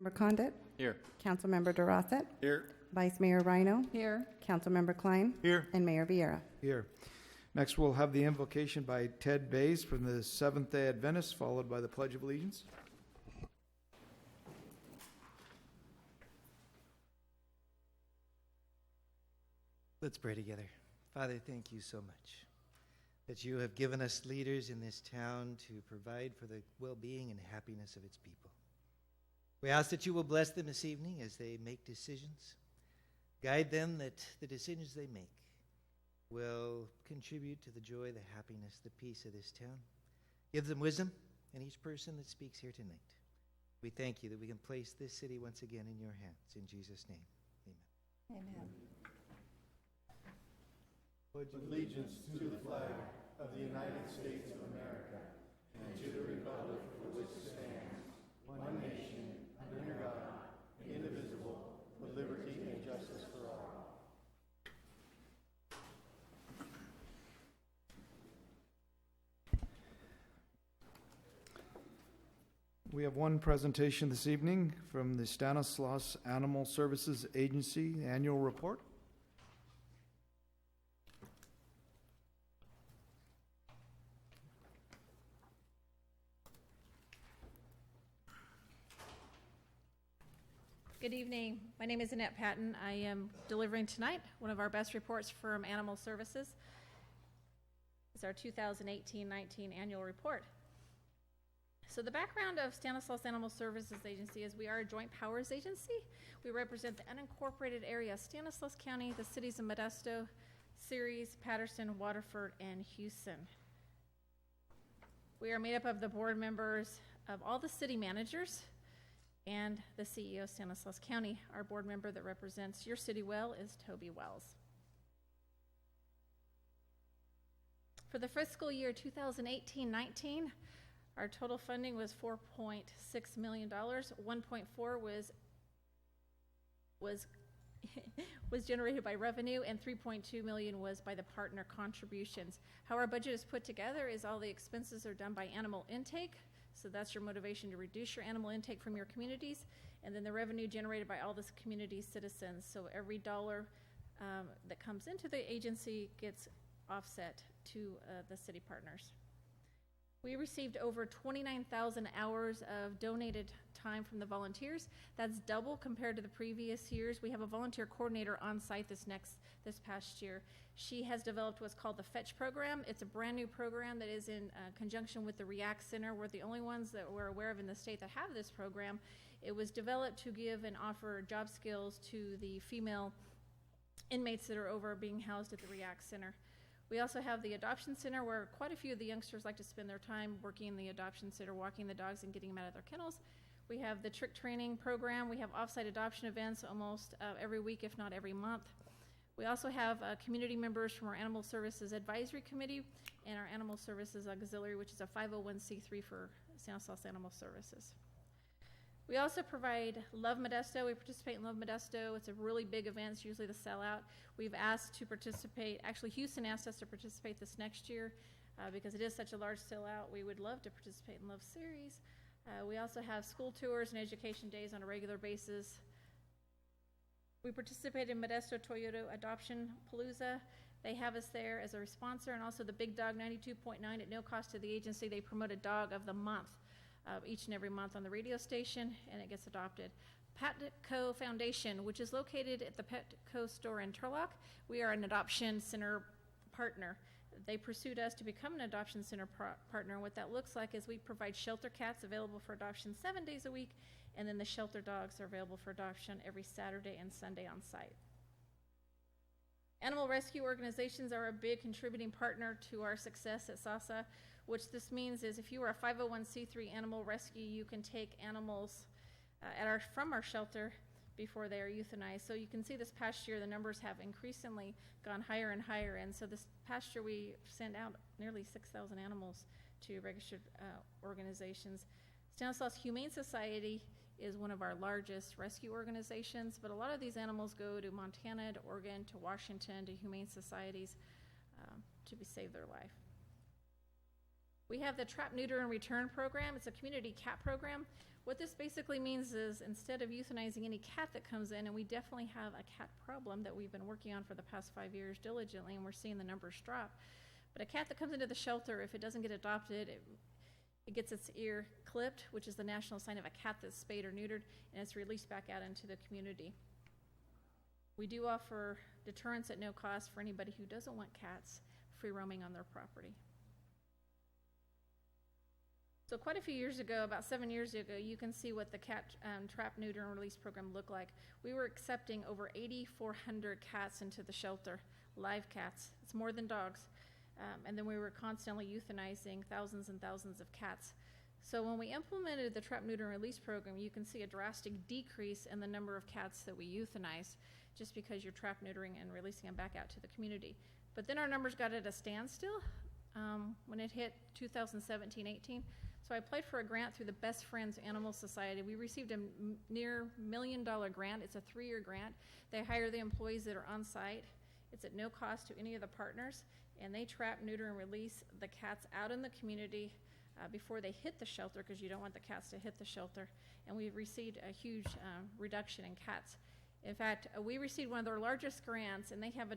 Councilmember Condit, Here. Councilmember Durasset, Here. Vice Mayor Rhino, Here. Councilmember Klein, Here. and Mayor Vieira. Here. Next, we'll have the invocation by Ted Bays from the Seventh-day Adventists, followed by the Pledge of Allegiance. Let's pray together. Father, thank you so much that you have given us leaders in this town to provide for the well-being and happiness of its people. We ask that you will bless them this evening as they make decisions. Guide them that the decisions they make will contribute to the joy, the happiness, the peace of this town. Give them wisdom in each person that speaks here tonight. We thank you that we can place this city once again in your hands. In Jesus' name, amen. Amen. Pledge allegiance to the flag of the United States of America and to the republic for which it stands, one nation, under God, indivisible, with liberty and justice for all. We have one presentation this evening from the Stanislaus Animal Services Agency Annual Report. Good evening. My name is Annette Patton. I am delivering tonight one of our best reports from Animal Services. It's our 2018-19 annual report. So the background of Stanislaus Animal Services Agency is we are a joint powers agency. We represent the unincorporated area of Stanislaus County, the cities of Modesto, Ceres, Patterson, Waterford, and Houston. We are made up of the board members of all the city managers and the CEO of Stanislaus County. Our board member that represents your city well is Toby Wells. For the fiscal year 2018-19, our total funding was $4.6 million. 1.4 was generated by revenue, and 3.2 million was by the partner contributions. How our budget is put together is all the expenses are done by animal intake. So that's your motivation to reduce your animal intake from your communities, and then the revenue generated by all this community citizens. So every dollar that comes into the agency gets offset to the city partners. We received over 29,000 hours of donated time from the volunteers. That's double compared to the previous years. We have a volunteer coordinator on site this past year. She has developed what's called the FETCH program. It's a brand new program that is in conjunction with the REACT Center. We're the only ones that we're aware of in the state that have this program. It was developed to give and offer job skills to the female inmates that are over being housed at the REACT Center. We also have the adoption center where quite a few of the youngsters like to spend their time working in the adoption center, walking the dogs and getting them out of their kennels. We have the trick training program. We have offsite adoption events almost every week, if not every month. We also have community members from our Animal Services Advisory Committee and our Animal Services Auxiliary, which is a 501c3 for Stanislaus Animal Services. We also provide Love Modesto. We participate in Love Modesto. It's a really big event. It's usually the sellout. We've asked to participate. Actually, Houston asked us to participate this next year because it is such a large sellout. We would love to participate in Love Series. We also have school tours and education days on a regular basis. We participate in Modesto Toyota Adoption Palooza. They have us there as a sponsor, and also the Big Dog 92.9 at no cost to the agency. They promote a dog of the month each and every month on the radio station, and it gets adopted. Petco Foundation, which is located at the Petco store in Turlock. We are an adoption center partner. They pursued us to become an adoption center partner. What that looks like is we provide shelter cats available for adoption 7 days a week, and then the shelter dogs are available for adoption every Saturday and Sunday on site. Animal rescue organizations are a big contributing partner to our success at SASA. Which this means is if you are a 501c3 animal rescue, you can take animals from our shelter before they are euthanized. So you can see this past year the numbers have increasingly gone higher and higher, and so this past year we sent out nearly 6,000 animals to registered organizations. Stanislaus Humane Society is one of our largest rescue organizations, but a lot of these animals go to Montana, to Oregon, to Washington, to humane societies to save their life. We have the Trap, Neuter, and Return program. It's a community cat program. What this basically means is instead of euthanizing any cat that comes in, and we definitely have a cat problem that we've been working on for the past 5 years diligently, and we're seeing the numbers drop. But a cat that comes into the shelter, if it doesn't get adopted, it gets its ear clipped, which is the national sign of a cat that's spayed or neutered, and it's released back out into the community. We do offer deterrence at no cost for anybody who doesn't want cats free roaming on their property. So quite a few years ago, about 7 years ago, you can see what the cat trap, neuter, and release program looked like. We were accepting over 8,400 cats into the shelter, live cats. It's more than dogs. And then we were constantly euthanizing thousands and thousands of cats. So when we implemented the trap, neuter, and release program, you can see a drastic decrease in the number of cats that we euthanize, just because you're trap, neutering, and releasing them back out to the community. But then our numbers got at a standstill when it hit 2017-18. So I applied for a grant through the Best Friends Animal Society. We received a near $1 million grant. It's a 3-year grant. They hire the employees that are on site. It's at no cost to any of the partners, and they trap, neuter, and release the cats out in the community before they hit the shelter, because you don't want the cats to hit the shelter. And we've received a huge reduction in cats. In fact, we received one of their largest grants, and they have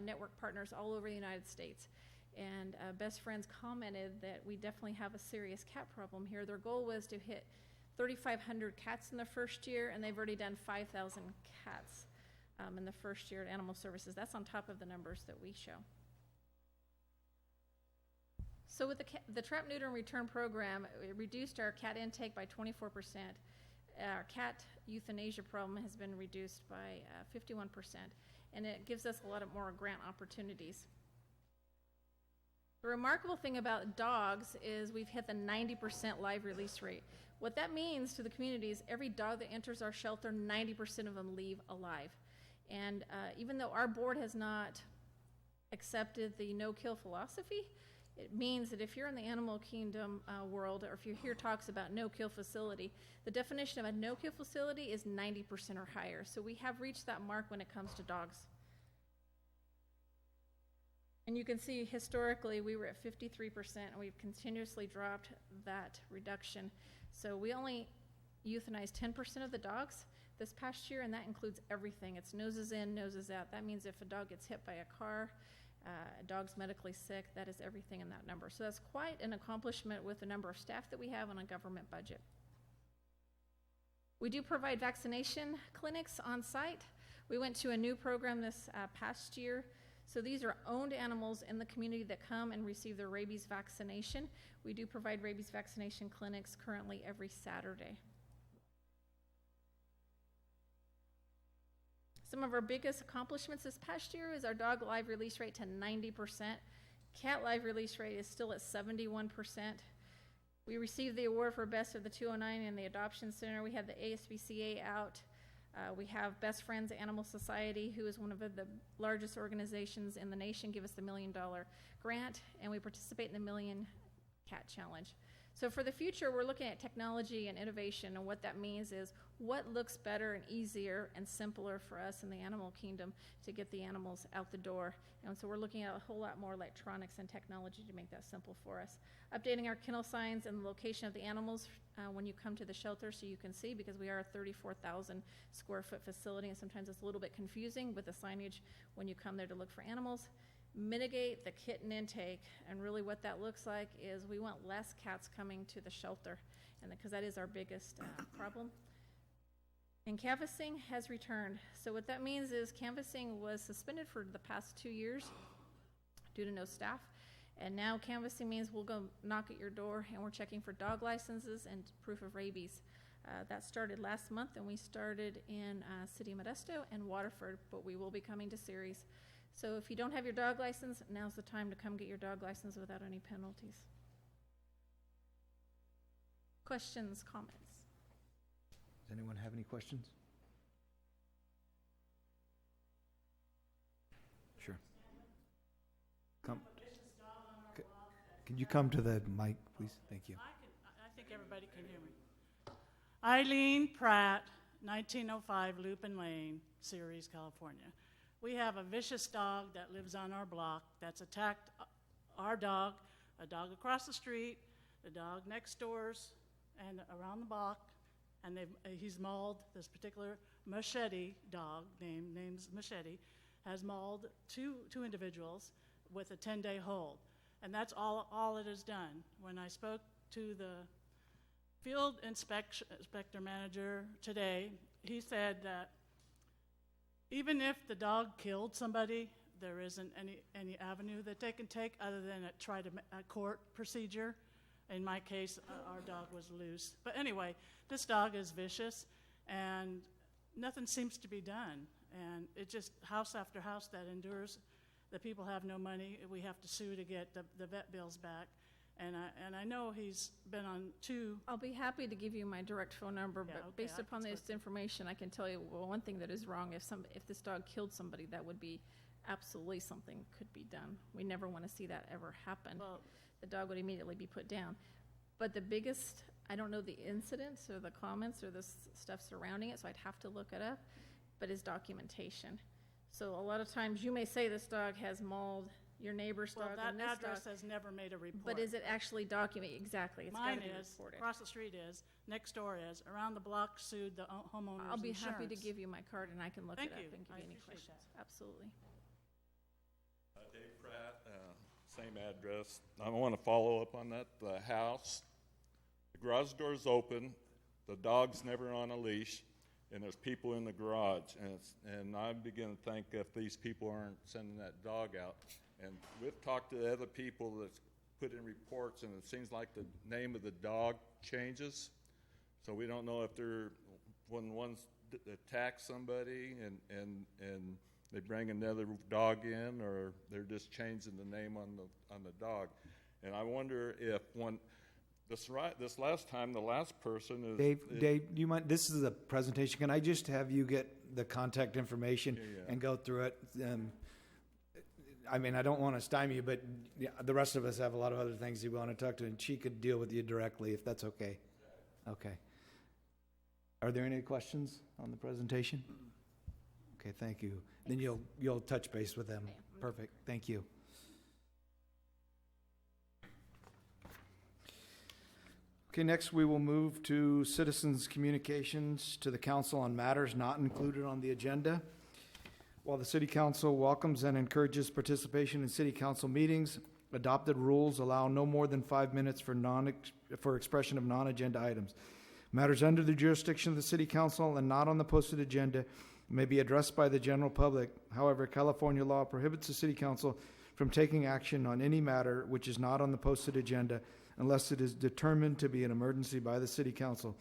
network partners all over the United States. And Best Friends commented that we definitely have a serious cat problem here. Their goal was to hit 3,500 cats in the first year, and they've already done 5,000 cats in the first year at Animal Services. That's on top of the numbers that we show. So with the Trap, Neuter, and Return program, it reduced our cat intake by 24%. Our cat euthanasia problem has been reduced by 51%, and it gives us a lot of more grant opportunities. The remarkable thing about dogs is we've hit the 90% live release rate. What that means to the community is every dog that enters our shelter, 90% of them leave alive. And even though our board has not accepted the no-kill philosophy, it means that if you're in the animal kingdom world, or if you hear talks about no-kill facility, the definition of a no-kill facility is 90% or higher. So we have reached that mark when it comes to dogs. And you can see historically we were at 53%, and we've continuously dropped that reduction. So we only euthanized 10% of the dogs this past year, and that includes everything. It's noses in, noses out. That means if a dog gets hit by a car, a dog's medically sick, that is everything in that number. So that's quite an accomplishment with the number of staff that we have on a government budget. We do provide vaccination clinics on site. We went to a new program this past year. So these are owned animals in the community that come and receive their rabies vaccination. We do provide rabies vaccination clinics currently every Saturday. Some of our biggest accomplishments this past year is our dog live release rate to 90%. Cat live release rate is still at 71%. We received the award for Best of the 209 in the Adoption Center. We had the ASPCA out. We have Best Friends Animal Society, who is one of the largest organizations in the nation, give us the $1 million grant, and we participate in the Million Cat Challenge. So for the future, we're looking at technology and innovation, and what that means is what looks better and easier and simpler for us in the animal kingdom to get the animals out the door. And so we're looking at a whole lot more electronics and technology to make that simple for us. Updating our kennel signs and the location of the animals when you come to the shelter so you can see, because we are a 34,000 square foot facility, and sometimes it's a little bit confusing with the signage when you come there to look for animals. Mitigate the kitten intake, and really what that looks like is we want less cats coming to the shelter, and because that is our biggest problem. And canvassing has returned. So what that means is canvassing was suspended for the past 2 years due to no staff, and now canvassing means we'll go knock at your door and we're checking for dog licenses and proof of rabies. That started last month, and we started in City of Modesto and Waterford, but we will be coming to Ceres. So if you don't have your dog license, now's the time to come get your dog license without any penalties. Questions, comments? Does anyone have any questions? Sure. Come. Can you come to the mic, please? Thank you. I think everybody can hear me. Eileen Pratt, 1905 Lupin Lane, Ceres, California. We have a vicious dog that lives on our block that's attacked our dog, a dog across the street, the dog next door's, and around the block, and he's mauled this particular Machete dog, name's Machete, has mauled two individuals with a 10-day hold. And that's all it has done. When I spoke to the field inspector manager today, he said that even if the dog killed somebody, there isn't any avenue that they can take other than a court procedure. In my case, our dog was loose. But anyway, this dog is vicious, and nothing seems to be done. And it just, house after house that endures. The people have no money. We have to sue to get the vet bills back. And I know he's been on 2. I'll be happy to give you my direct phone number, Yeah, but okay, based I upon can this speak. information, I can tell you, well, one thing that is wrong, if this dog killed somebody, that would be absolutely something could be done. We never want to see that ever happen. Well, The dog would immediately be put down. But the biggest, I don't know the incidents or the comments or the stuff surrounding it, so I'd have to look it up, but is documentation. So a lot of times you may say this dog has mauled your neighbor's well, dog that and this address dog, has never made a report. but is it actually documented? Exactly, it's Mine gotta be is, reported. across the street is, next door is, around the block sued the homeowner's I'll be insurance. happy to give you my card and I can look Thank it up you. and give I you any appreciate questions. that. Absolutely. Dave Pratt, same address. I want to follow up on that. The house, the garage door's open, the dog's never on a leash, and there's people in the garage. And I begin to think if these people aren't sending that dog out. And we've talked to other people that's put in reports, and it seems like the name of the dog changes. So we don't know if they're, when one's attacks somebody and they bring another dog in, or they're just changing the name on the dog. And I wonder if this last time, the last person is Dave, do you mind? This is a presentation. Can I just have you get the contact information Yeah. and go through it? I mean, I don't want to stymie you, but the rest of us have a lot of other things we want to talk to, and she could deal with you directly if that's okay. Okay. Are there any questions on the presentation? Okay, thank you. Then you'll touch base with them. Perfect. Thank you. Okay, next we will move to citizens' communications to the council on matters not included on the agenda. While the city council welcomes and encourages participation in city council meetings, adopted rules allow no more than 5 minutes for expression of non-agenda items. Matters under the jurisdiction of the city council and not on the posted agenda may be addressed by the general public. However, California law prohibits the city council from taking action on any matter which is not on the posted agenda unless it is determined to be an emergency by the city council.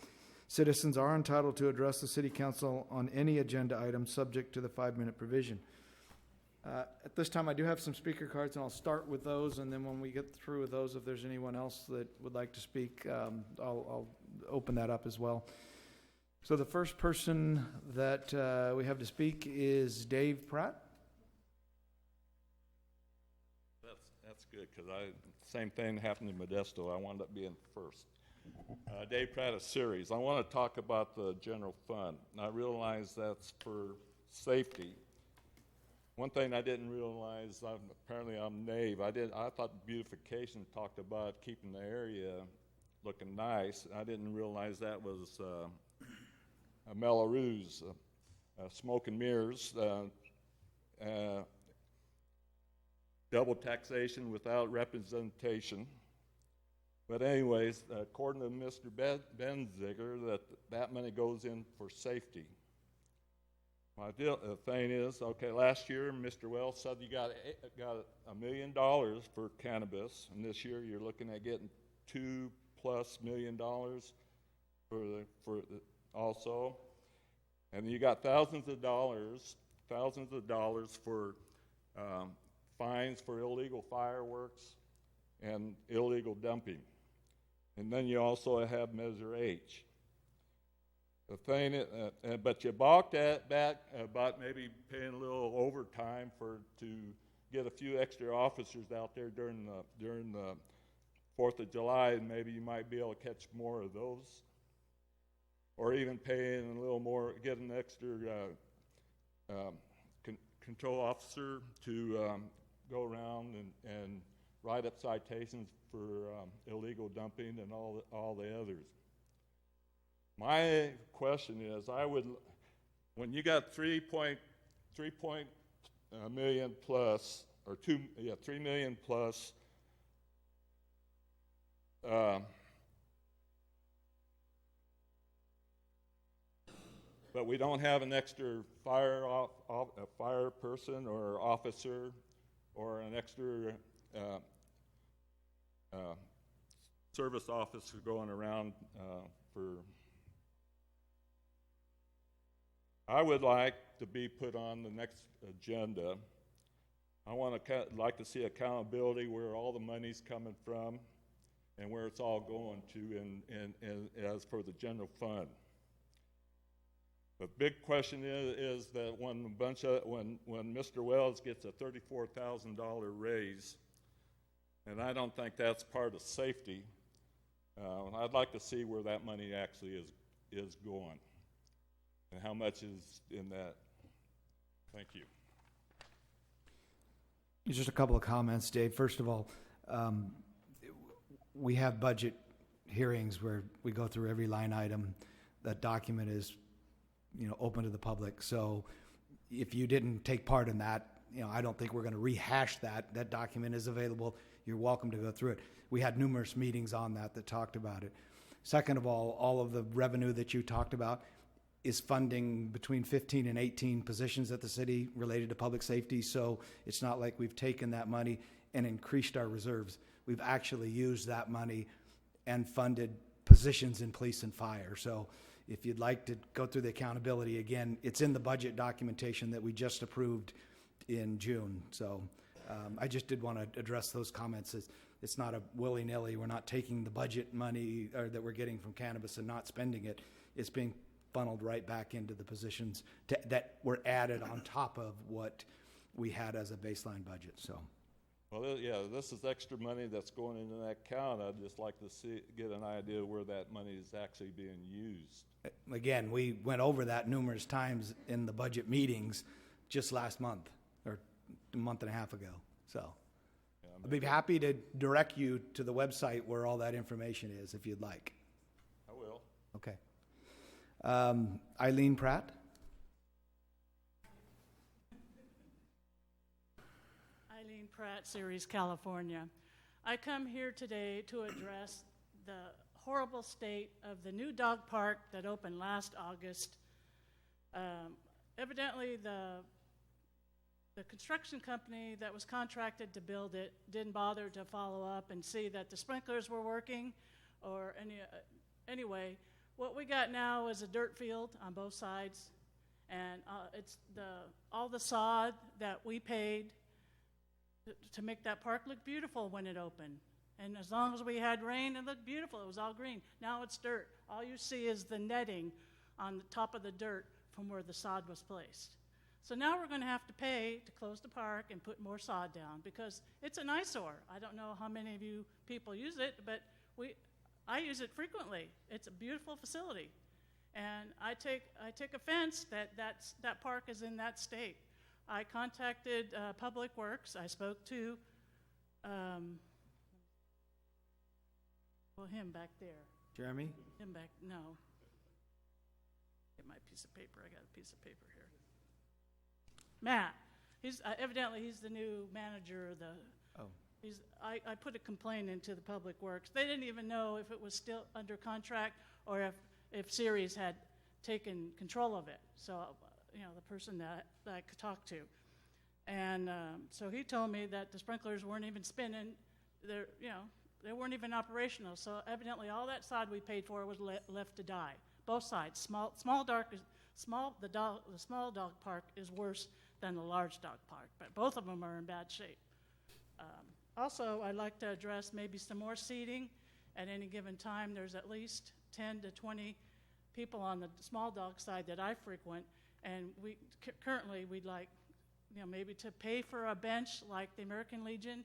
Citizens are entitled to address the city council on any agenda item subject to the 5-minute provision. At this time, I do have some speaker cards, and I'll start with those, and then when we get through with those, if there's anyone else that would like to speak, I'll open that up as well. So the first person that we have to speak is Dave Pratt. That's good, because same thing happened in Modesto. I wound up being first. Dave Pratt of Ceres. I want to talk about the general fund. I realize that's for safety. One thing I didn't realize, apparently I'm naive. I thought beautification talked about keeping the area looking nice. I didn't realize that was a Melrose, smoke and mirrors, double taxation without representation. But anyways, according to Mr. Benziger, that money goes in for safety. My thing is, okay, last year Mr. Wells said you got $1 million for cannabis, and this year you're looking at getting $2+ million for also, and you got thousands of dollars for fines for illegal fireworks and illegal dumping. And then you also have Measure H. The thing is, but you balked at back about maybe paying a little overtime to get a few extra officers out there during the 4th of July, and maybe you might be able to catch more of those. Or even paying a little more, get an extra control officer to go around and write up citations for illegal dumping and all the others. My question is, when you got 3 million plus, or 3 million plus, but we don't have an extra fire person or officer or an extra service officer going around for. I would like to be put on the next agenda. I like to see accountability where all the money's coming from and where it's all going to, and as for the general fund. The big question is that when Mr. Wells gets a $34,000 raise, and I don't think that's part of safety, I'd like to see where that money actually is going and how much is in that. Thank you. Just a couple of comments, Dave. First of all, we have budget hearings where we go through every line item. That document is, open to the public. So if you didn't take part in that, I don't think we're going to rehash that. That document is available. You're welcome to go through it. We had numerous meetings on that talked about it. Second of all of the revenue that you talked about is funding between 15 and 18 positions at the city related to public safety. So it's not like we've taken that money and increased our reserves. We've actually used that money and funded positions in police and fire. So if you'd like to go through the accountability again, it's in the budget documentation that we just approved in June. So I just did want to address those comments. It's not a willy-nilly. We're not taking the budget money that we're getting from cannabis and not spending it. It's being funneled right back into the positions that were added on top of what we had as a baseline budget. So, well, this is extra money that's going into that account. I'd just like to get an idea where that money is actually being used. Again, we went over that numerous times in the budget meetings just last month or a month and a half ago. So I'd be happy to direct you to the website where all that information is if you'd like. I will. Okay. Eileen Pratt. Eileen Pratt, Ceres, California. I come here today to address the horrible state of the new dog park that opened last August. Evidently, the construction company that was contracted to build it didn't bother to follow up and see that the sprinklers were working or anyway. What we got now is a dirt field on both sides, and it's all the sod that we paid to make that park look beautiful when it opened. And as long as we had rain, it looked beautiful. It was all green. Now it's dirt. All you see is the netting on the top of the dirt from where the sod was placed. So now we're going to have to pay to close the park and put more sod down because it's an eyesore. I don't know how many of you people use it, but I use it frequently. It's a beautiful facility. And I take offense that park is in that state. I contacted Public Works. I spoke to him back there. Jeremy? Him back, no. Get my piece of paper. I got a piece of paper here. Matt. Evidently he's the new manager of the. Oh. I put a complaint into the Public Works. They didn't even know if it was still under contract or if Ceres had taken control of it. So, the person that I could talk to. And so he told me that the sprinklers weren't even spinning. They weren't even operational. So evidently all that sod we paid for was left to die. Both sides. The small dog park is worse than the large dog park, but both of them are in bad shape. Also, I'd like to address maybe some more seating. At any given time, there's at least 10 to 20 people on the small dog side that I frequent, and currently we'd like, maybe to pay for a bench like the American Legion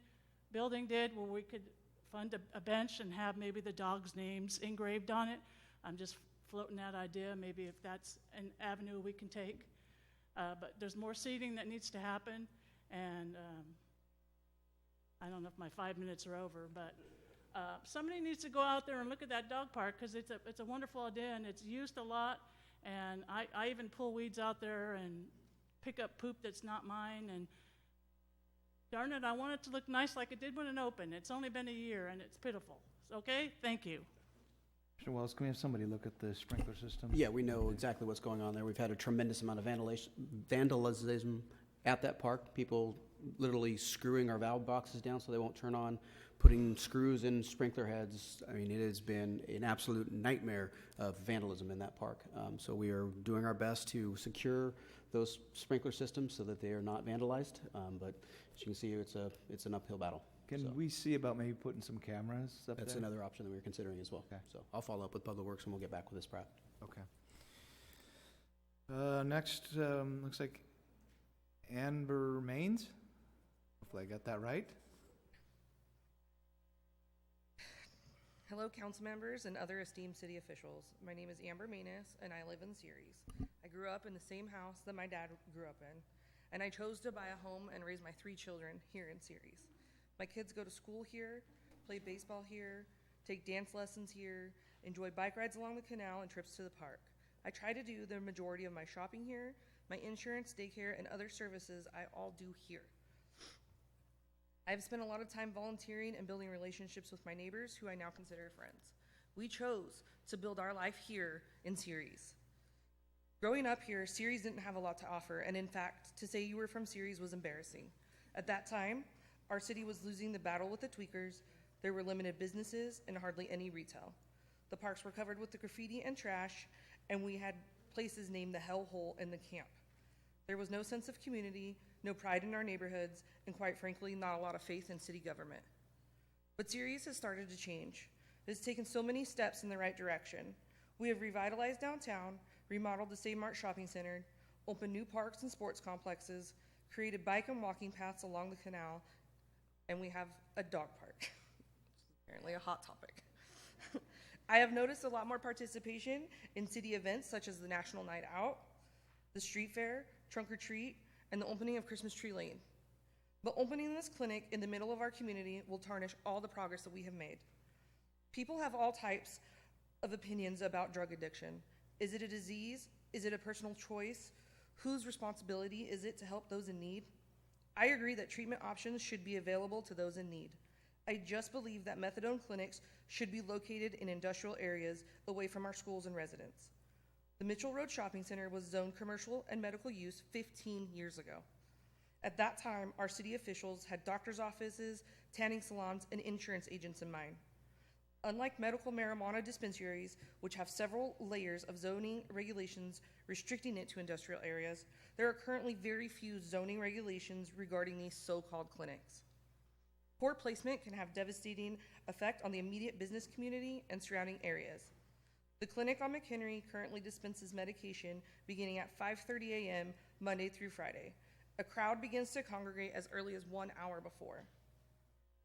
building did, where we could fund a bench and have maybe the dogs' names engraved on it. I'm just floating that idea, maybe if that's an avenue we can take. But there's more seating that needs to happen, and I don't know if my 5 minutes are over, but Somebody needs to go out there and look at that dog park, because it's a wonderful idea, and it's used a lot. And I even pull weeds out there and pick up poop that's not mine. And darn it, I want it to look nice like it did when it opened. It's only been a year, and it's pitiful. Okay, thank you. Mr. Wells, can we have somebody look at the sprinkler system? Yeah, we know exactly what's going on there. We've had a tremendous amount of vandalism at that park. People literally screwing our valve boxes down so they won't turn on, putting screws in sprinkler heads. I mean, it has been an absolute nightmare of vandalism in that park. So we are doing our best to secure those sprinkler systems so that they are not vandalized. But as you can see, it's an uphill battle. Can we see about maybe putting some cameras up That's there? another option that we're considering as well. Okay. So I'll follow up with Public Works and we'll get back with this, Pratt. Okay. Next, looks like Amber Maines. Hopefully I got that right. Hello, council members and other esteemed city officials. My name is Amber Manis, and I live in Ceres. I grew up in the same house that my dad grew up in, and I chose to buy a home and raise my 3 children here in Ceres. My kids go to school here, play baseball here, take dance lessons here, enjoy bike rides along the canal and trips to the park. I try to do the majority of my shopping here, my insurance, daycare, and other services I all do here. I've spent a lot of time volunteering and building relationships with my neighbors who I now consider friends. We chose to build our life here in Ceres. Growing up here, Ceres didn't have a lot to offer, and in fact, to say you were from Ceres was embarrassing. At that time, our city was losing the battle with the tweakers, there were limited businesses, and hardly any retail. The parks were covered with the graffiti and trash, and we had places named the hellhole in the camp. There was no sense of community, no pride in our neighborhoods, and quite frankly, not a lot of faith in city government. But Ceres has started to change. It has taken so many steps in the right direction. We have revitalized downtown, remodeled the Save Mart Shopping Center, opened new parks and sports complexes, created bike and walking paths along the canal, and we have a dog park. Apparently a hot topic. I have noticed a lot more participation in city events such as the National Night Out, the Street Fair, Trunk or Treat, and the opening of Christmas Tree Lane. But opening this clinic in the middle of our community will tarnish all the progress that we have made. People have all types of opinions about drug addiction. Is it a disease? Is it a personal choice? Whose responsibility is it to help those in need? I agree that treatment options should be available to those in need. I just believe that methadone clinics should be located in industrial areas away from our schools and residents. The Mitchell Road Shopping Center was zoned commercial and medical use 15 years ago. At that time, our city officials had doctor's offices, tanning salons, and insurance agents in mind. Unlike medical marijuana dispensaries, which have several layers of zoning regulations restricting it to industrial areas, there are currently very few zoning regulations regarding these so-called clinics. Poor placement can have devastating effect on the immediate business community and surrounding areas. The clinic on McHenry currently dispenses medication beginning at 5:30 a.m. Monday through Friday. A crowd begins to congregate as early as 1 hour before.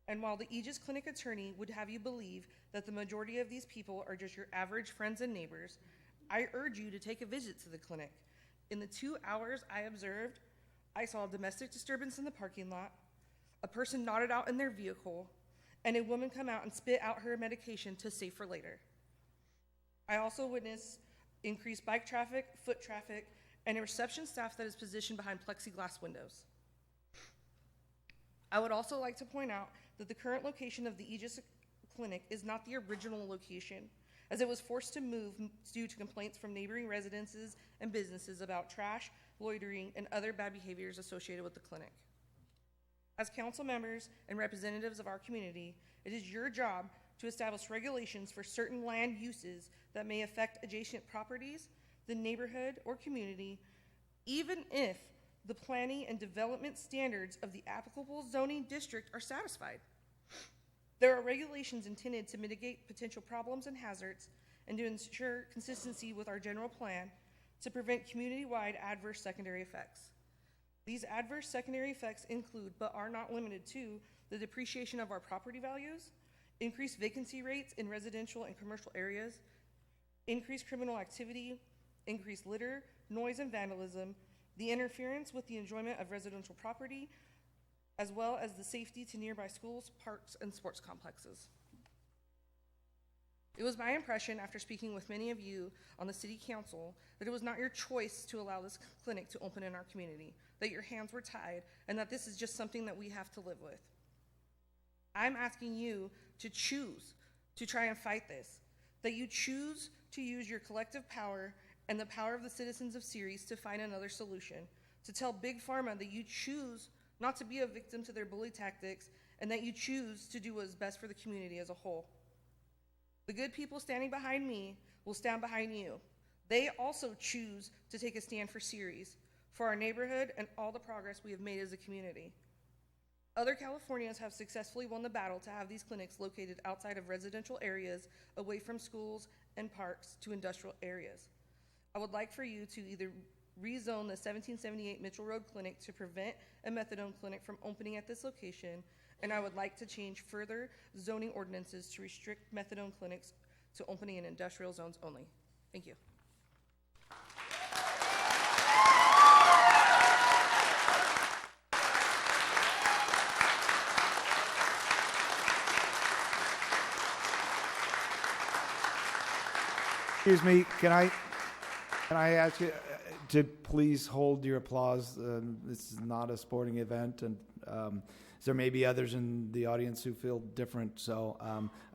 And while the Aegis Clinic attorney would have you believe that the majority of these people are just your average friends and neighbors, I urge you to take a visit to the clinic. In the 2 hours I observed, I saw a domestic disturbance in the parking lot, a person nodded out in their vehicle, and a woman come out and spit out her medication to save for later. I also witnessed increased bike traffic, foot traffic, and a reception staff that is positioned behind plexiglass windows. I would also like to point out that the current location of the Aegis Clinic is not the original location, as it was forced to move due to complaints from neighboring residences and businesses about trash, loitering, and other bad behaviors associated with the clinic. As council members and representatives of our community, it is your job to establish regulations for certain land uses that may affect adjacent properties, the neighborhood, or community, even if the planning and development standards of the applicable zoning district are satisfied. There are regulations intended to mitigate potential problems and hazards and to ensure consistency with our general plan to prevent community-wide adverse secondary effects. These adverse secondary effects include, but are not limited to, the depreciation of our property values, increased vacancy rates in residential and commercial areas, increased criminal activity, increased litter, noise, and vandalism, the interference with the enjoyment of residential property, as well as the safety to nearby schools, parks, and sports complexes. It was my impression after speaking with many of you on the city council that it was not your choice to allow this clinic to open in our community, that your hands were tied, and that this is just something that we have to live with. I'm asking you to choose to try and fight this, that you choose to use your collective power and the power of the citizens of Ceres to find another solution, to tell Big Pharma that you choose not to be a victim to their bully tactics, and that you choose to do what is best for the community as a whole. The good people standing behind me will stand behind you. They also choose to take a stand for Ceres, for our neighborhood, and all the progress we have made as a community. Other Californians have successfully won the battle to have these clinics located outside of residential areas, away from schools and parks to industrial areas. I would like for you to either rezone the 1778 Mitchell Road Clinic to prevent a methadone clinic from opening at this location, and I would like to change further zoning ordinances to restrict methadone clinics to opening in industrial zones only. Thank you. Excuse me, can I ask you to please hold your applause? This is not a sporting event, and there may be others in the audience who feel different, so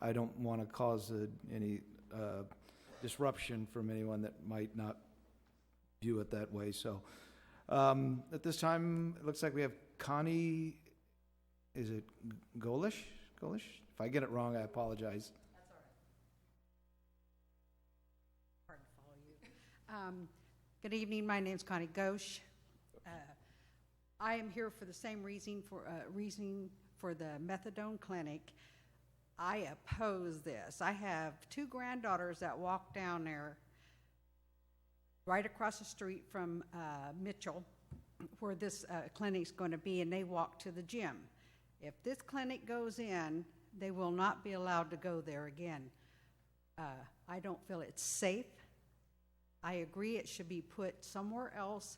I don't want to cause any disruption from anyone that might not view it that way. So at this time, it looks like we have Connie, is it Golish? If I get it wrong, I apologize. Good evening. My name's Connie Ghosh. I am here for the same reason for the methadone clinic. I oppose this. I have two granddaughters that walk down there right across the street from Mitchell, where this clinic's going to be, and they walk to the gym. If this clinic goes in, they will not be allowed to go there again. I don't feel it's safe. I agree it should be put somewhere else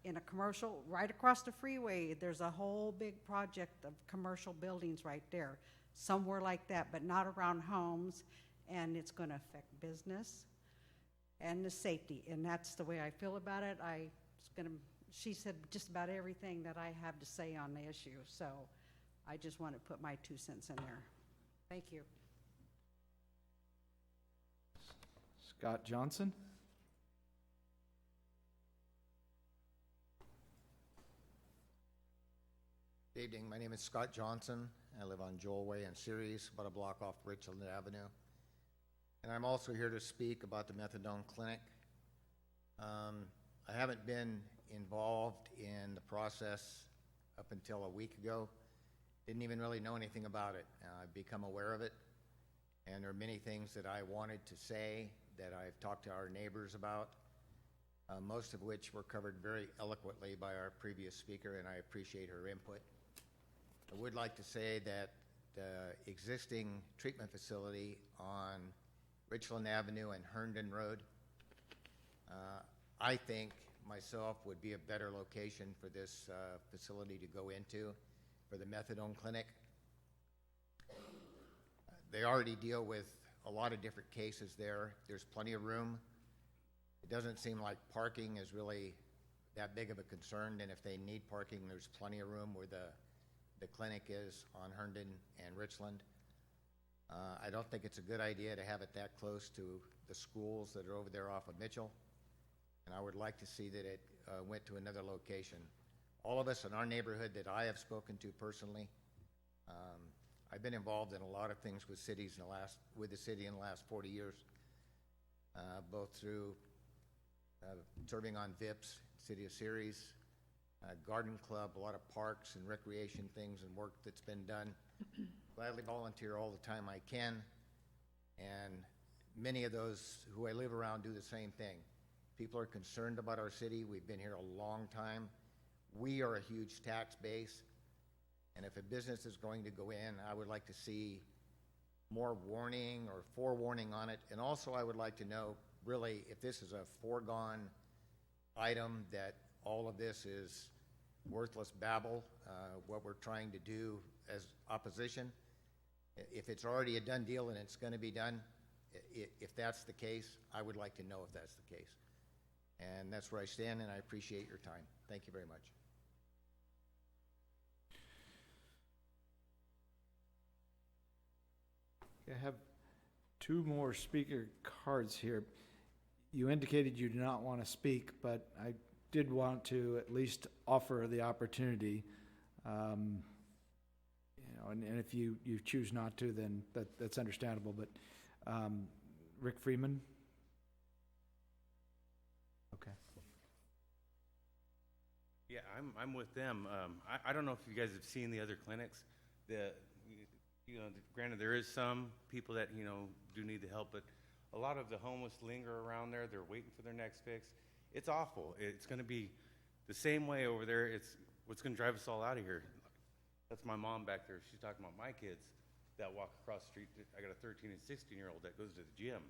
in a commercial, right across the freeway. There's a whole big project of commercial buildings right there, somewhere like that, but not around homes, and it's going to affect business and the safety, and that's the way I feel about it. She said just about everything that I have to say on the issue, so I just want to put my 2 cents in there. Thank you. Scott Johnson? Good evening. My name is Scott Johnson. I live on Joel Way in Ceres, about a block off Richland Avenue. And I'm also here to speak about the methadone clinic. I haven't been involved in the process up until a week ago. Didn't even really know anything about it. I've become aware of it, and there are many things that I wanted to say that I've talked to our neighbors about, most of which were covered very eloquently by our previous speaker, and I appreciate her input. I would like to say that the existing treatment facility on Richland Avenue and Herndon Road, I think myself would be a better location for this facility to go into for the methadone clinic. They already deal with a lot of different cases there. There's plenty of room. It doesn't seem like parking is really that big of a concern, and if they need parking, there's plenty of room where the clinic is on Herndon and Richland. I don't think it's a good idea to have it that close to the schools that are over there off of Mitchell, and I would like to see that it went to another location. All of us in our neighborhood that I have spoken to personally, I've been involved in a lot of things with with the city in the last 40 years, both through serving on VIPS, City of Ceres, Garden Club, a lot of parks and recreation things and work that's been done. Gladly volunteer all the time I can, and many of those who I live around do the same thing. People are concerned about our city. We've been here a long time. We are a huge tax base, and if a business is going to go in, I would like to see more warning or forewarning on it, and also I would like to know really if this is a foregone item, that all of this is worthless babble, what we're trying to do as opposition. If it's already a done deal and it's going to be done, If that's the case, I would like to know if that's the case. And that's where I stand, and I appreciate your time. Thank you very much. I have two more speaker cards here. You indicated you do not want to speak, but I did want to at least offer the opportunity. And if you choose not to, then that's understandable. But Rick Freeman? Okay. Yeah, I'm with them. I don't know if you guys have seen the other clinics. Granted, there is some people that, do need the help, but a lot of the homeless linger around there. They're waiting for their next fix. It's awful. It's going to be the same way over there. It's what's going to drive us all out of here. That's my mom back there. She's talking about my kids that walk across the street. I got a 13 and 16-year-old that goes to the gym.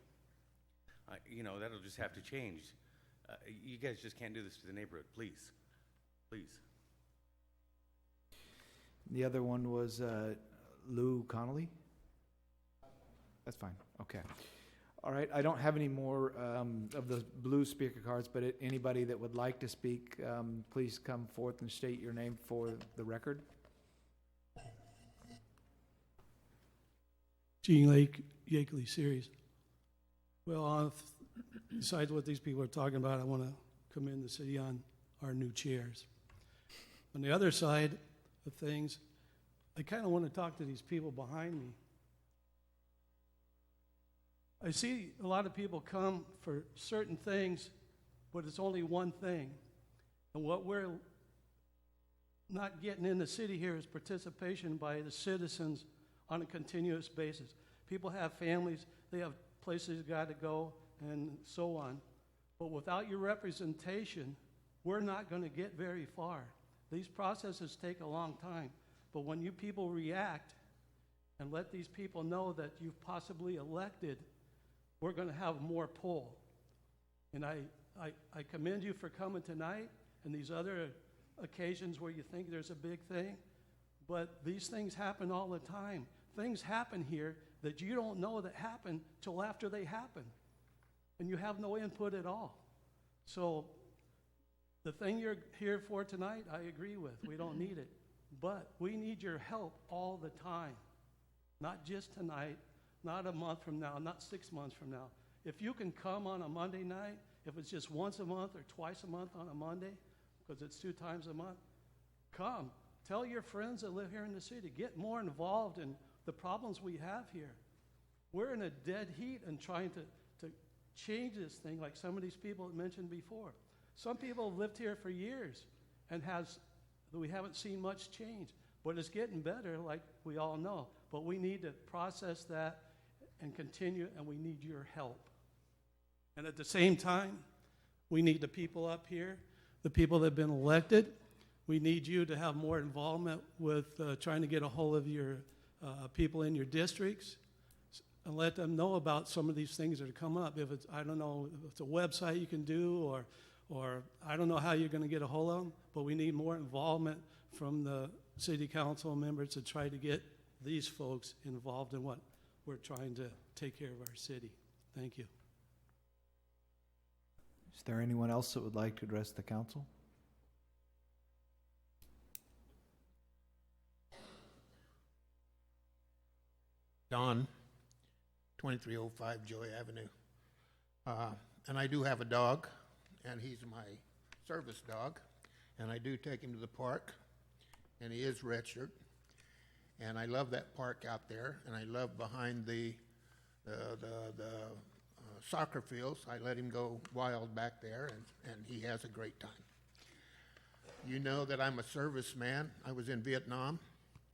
That'll just have to change. You guys just can't do this to the neighborhood, please. Please. The other one was Lou Connolly? That's fine. Okay. All right. I don't have any more of the blue speaker cards, but anybody that would like to speak, please come forth and state your name for the record. Gene Lake, Yakeley Series. Well, besides what these people are talking about, I want to commend the city on our new chairs. On the other side of things, I kind of want to talk to these people behind me. I see a lot of people come for certain things, but it's only one thing. And what we're not getting in the city here is participation by the citizens on a continuous basis. People have families, they have places they've got to go, and so on. But without your representation, we're not going to get very far. These processes take a long time. But when you people react and let these people know that you've possibly elected, we're going to have more pull. And I commend you for coming tonight and these other occasions where you think there's a big thing. But these things happen all the time. Things happen here that you don't know that happen till after they happen. And you have no input at all. So the thing you're here for tonight, I agree with. We don't need it. But we need your help all the time. Not just tonight, not a month from now, not 6 months from now. If you can come on a Monday night, if it's just once a month or twice a month on a Monday, because it's 2 times a month, come. Tell your friends that live here in the city. Get more involved in the problems we have here. We're in a dead heat and trying to change this thing like some of these people mentioned before. Some people have lived here for years and we haven't seen much change. But it's getting better, like we all know. But we need to process that and continue, and we need your help. And at the same time, we need the people up here, the people that have been elected. We need you to have more involvement with trying to get a hold of your people in your districts and let them know about some of these things that are coming up. If it's, I don't know, if it's a website you can do, or I don't know how you're going to get a hold of them, but we need more involvement from the city council members to try to get these folks involved in what we're trying to take care of our city. Thank you. Is there anyone else that would like to address the council? Don, 2305 Joy Avenue. And I do have a dog, and he's my service dog, and I do take him to the park, and he is registered. And I love that park out there, and I love behind the soccer fields. I let him go wild back there, and he has a great time. You know that I'm a serviceman. I was in Vietnam,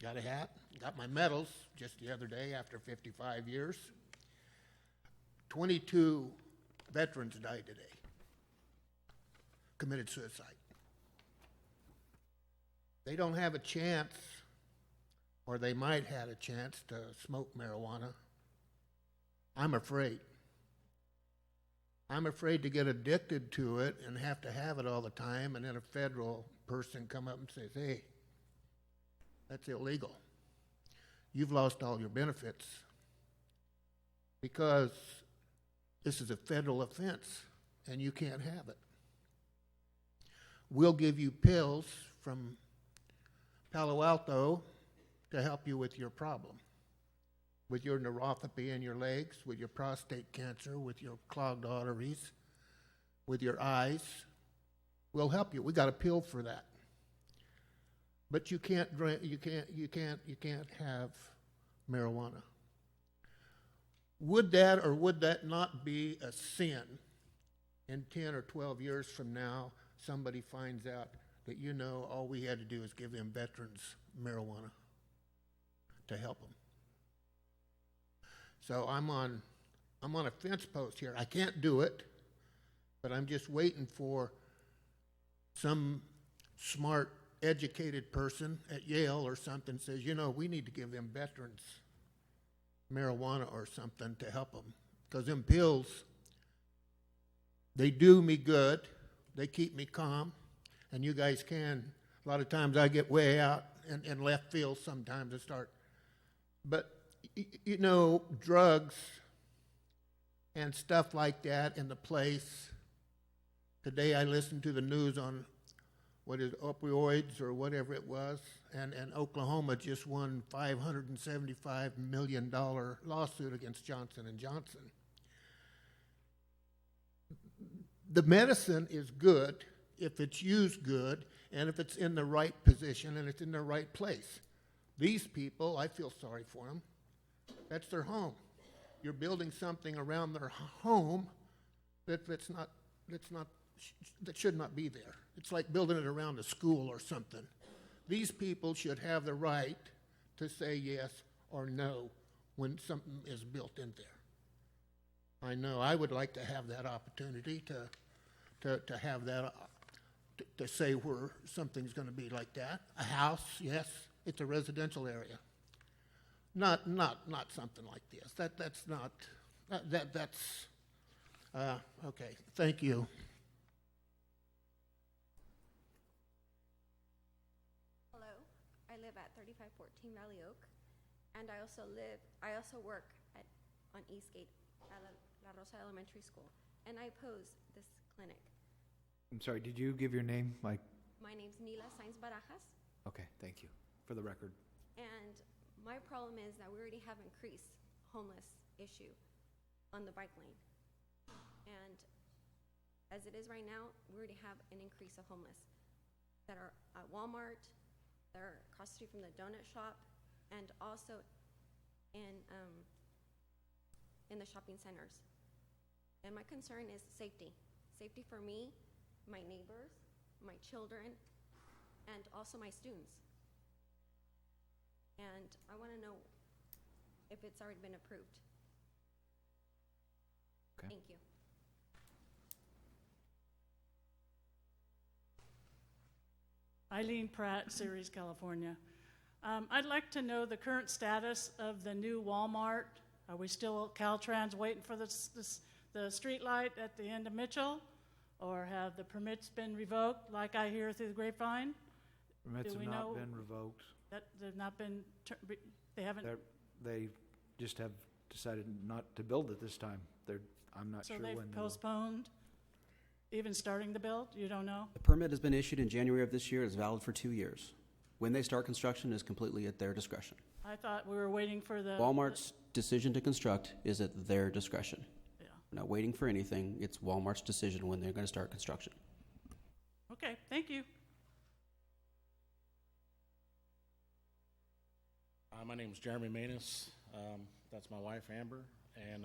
got a hat, got my medals just the other day after 55 years. 22 veterans died today, committed suicide. They don't have a chance, or they might have a chance to smoke marijuana. I'm afraid. I'm afraid to get addicted to it and have to have it all the time, and then a federal person come up and says, hey, that's illegal. You've lost all your benefits. Because this is a federal offense, and you can't have it. We'll give you pills from Palo Alto to help you with your problem, with your neuropathy in your legs, with your prostate cancer, with your clogged arteries, with your eyes. We'll help you. We got a pill for that. But you can't drink, you can't have marijuana. Would that or would that not be a sin in 10 or 12 years from now? Somebody finds out that, you know, all we had to do is give them veterans marijuana to help them. So I'm on a fence post here. I can't do it, but I'm just waiting for some smart, educated person at Yale or something says, you know, we need to give them veterans marijuana or something to help them. Because them pills, they do me good. They keep me calm. And you guys can. A lot of times I get way out in left field sometimes. But, you know, drugs and stuff like that in the place. Today I listened to the news on opioids or whatever it was, and Oklahoma just won $575 million lawsuit against Johnson & Johnson. The medicine is good if it's used good and if it's in the right position and it's in the right place. These people, I feel sorry for them. That's their home. You're building something around their home that should not be there. It's like building it around a school or something. These people should have the right to say yes or no when something is built in there. I know I would like to have that opportunity to have that, to say where something's going to be like that. A house, yes, it's a residential area. Not something like this. That's not, that's, okay, thank you. Hello, I live at 3514 Valley Oak, and I also work on Eastgate at La Rosa Elementary School, and I oppose this clinic. I'm sorry, did you give your name? My name's Nila Sainz Barajas, Okay, thank you. For the record. and my problem is that we already have increased homeless issue on the bike lane. And as it is right now, we already have an increase of homeless that are at Walmart, that are across the street from the donut shop, and also in the shopping centers. And my concern is safety. Safety for me, my neighbors, my children, and also my students. And I want to know if it's already been approved. Okay. Thank you. Eileen Pratt, Ceres, California. I'd like to know the current status of the new Walmart. Are we still Caltrans waiting for the street light at the end of Mitchell? Or have the permits been revoked, like I hear through the grapevine? Permits Do we have not know been revoked. that they've not been, they haven't, They just have decided not to build it this time. I'm not so sure they've when they will. postponed even starting the build? You don't know? The permit has been issued in January of this year. It's valid for 2 years. When they start construction is completely at their discretion. I thought we were waiting for the... Walmart's decision to construct is at their discretion. Yeah. We're not waiting for anything. It's Walmart's decision when they're going to start construction. Okay, thank you. My name is Jeremy Manus. That's my wife, Amber. And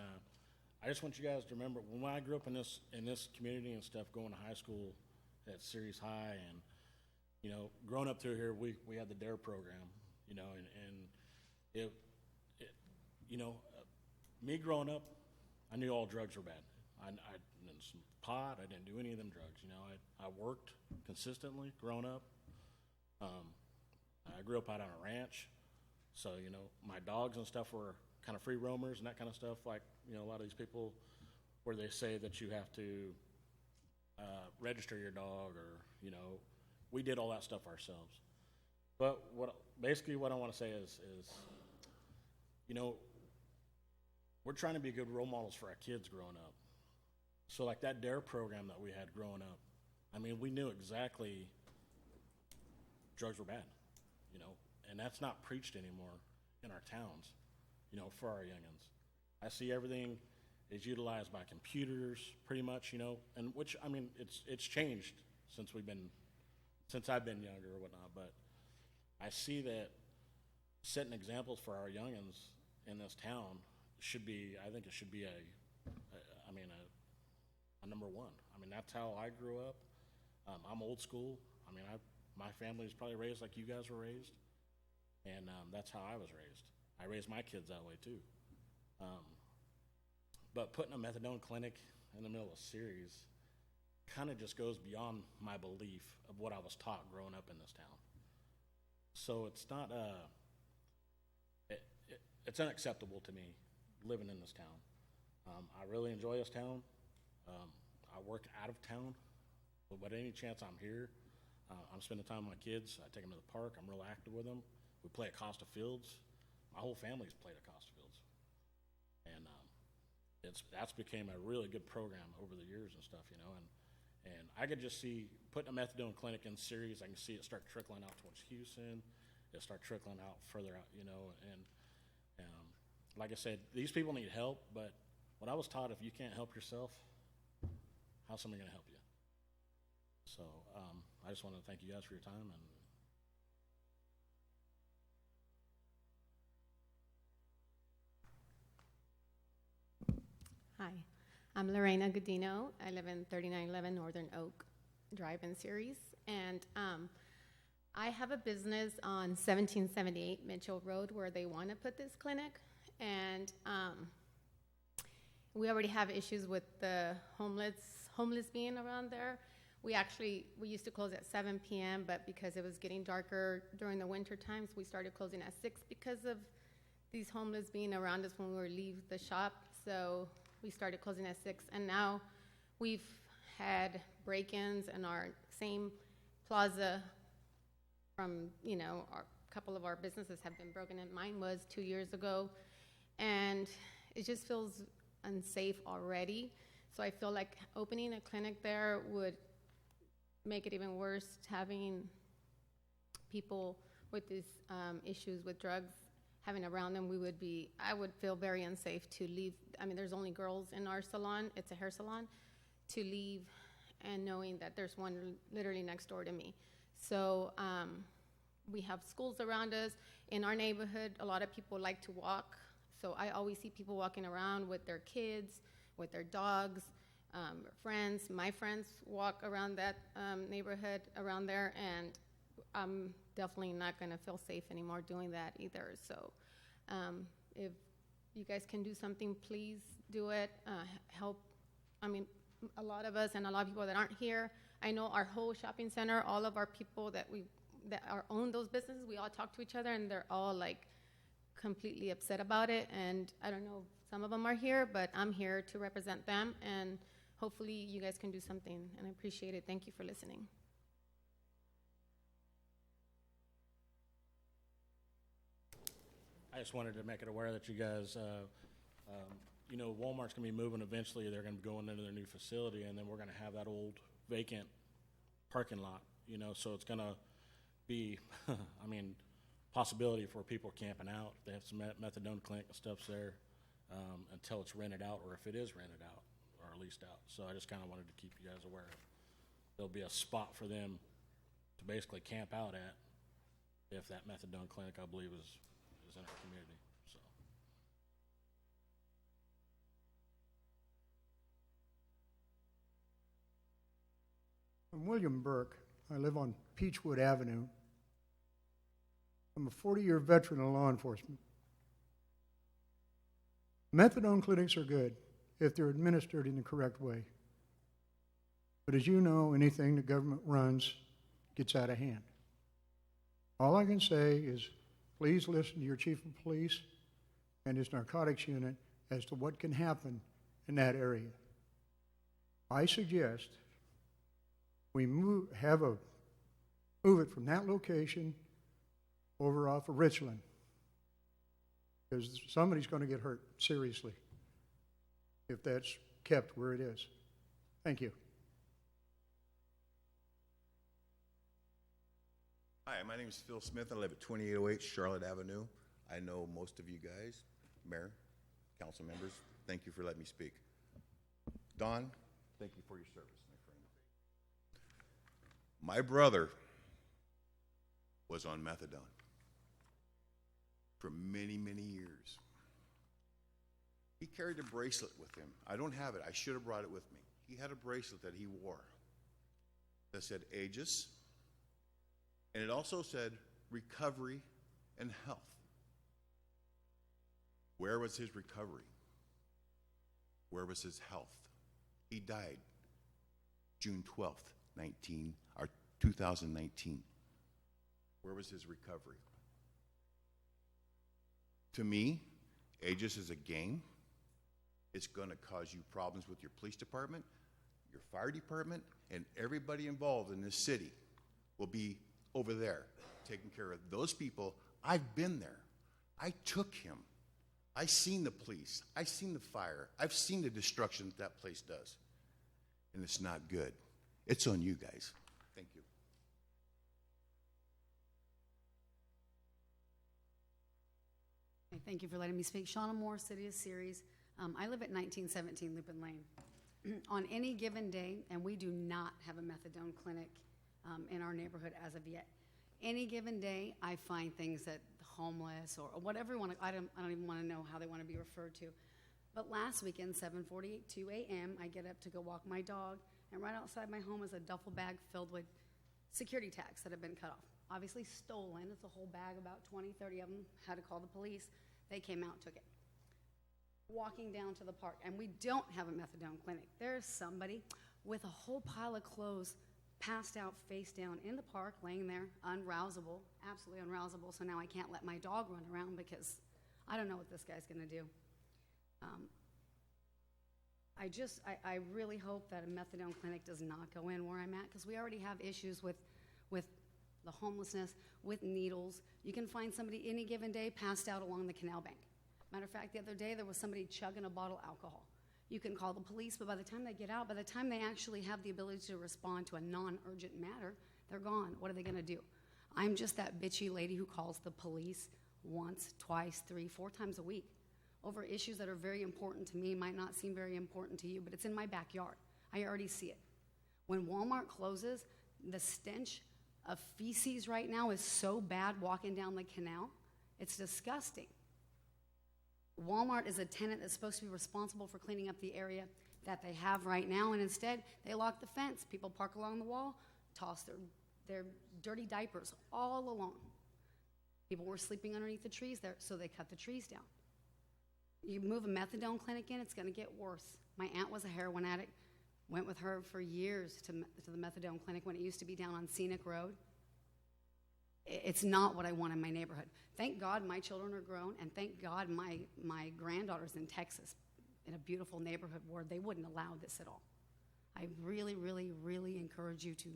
I just want you guys to remember, when I grew up in this community and stuff, going to high school at Ceres High, and, you know, growing up through here, we had the DARE program, you know, and it you know, me growing up, I knew all drugs were bad. I didn't smoke pot, I didn't do any of them drugs, you know. I worked consistently growing up. I grew up out on a ranch. So, you know, my dogs and stuff were kind of free roamers and that kind of stuff, like, you know, a lot of these people where they say that you have to register your dog, or, you know, we did all that stuff ourselves. But what I want to say is, you know, we're trying to be good role models for our kids growing up. So like that DARE program that we had growing up, I mean, we knew exactly drugs were bad, you know, and that's not preached anymore in our towns, you know, for our youngins. I see everything is utilized by computers pretty much, you know, and which, I mean, it's changed since I've been younger or whatnot, but I see that setting examples for our youngins in this town should be, I think it should be a number one. I mean, that's how I grew up. I'm old school. I mean, my family was probably raised like you guys were raised, and that's how I was raised. I raised my kids that way too. But putting a methadone clinic in the middle of Ceres kind of just goes beyond my belief of what I was taught growing up in this town. So it's not, it's unacceptable to me living in this town. I really enjoy this town. I work out of town, but any chance I'm here, I'm spending time with my kids. I take them to the park. I'm real active with them. We play at Costa Fields. My whole family's played at Costa Fields. And that's became a really good program over the years and stuff, you know. And I could just see putting a methadone clinic in Ceres. I can see it start trickling out towards Houston. It'll start trickling out further out, you know. And like I said, these people need help. But what I was taught, if you can't help yourself, how's somebody going to help you? So I just want to thank you guys for your time. And Hi, I'm Lorena Godino. I live in 3911 Northern Oak Drive in Ceres, and I have a business on 1778 Mitchell Road where they want to put this clinic, and we already have issues with the homeless being around there. We used to close at 7 p.m., but because it was getting darker during the winter times, we started closing at 6 because of these homeless being around us when we would leave the shop. So we started closing at 6, and now we've had break-ins in our same plaza from, you know, a couple of our businesses have been broken in. Mine was 2 years ago, and it just feels unsafe already. So I feel like opening a clinic there would make it even worse, having people with these issues with drugs having around them. I would feel very unsafe to leave. I mean, there's only girls in our salon. It's a hair salon. To leave and knowing that there's one literally next door to me. So we have schools around us. In our neighborhood, a lot of people like to walk. So I always see people walking around with their kids, with their dogs, friends. My friends walk around that neighborhood around there, and I'm definitely not going to feel safe anymore doing that either. So if you guys can do something, please do it. Help. I mean, a lot of us and a lot of people that aren't here, I know our whole shopping center, all of our people that own those businesses, we all talk to each other, and they're all like completely upset about it. And I don't know if some of them are here, but I'm here to represent them, and hopefully you guys can do something, and I appreciate it. Thank you for listening. I just wanted to make it aware that you guys, you know, Walmart's going to be moving eventually. They're going to be going into their new facility, and then we're going to have that old vacant parking lot, you know, so it's going to be, I mean, possibility for people camping out. They have some methadone clinic and stuff's there until it's rented out, or if it is rented out or leased out. So I just kind of wanted to keep you guys aware. There'll be a spot for them to basically camp out at if that methadone clinic, I believe, is in our community. So I'm William Burke. I live on Peachwood Avenue. I'm a 40-year veteran of law enforcement. Methadone clinics are good if they're administered in the correct way. But as you know, anything the government runs gets out of hand. All I can say is please listen to your chief of police and his narcotics unit as to what can happen in that area. I suggest we move it from that location over off of Richland, because somebody's going to get hurt seriously if that's kept where it is. Thank you. Hi, my name is Phil Smith. I live at 2808 Charlotte Avenue. I know most of you guys, Mayor, council members. Thank you for letting me speak. Don, thank you for your service, my friend. My brother was on methadone for many, many years. He carried a bracelet with him. I don't have it. I should have brought it with me. He had a bracelet that he wore that said Aegis, and it also said recovery and health. Where was his recovery? Where was his health? He died June 12th, 2019. Where was his recovery? To me, Aegis is a game. It's going to cause you problems with your police department, your fire department, and everybody involved in this city will be over there taking care of those people. I've been there. I took him. I've seen the police. I've seen the fire. I've seen the destruction that place does. And it's not good. It's on you guys. Thank you. Okay, thank you for letting me speak. Shauna Moore, City of Ceres. I live at 1917 Lupin Lane. On any given day, and we do not have a methadone clinic in our neighborhood as of yet. Any given day, I find things that homeless or whatever you want to, I don't even want to know how they want to be referred to. But last weekend, 7:48, 2 a.m., I get up to go walk my dog, and right outside my home is a duffel bag filled with security tags that have been cut off. Obviously stolen. It's a whole bag, about 20, 30 of them. Had to call the police. They came out, took it. Walking down to the park, and we don't have a methadone clinic. There's somebody with a whole pile of clothes passed out face down in the park, laying there, unrousable, absolutely unrousable. So now I can't let my dog run around because I don't know what this guy's going to do. I really hope that a methadone clinic does not go in where I'm at, because we already have issues with the homelessness, with needles. You can find somebody any given day passed out along the canal bank. Matter of fact, the other day there was somebody chugging a bottle of alcohol. You can call the police, but by the time they get out, by the time they actually have the ability to respond to a non-urgent matter, they're gone. What are they going to do? I'm just that bitchy lady who calls the police once, twice, 3, 4 times a week over issues that are very important to me, might not seem very important to you, but it's in my backyard. I already see it. When Walmart closes, the stench of feces right now is so bad walking down the canal. It's disgusting. Walmart is a tenant that's supposed to be responsible for cleaning up the area that they have right now, and instead they lock the fence. People park along the wall, toss their dirty diapers all along. People were sleeping underneath the trees there, so they cut the trees down. You move a methadone clinic in, it's going to get worse. My aunt was a heroin addict, went with her for years to the methadone clinic when it used to be down on Scenic Road. It's not what I want in my neighborhood. Thank God my children are grown, and thank God my granddaughter's in Texas in a beautiful neighborhood where they wouldn't allow this at all. I really, really, really encourage you to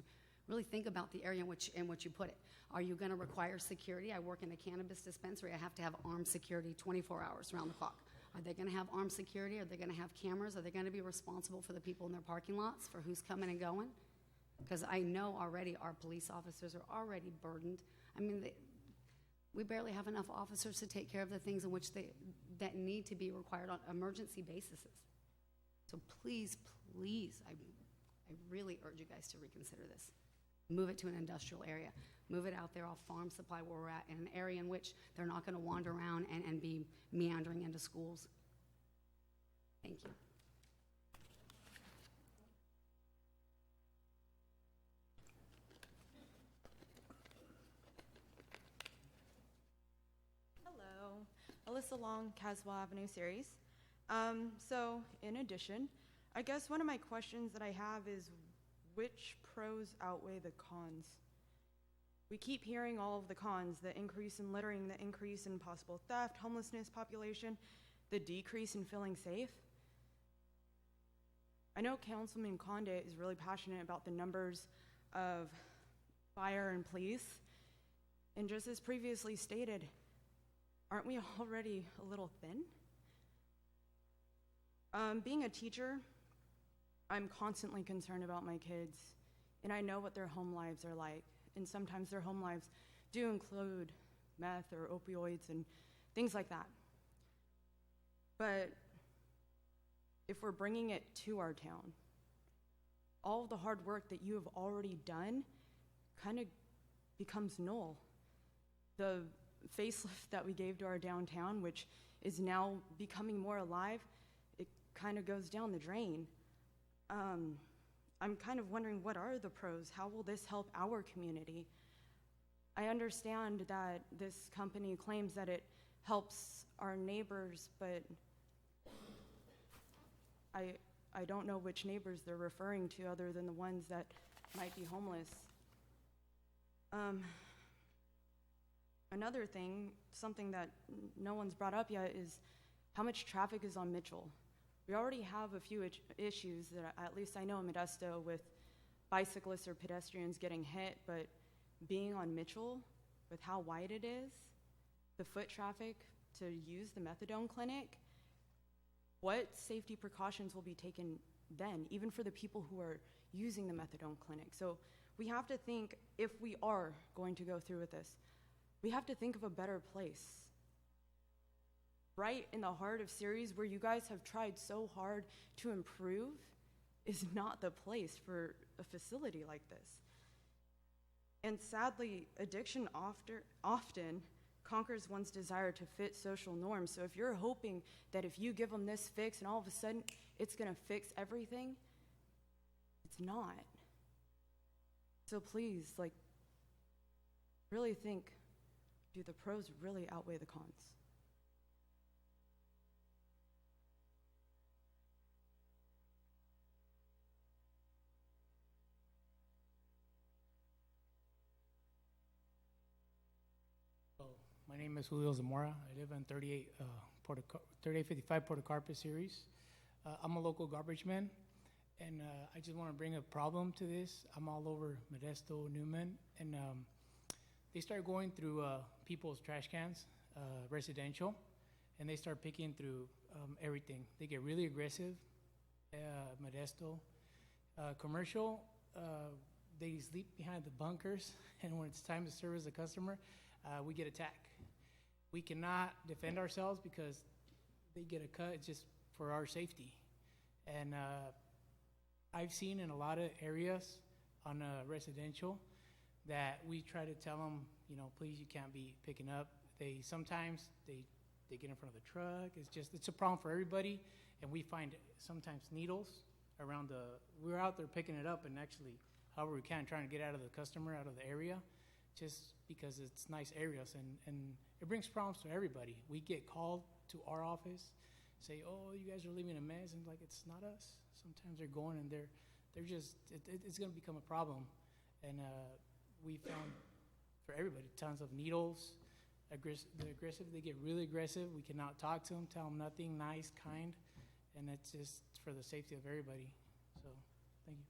really think about the area in which you put it. Are you going to require security? I work in a cannabis dispensary. I have to have armed security 24 hours around the clock. Are they going to have armed security? Are they going to have cameras? Are they going to be responsible for the people in their parking lots, for who's coming and going? Because I know already our police officers are already burdened. I mean, we barely have enough officers to take care of the things in which that need to be required on emergency basis. So please, please, I really urge you guys to reconsider this. Move it to an industrial area. Move it out there off Farm Supply where we're at, in an area in which they're not going to wander around and be meandering into schools. Thank you. Alyssa Long, Caswell Avenue Series. So, in addition, I guess one of my questions that I have is which pros outweigh the cons? We keep hearing all of the cons, the increase in littering, the increase in possible theft, homelessness population, the decrease in feeling safe. I know Councilman Condit is really passionate about the numbers of fire and police, and just as previously stated, aren't we already a little thin? Being a teacher, I'm constantly concerned about my kids, and I know what their home lives are like. And sometimes their home lives do include meth or opioids and things like that. But if we're bringing it to our town, all of the hard work that you have already done kind of becomes null. The facelift that we gave to our downtown, which is now becoming more alive, it kind of goes down the drain. I'm kind of wondering, what are the pros? How will this help our community? I understand that this company claims that it helps our neighbors, but I don't know which neighbors they're referring to other than the ones that might be homeless. Another thing, something that no one's brought up yet, is how much traffic is on Mitchell. We already have a few issues that at least I know in Modesto with bicyclists or pedestrians getting hit, but being on Mitchell with how wide it is, the foot traffic to use the methadone clinic, what safety precautions will be taken then, even for the people who are using the methadone clinic? So we have to think, if we are going to go through with this, we have to think of a better place. Right in the heart of Ceres, where you guys have tried so hard to improve, is not the place for a facility like this. And sadly, addiction often conquers one's desire to fit social norms. So if you're hoping that if you give them this fix and all of a sudden it's going to fix everything, it's not. So please, really think, do the pros really outweigh the cons? My name is Julio Zamora. I live on 3855 Puerto Carpet series. I'm a local garbage man, and I just want to bring a problem to this. I'm all over Modesto, Newman, and they start going through people's trash cans, residential, and they start picking through everything. They get really aggressive, Modesto. Commercial, they sleep behind the bunkers, and when it's time to service the customer, we get attacked. We cannot defend ourselves because they get a cut. It's just for our safety. And I've seen in a lot of areas on residential that we try to tell them, please, you can't be picking up. Sometimes they get in front of the truck. It's a problem for everybody. And we find sometimes needles around we're out there picking it up and actually, however we can, trying to get out of the customer, out of the area, just because it's nice areas, and it brings problems to everybody. We get called to our office, say, oh, you guys are leaving a mess, and it's not us. Sometimes they're going and they're just, it's going to become a problem. And we found for everybody tons of needles, they're aggressive, they get really aggressive. We cannot talk to them, tell them nothing nice, kind, and it's just for the safety of everybody. So, thank you.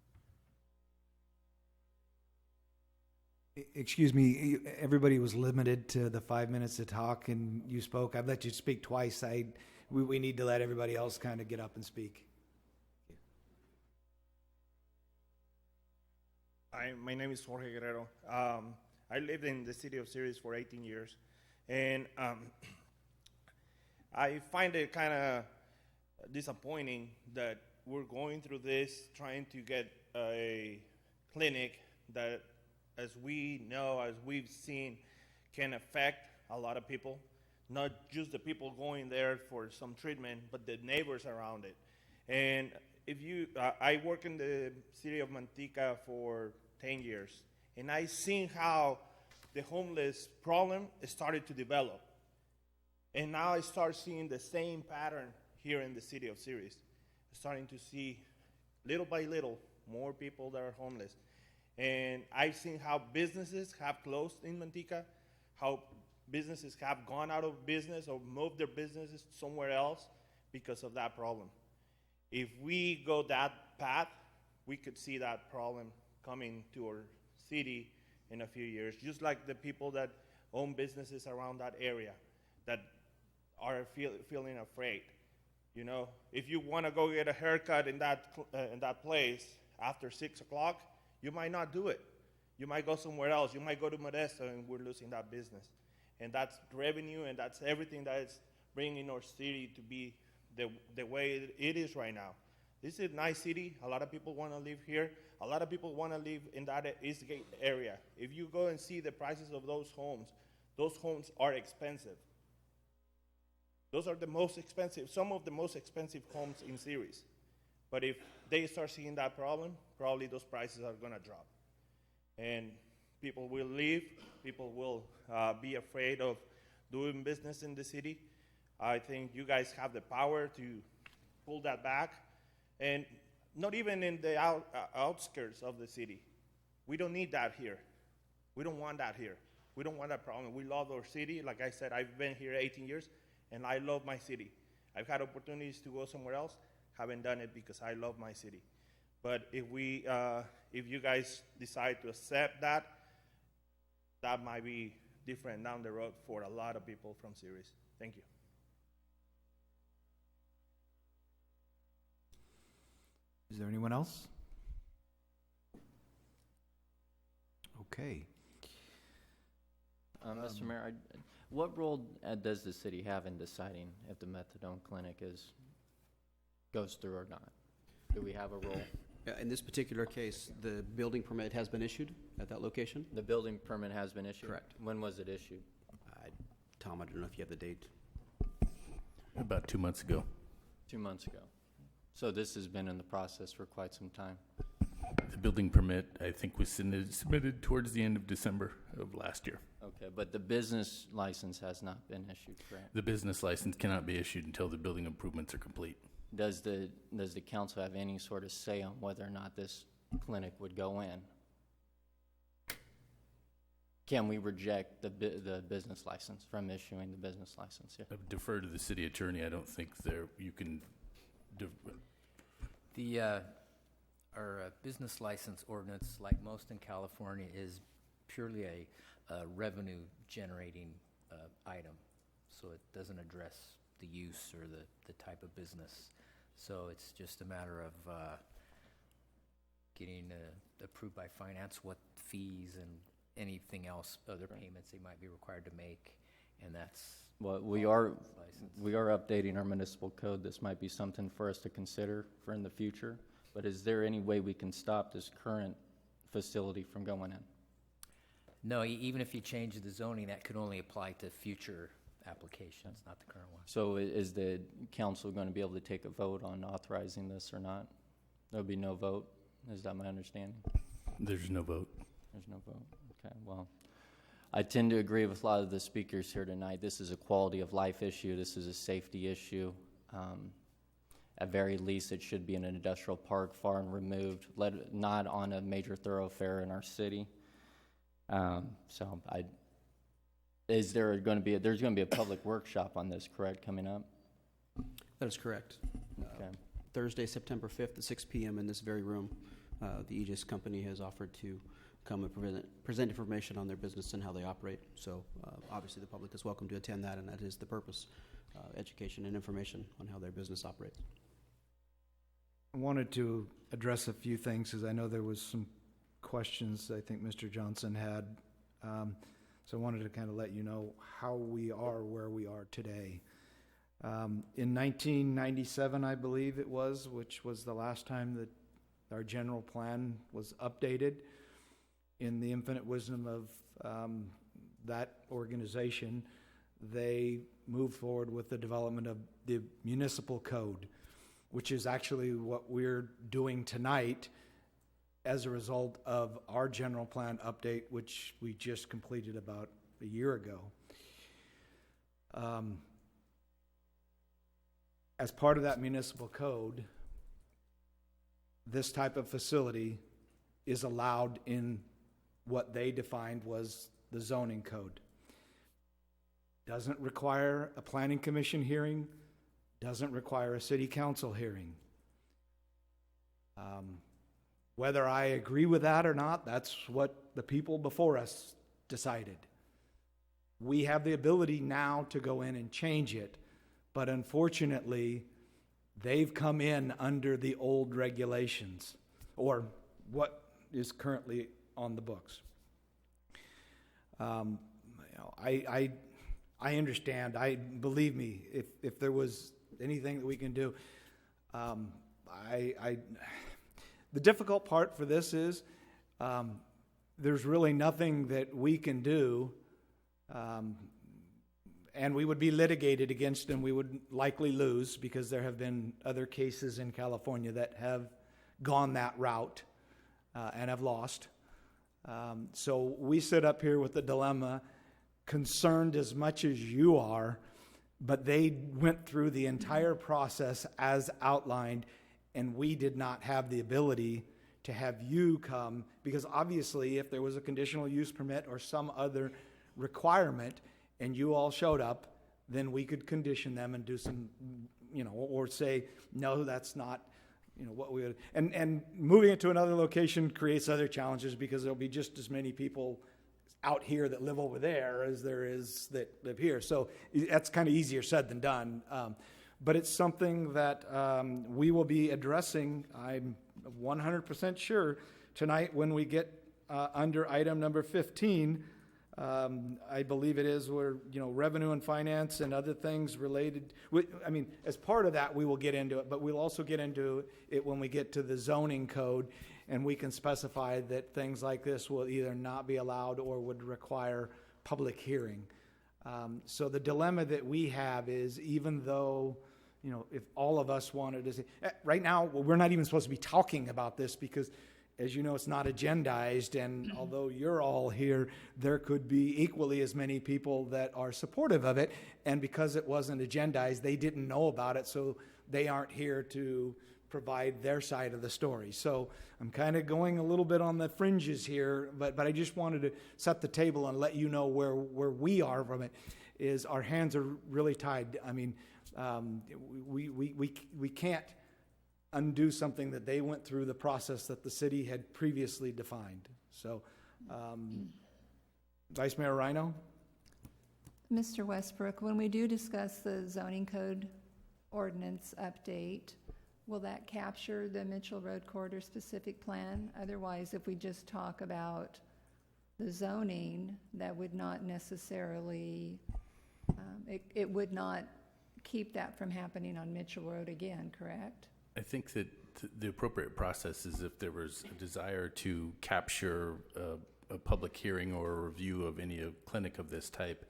Excuse me, everybody was limited to the 5 minutes to talk, and you spoke. I've let you speak twice. We need to let everybody else kind of get up and speak. My name is Jorge Guerrero. I lived in the city of Ceres for 18 years, and I find it kind of disappointing that we're going through this, trying to get a clinic that, as we know, as we've seen, can affect a lot of people, not just the people going there for some treatment, but the neighbors around it. And I work in the city of Manteca for 10 years, and I've seen how the homeless problem started to develop. And now I start seeing the same pattern here in the city of Ceres, starting to see little by little more people that are homeless. And I've seen how businesses have closed in Manteca, how businesses have gone out of business or moved their businesses somewhere else because of that problem. If we go that path, we could see that problem coming to our city in a few years, just like the people that own businesses around that area that are feeling afraid. You know, if you want to go get a haircut in that place after 6 o'clock, you might not do it. You might go somewhere else. You might go to Modesto, and we're losing that business. And that's revenue, and that's everything that is bringing our city to be the way it is right now. This is a nice city. A lot of people want to live here. A lot of people want to live in that Eastgate area. If you go and see the prices of those homes are expensive. Those are the most expensive, some of the most expensive homes in Ceres. But if they start seeing that problem, probably those prices are going to drop. And people will leave. People will be afraid of doing business in the city. I think you guys have the power to pull that back. And not even in the outskirts of the city. We don't need that here. We don't want that here. We don't want that problem. We love our city. Like I said, I've been here 18 years. And I love my city. I've had opportunities to go somewhere else, haven't done it because I love my city. But if you guys decide to accept that, that might be different down the road for a lot of people from Ceres. Thank you. Is there anyone else? Okay. Mr. Mayor, what role does the city have in deciding if the methadone clinic goes through or not? Do we have a role? In this particular case, the building permit has been issued at that location? The building permit has been issued? Correct. When was it issued? Tom, I don't know if you have the date. About 2 months ago. 2 months ago. So this has been in the process for quite some time. The building permit, I think, was submitted towards the end of December of last year. Okay, but the business license has not been issued, correct? The business license cannot be issued until the building improvements are complete. Does the council have any sort of say on whether or not this clinic would go in? Can we reject the business license from issuing the business license? Yeah. I would defer to the city attorney. I don't think you can. Our business license ordinance, like most in California, is purely a revenue generating item. So it doesn't address the use or the type of business. So it's just a matter of getting approved by finance, what fees and anything else, other payments they might be required to make, and that's. Well, we are updating our municipal code. This might be something for us to consider for in the future. But is there any way we can stop this current facility from going in? No, even if you change the zoning, that could only apply to future applications, not the current one. So is the council going to be able to take a vote on authorizing this or not? There'll be no vote? Is that my understanding? There's no vote. There's no vote. Okay, well, I tend to agree with a lot of the speakers here tonight. This is a quality of life issue. This is a safety issue. At very least, it should be in an industrial park, far and removed, not on a major thoroughfare in our city. There's going to be a public workshop on this, correct, coming up? That is correct. Okay. Thursday, September 5th at 6 p.m. in this very room. The Aegis company has offered to come and present information on their business and how they operate. So obviously the public is welcome to attend that, and that is the purpose, education and information on how their business operates. I wanted to address a few things because I know there was some questions I think Mr. Johnson had. So I wanted to kind of let you know how we are where we are today. In 1997, I believe it was, which was the last time that our general plan was updated. In the infinite wisdom of that organization, they moved forward with the development of the municipal code, which is actually what we're doing tonight as a result of our general plan update, which we just completed about a year ago. As part of that municipal code, this type of facility is allowed in what they defined was the zoning code. Doesn't require a planning commission hearing, doesn't require a city council hearing. Whether I agree with that or not, that's what the people before us decided. We have the ability now to go in and change it, but unfortunately, They've come in under the old regulations, or what is currently on the books. I understand. Believe me, if there was anything that we can do, the difficult part for this is there's really nothing that we can do, and we would be litigated against them. We would likely lose because there have been other cases in California that have gone that route and have lost. So we sit up here with the dilemma, concerned as much as you are, but they went through the entire process as outlined, and we did not have the ability to have you come, because obviously if there was a conditional use permit or some other requirement and you all showed up, then we could condition them and do some, or say, no, that's not, what we would. And moving it to another location creates other challenges because there'll be just as many people out here that live over there as there is that live here. So that's kind of easier said than done. But it's something that we will be addressing, I'm 100% sure, tonight when we get under item number 15. I believe it is where, revenue and finance and other things related. As part of that, we will get into it, but we'll also get into it when we get to the zoning code, and we can specify that things like this will either not be allowed or would require public hearing. So the dilemma that we have is, even though, if all of us wanted to say, right now, we're not even supposed to be talking about this because, as you know, it's not agendized, and although you're all here, there could be equally as many people that are supportive of it, and because it wasn't agendized, they didn't know about it, so they aren't here to provide their side of the story. So I'm kind of going a little bit on the fringes here, but I just wanted to set the table and let you know where we are from it. Is our hands are really tied. We can't undo something that they went through the process that the city had previously defined. So, Vice Mayor Rhino? Mr. Westbrook, when we do discuss the zoning code ordinance update, will that capture the Mitchell Road Corridor specific plan? Otherwise, if we just talk about the zoning, that would not necessarily, it would not keep that from happening on Mitchell Road again, correct? I think that the appropriate process is if there was a desire to capture a public hearing or a review of any clinic of this type,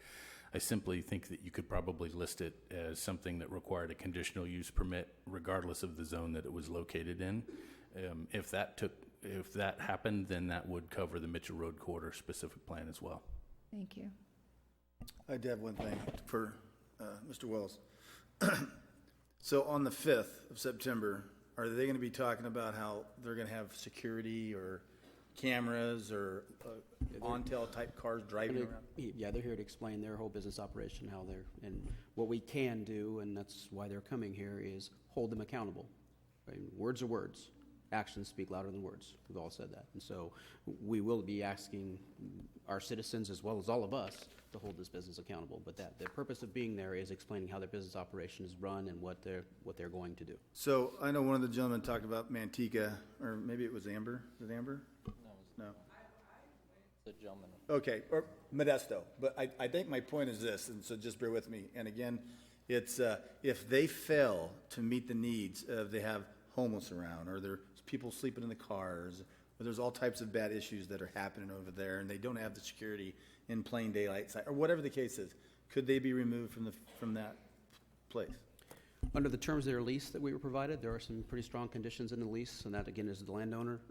I simply think that you could probably list it as something that required a conditional use permit regardless of the zone that it was located in. If that happened, then that would cover the Mitchell Road Corridor specific plan as well. Thank you. I did have one thing for Mr. Wells. So on the 5th of September, are they going to be talking about how they're going to have security or cameras or on-tail type cars driving around? Yeah, they're here to explain their whole business operation, how they're, and what we can do, and that's why they're coming here, is hold them accountable. Right? Words are words. Actions speak louder than words. We've all said that. And so we will be asking our citizens, as well as all of us, to hold this business accountable. But the purpose of being there is explaining how their business operation is run and what they're going to do. So I know one of the gentlemen talked about Manteca, or maybe it was Amber. Is it Amber? No. The gentleman. Okay, or Modesto. But I think my point is this, and so just bear with me. And again, it's if they fail to meet the needs of, they have homeless around, or there's people sleeping in the cars, or there's all types of bad issues that are happening over there, and they don't have the security in plain daylight, or whatever the case is, could they be removed from that place? Under the terms of their lease that we were provided, there are some pretty strong conditions in the lease, and that again is the landowner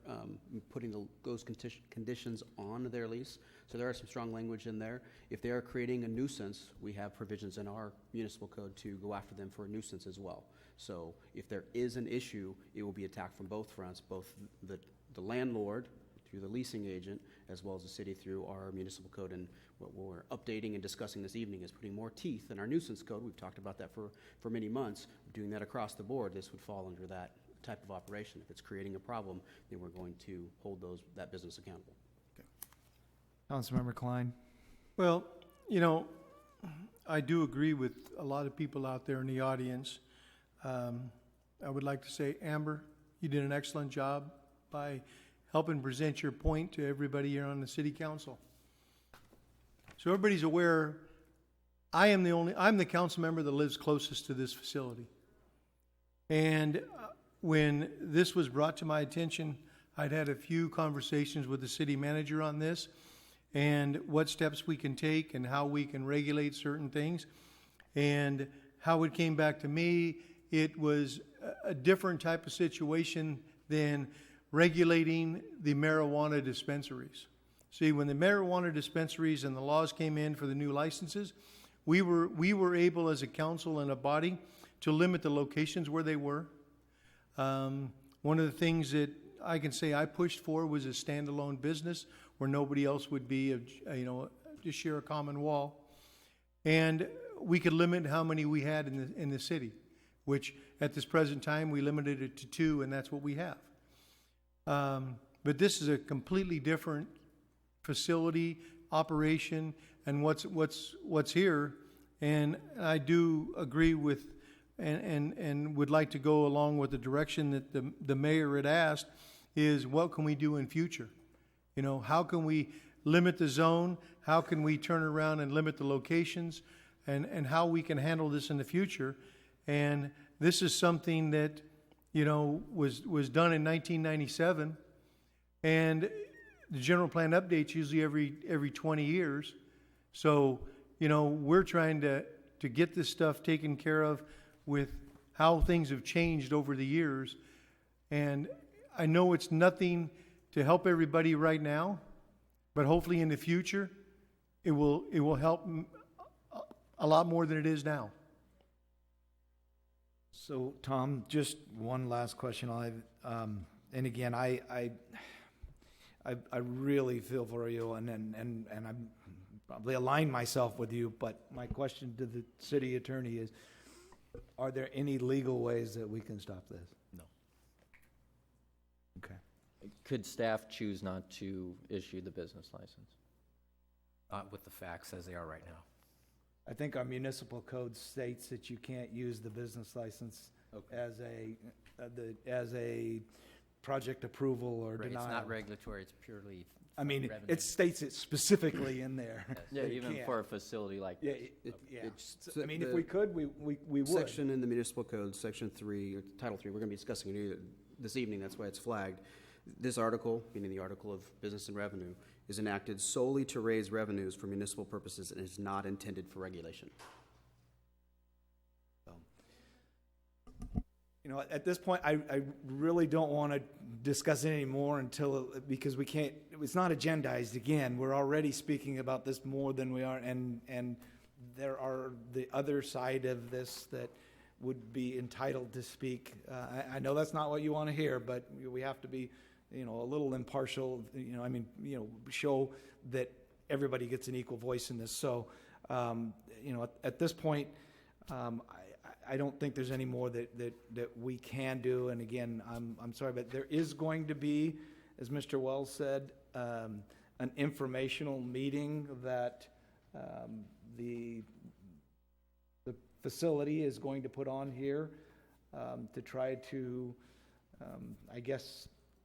putting those conditions on their lease. So there are some strong language in there. If they are creating a nuisance, we have provisions in our municipal code to go after them for a nuisance as well. So if there is an issue, it will be attacked from both fronts, both the landlord through the leasing agent, as well as the city through our municipal code. And what we're updating and discussing this evening is putting more teeth in our nuisance code. We've talked about that for many months. We're doing that across the board. This would fall under that type of operation. If it's creating a problem, then we're going to hold that business accountable. Okay. Councilmember Klein. Well, I do agree with a lot of people out there in the audience. I would like to say, Amber, you did an excellent job by helping present your point to everybody here on the city council. So everybody's aware, I'm the council member that lives closest to this facility. And when this was brought to my attention, I'd had a few conversations with the city manager on this and what steps we can take and how we can regulate certain things. And how it came back to me, it was a different type of situation than regulating the marijuana dispensaries. See, when the marijuana dispensaries and the laws came in for the new licenses, we were able as a council and a body to limit the locations where they were. One of the things that I can say I pushed for was a standalone business where nobody else would be, just share a common wall. And we could limit how many we had in the city, which at this present time we limited it to 2, and that's what we have. But this is a completely different facility, operation, and what's here. And I do agree with and would like to go along with the direction that the mayor had asked is what can we do in future? How can we limit the zone? How can we turn around and limit the locations? And how we can handle this in the future. And this is something that, was done in 1997. And the general plan updates usually every 20 years. So, we're trying to get this stuff taken care of with how things have changed over the years. And I know it's nothing to help everybody right now, but hopefully in the future, it will help a lot more than it is now. So, Tom, just one last question. And again, I really feel for you, and I'm probably align myself with you. But my question to the city attorney is: are there any legal ways that we can stop this? No. Okay. Could staff choose not to issue the business license? With the facts as they are right now. I think our municipal code states that you can't use the business license as a project approval or Right, denial. it's not regulatory, it's purely I mean, revenue. it states it specifically in there. Yeah, that it even can't. for a facility like Yeah, this. I mean, if we could, we would. Section in the municipal code, section 3, or Title 3, we're going to be discussing it this evening, that's why it's flagged. This article, meaning the article of business and revenue, is enacted solely to raise revenues for municipal purposes and is not intended for regulation. At this point, I really don't want to discuss it anymore because we can't, it's not agendized again. We're already speaking about this more than we are, and there are the other side of this that would be entitled to speak. I know that's not what you want to hear, but we have to be, a little impartial, show that everybody gets an equal voice in this. So, at this point, I don't think there's any more that we can do. And again, I'm sorry, but there is going to be, as Mr. Wells said, an informational meeting that the facility is going to put on here to try to,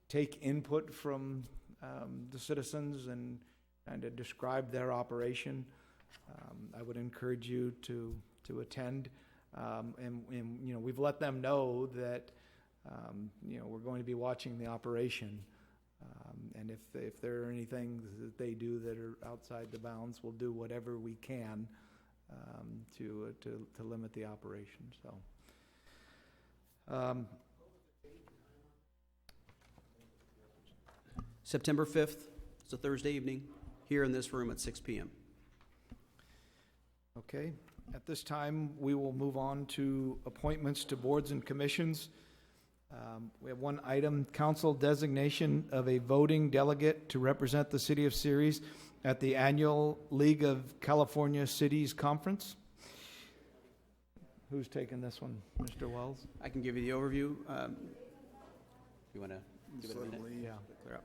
take input from the citizens and kind of describe their operation. I would encourage you to attend. And we've let them know that, we're going to be watching the operation. And if there are any things that they do that are outside the bounds, we'll do whatever we can to limit the operation. So, September 5th, it's a Thursday evening, here in this room at 6 p.m. okay. At this time, we will move on to appointments to boards and commissions. We have one item, council designation of a voting delegate to represent the city of Ceres at the annual League of California Cities Conference. Who's taking this one, Mr. Wells? I can give you the overview. You want to give it a minute? Certainly, yeah. Clear up.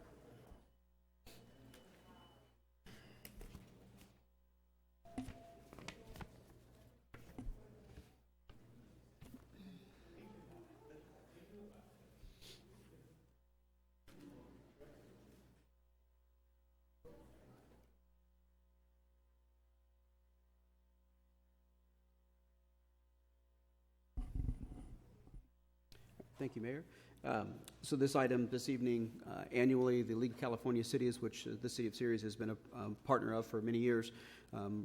Thank you, Mayor. So this item this evening, annually, the League of California Cities, which the City of Ceres has been a partner of for many years,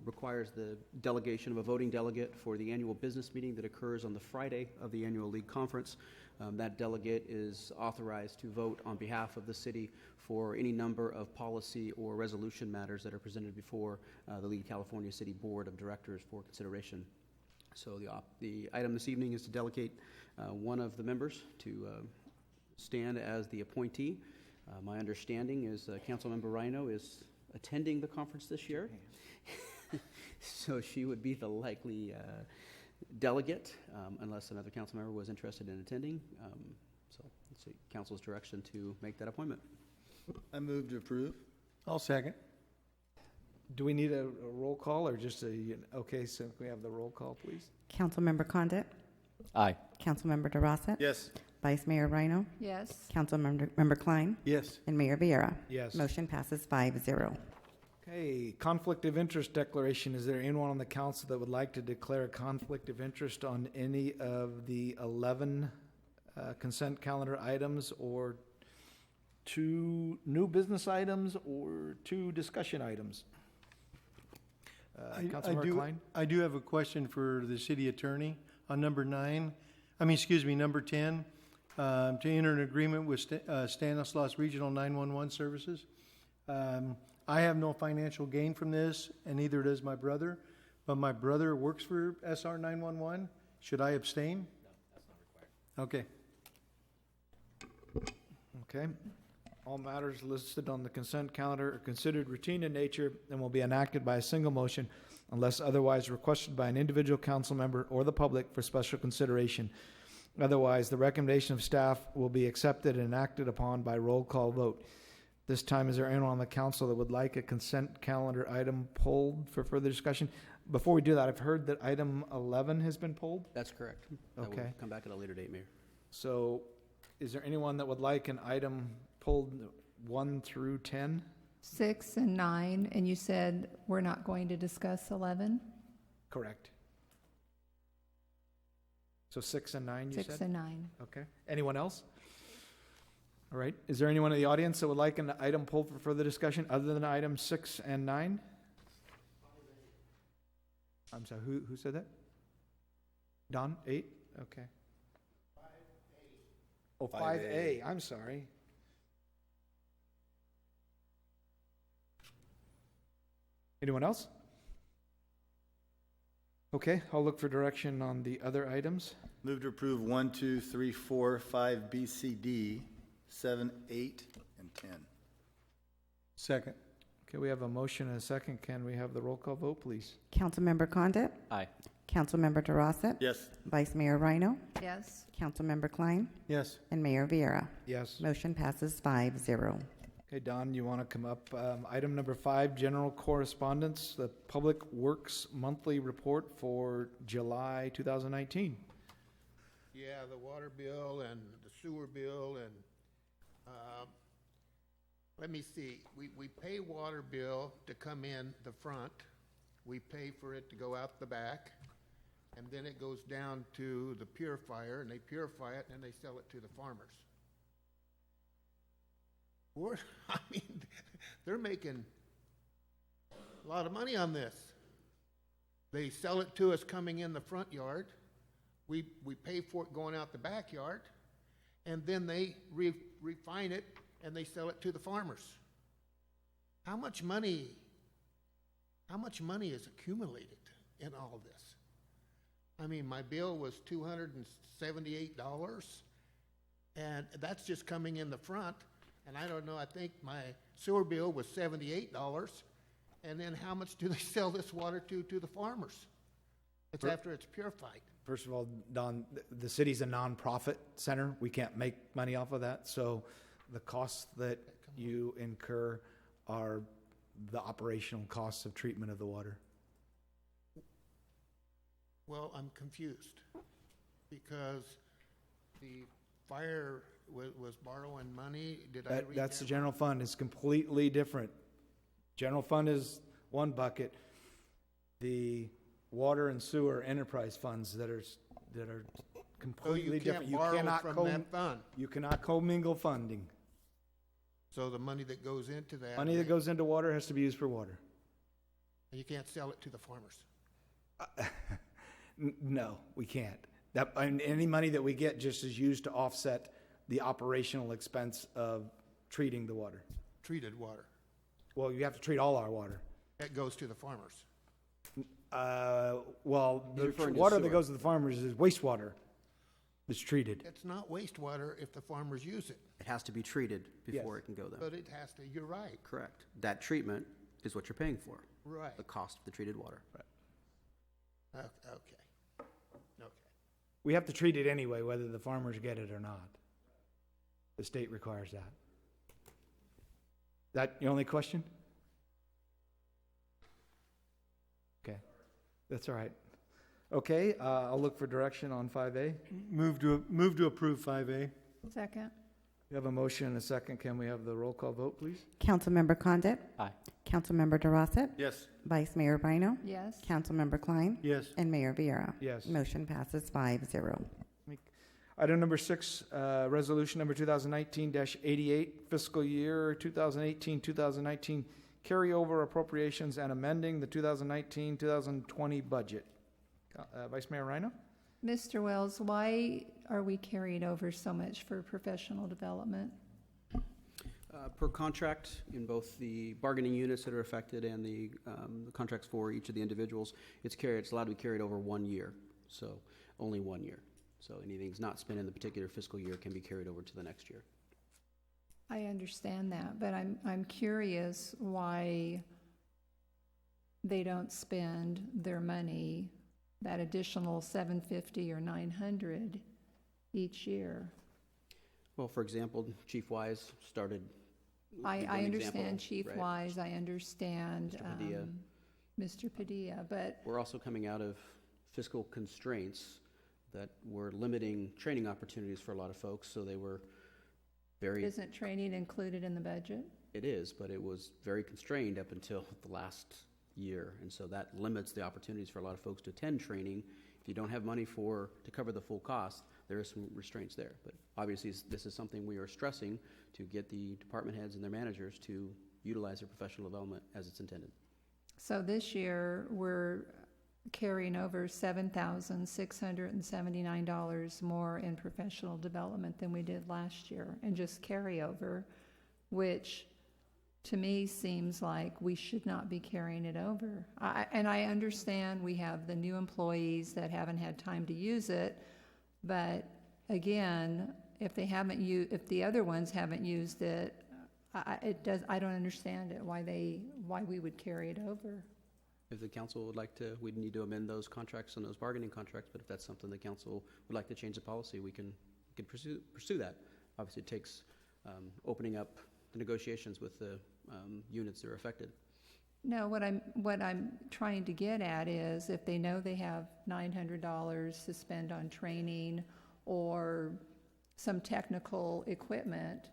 requires the delegation of a voting delegate for the annual business meeting that occurs on the Friday of the annual League conference. That delegate is authorized to vote on behalf of the city for any number of policy or resolution matters that are presented before the League of California City Board of Directors for consideration. So the item this evening is to delegate one of the members to stand as the appointee. My understanding is Councilmember Rhino is attending the conference this year, so she would be the likely delegate, unless another council member was interested in attending. So let's see, council's direction to make that appointment. I move to approve. I'll second. Do we need a roll call or just okay, so can we have the roll call, please? Councilmember Condit? Aye. Councilmember DeRosa? Yes. Vice Mayor Rhino? Yes. Councilmember Klein? Yes. And Mayor Vieira? Yes. Motion passes 5-0. Okay, conflict of interest declaration. Is there anyone on the council that would like to declare a conflict of interest on any of the 11 consent calendar items, or 2 new business items, or 2 discussion items? Councilmember Klein? I do have a question for the city attorney on number 10, to enter an agreement with Stanislaus Regional 911 Services. I have no financial gain from this, and neither does my brother, but my brother works for SR 911. Should I abstain? No, that's not required. Okay. Okay. All matters listed on the consent calendar are considered routine in nature and will be enacted by a single motion unless otherwise requested by an individual council member or the public for special consideration. Otherwise, the recommendation of staff will be accepted and acted upon by roll call vote. This time, is there anyone on the council that would like a consent calendar item pulled for further discussion? Before we do that, I've heard that item 11 has been pulled. That's correct. That Okay. will come back at a later date, Mayor. So is there anyone that would like an item pulled 1 through 10? 6 and 9, and you said we're not going to discuss 11? Correct. So 6 and 9, you said? 6 and 9. Okay. Anyone else? All right. Is there anyone in the audience that would like an item pulled for further discussion other than items 6 and 9? I'm sorry, who said that? Don, 8? Okay. 5A. Oh, 5A. I'm sorry. Anyone else? Okay, I'll look for direction on the other items. Move to approve 1, 2, 3, 4, 5, B, C, D, 7, 8, and 10. Second. Okay, we have a motion and a second. Can we have the roll call vote, please? Councilmember Condit? Aye. Councilmember DeRosa? Yes. Vice Mayor Rhino? Yes. Councilmember Klein? Yes. And Mayor Vieira? Yes. Motion passes 5-0. Okay, Don, you want to come up? Item number 5, general correspondence, the Public Works Monthly Report for July 2019. Yeah, the water bill and the sewer bill and, let me see, we pay water bill to come in the front, we pay for it to go out the back, and then it goes down to the purifier, and they purify it, and then they sell it to the farmers. I mean, they're making a lot of money on this. They sell it to us coming in the front yard, we pay for it going out the backyard, and then they refine it and they sell it to the farmers. How much money is accumulated in all this? I mean, my bill was $278, and that's just coming in the front. And I don't know, I think my sewer bill was $78. And then how much do they sell this water to the farmers? It's after it's purified. First of all, Don, the city's a nonprofit center. We can't make money off of that. So the costs that you incur are the operational costs of treatment of the water. Well, I'm confused because the fire was borrowing money. Did I read that? That's the general fund. It's completely different. General fund is one bucket. The water and sewer enterprise funds that are completely can't different. borrow from that fund. You cannot commingle funding. So the money that goes into that. Money that goes into water has to be used for water. You can't sell it to the farmers. No, we can't. Any money that we get just is used to offset the operational expense of treating the water. Treated water. Well, you have to treat all our water. That goes to the farmers. Well, He's the referring to water that sewer. goes to the farmers is wastewater that's treated. It's not wastewater if the farmers use it. It has to be treated before it can go there. But it has to, you're right. Correct. That treatment is what you're paying for. Right. The cost of the treated water. Okay. We have to treat it anyway, whether the farmers get it or not. The state requires that. That your only question? Okay, that's all right. Okay, I'll look for direction on 5A. Move to approve 5A. Second. We have a motion and a second. Can we have the roll call vote, please? Councilmember Condit? Aye. Councilmember DeRossett? Yes. Vice Mayor Rhino? Yes. Councilmember Klein? Yes. And Mayor Vieira? Yes. Motion passes 5-0. Item number 6, resolution number 2019-88, fiscal year 2018-2019 carryover appropriations and amending the 2019-2020 budget. Vice Mayor Rhino? Mr. Wells, why are we carrying over so much for professional development? Per contract, in both the bargaining units that are affected and the contracts for each of the individuals, it's allowed to be carried over 1 year, so only 1 year. So anything's not spent in the particular fiscal year can be carried over to the next year. I understand that, but I'm curious why they don't spend their money, that additional $750 or $900 each year. Well, for example, Chief Wise started. I one example, understand Chief right? I understand Mr. Padilla. Mr. Padilla, but We're also coming out of fiscal constraints that were limiting training opportunities for a lot of folks, so they were very. isn't training included in the budget? It is, but it was very constrained up until the last year, and so that limits the opportunities for a lot of folks to attend training. If you don't have money to cover the full cost, there is some restraints there. But obviously, this is something we are stressing to get the department heads and their managers to utilize their professional development as it's intended. So this year, we're carrying over $7,679 more in professional development than we did last year, and just carryover, which to me seems like we should not be carrying it over. And I understand we have the new employees that haven't had time to use it, but again, if the other ones haven't used it, I don't understand it, why we would carry it over. If the council would like to, we'd need to amend those contracts and those bargaining contracts, but if that's something the council would like to change the policy, we can pursue that. Obviously, it takes opening up the negotiations with the units that are affected. No, what I'm trying to get at is if they know they have $900 to spend on training or some technical equipment,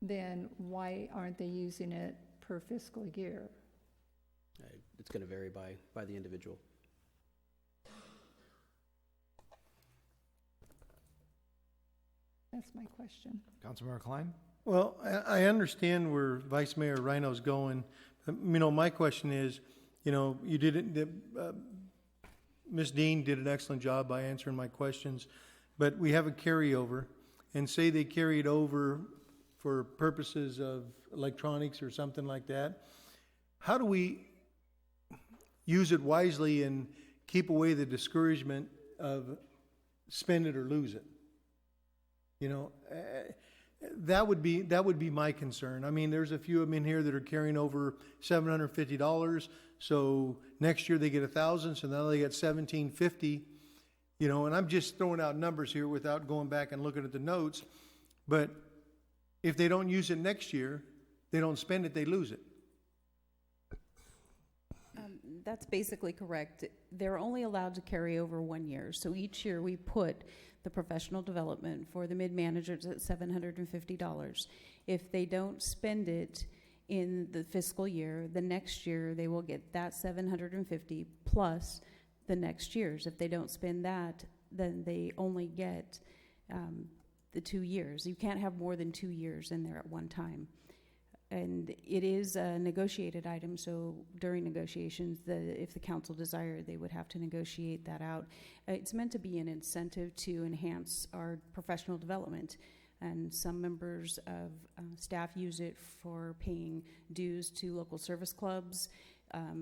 then why aren't they using it per fiscal year? It's going to vary by the individual. That's my question. Councilmember Klein? Well, I understand where Vice Mayor Rhino's going. My question is, you did it, Ms. Dean did an excellent job by answering my questions, but we have a carryover, and say they carry it over for purposes of electronics or something like that. How do we use it wisely and keep away the discouragement of spend it or lose it? That would be my concern. I mean, there's a few of them in here that are carrying over $750. So next year they get $1,000. So now they get $1,750. And I'm just throwing out numbers here without going back and looking at the notes. But if they don't use it next year, they don't spend it, they lose it. That's basically correct. They're only allowed to carry over 1 year. So each year we put the professional development for the mid-managers at $750. If they don't spend it in the fiscal year, the next year they will get that $750 plus the next year's. If they don't spend that, then they only get the 2 years. You can't have more than 2 years in there at one time. And it is a negotiated item, so during negotiations, if the council desired, they would have to negotiate that out. It's meant to be an incentive to enhance our professional development, and some members of staff use it for paying dues to local service clubs.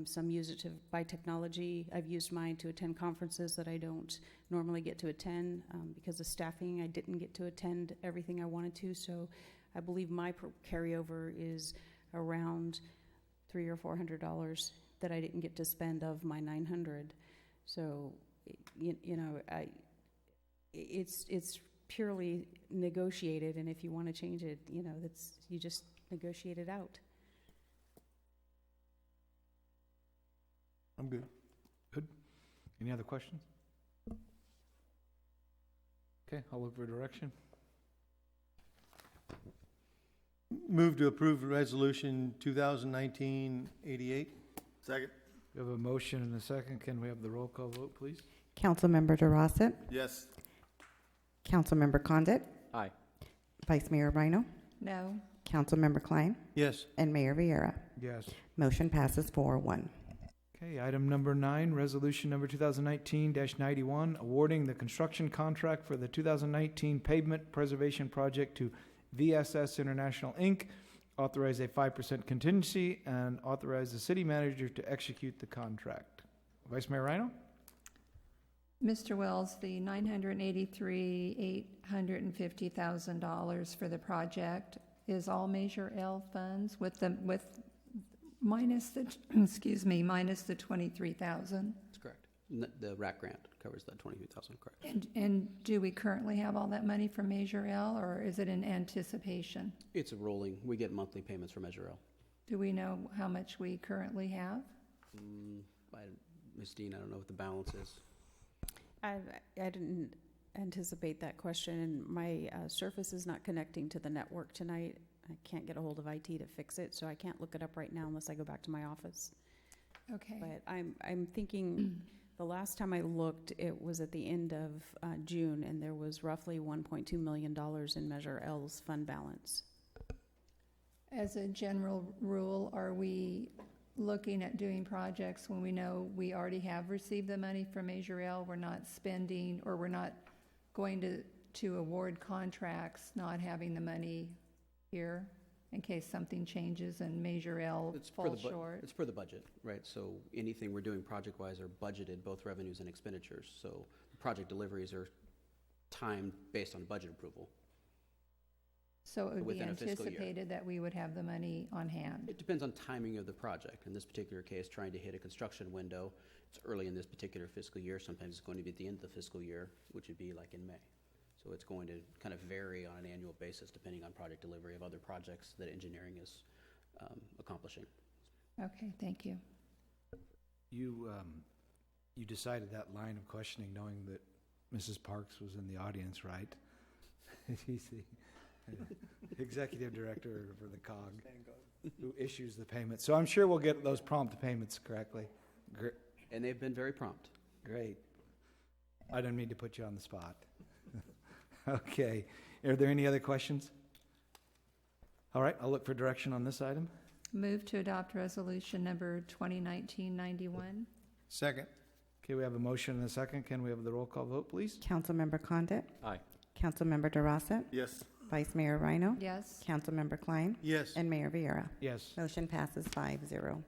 Some use it to buy technology. I've used mine to attend conferences that I don't normally get to attend. Because of staffing, I didn't get to attend everything I wanted to, so I believe my carryover is around $300 or $400 that I didn't get to spend of my $900. So, it's purely negotiated, and if you want to change it, you just negotiate it out. I'm good. Good. Any other questions? Okay, I'll look for direction. Move to approve Resolution 2019-88. Second. We have a motion and a second. Can we have the roll call vote, please? Councilmember DeRossett, Yes. Councilmember Condit, Aye. Vice Mayor Rhino, No. Councilmember Klein, Yes. and Mayor Vieira. Yes. Motion passes 4-1. Okay, item number 9, resolution number 2019-91, awarding the construction contract for the 2019 pavement preservation project to VSS International, Inc., authorize a 5% contingency, and authorize the city manager to execute the contract. Vice Mayor Rhino? Mr. Wells, the $983,850,000 for the project is all Measure L funds with minus the minus the 23,000. That's correct. The RAC grant covers that 22,000, correct. And do we currently have all that money from Measure L, or is it in anticipation? It's a rolling, we get monthly payments from Measure L. Do we know how much we currently have? Ms. Dean, I don't know what the balance is. I didn't anticipate that question. My Surface is not connecting to the network tonight. I can't get a hold of IT to fix it, so I can't look it up right now unless I go back to my office. Okay. But I'm thinking the last time I looked, it was at the end of June, and there was roughly $1.2 million in Measure L's fund balance. As a general rule, are we looking at doing projects when we know we already have received the money from Measure L? We're not spending, or we're not going to award contracts not having the money here in case something changes and Measure L falls short? It's for the budget, right? So anything we're doing project-wise are budgeted, both revenues and expenditures. So project deliveries are timed based on budget approval. So it would be within a fiscal year. anticipated that we would have the money on hand? It depends on timing of the project. In this particular case, trying to hit a construction window, it's early in this particular fiscal year. Sometimes it's going to be at the end of the fiscal year, which would be like in May. So it's going to kind of vary on an annual basis depending on project delivery of other projects that engineering is accomplishing. Okay, thank you. You decided that line of questioning knowing that Mrs. Parks was in the audience, right? He's the executive director for the COG who issues the payment. So I'm sure we'll get those prompt payments correctly. And they've been very prompt. Great. I don't mean to put you on the spot. Okay. Are there any other questions? All right, I'll look for direction on this item. Move to adopt resolution number 2019-91. Second. Okay, we have a motion and a second. Can we have the roll call vote, please? Councilmember Condit, Aye. Councilmember DeRossett, Yes. Vice Mayor Rhino, Yes. Councilmember Klein, Yes. and Mayor Vieira. Yes. Motion passes 5-0.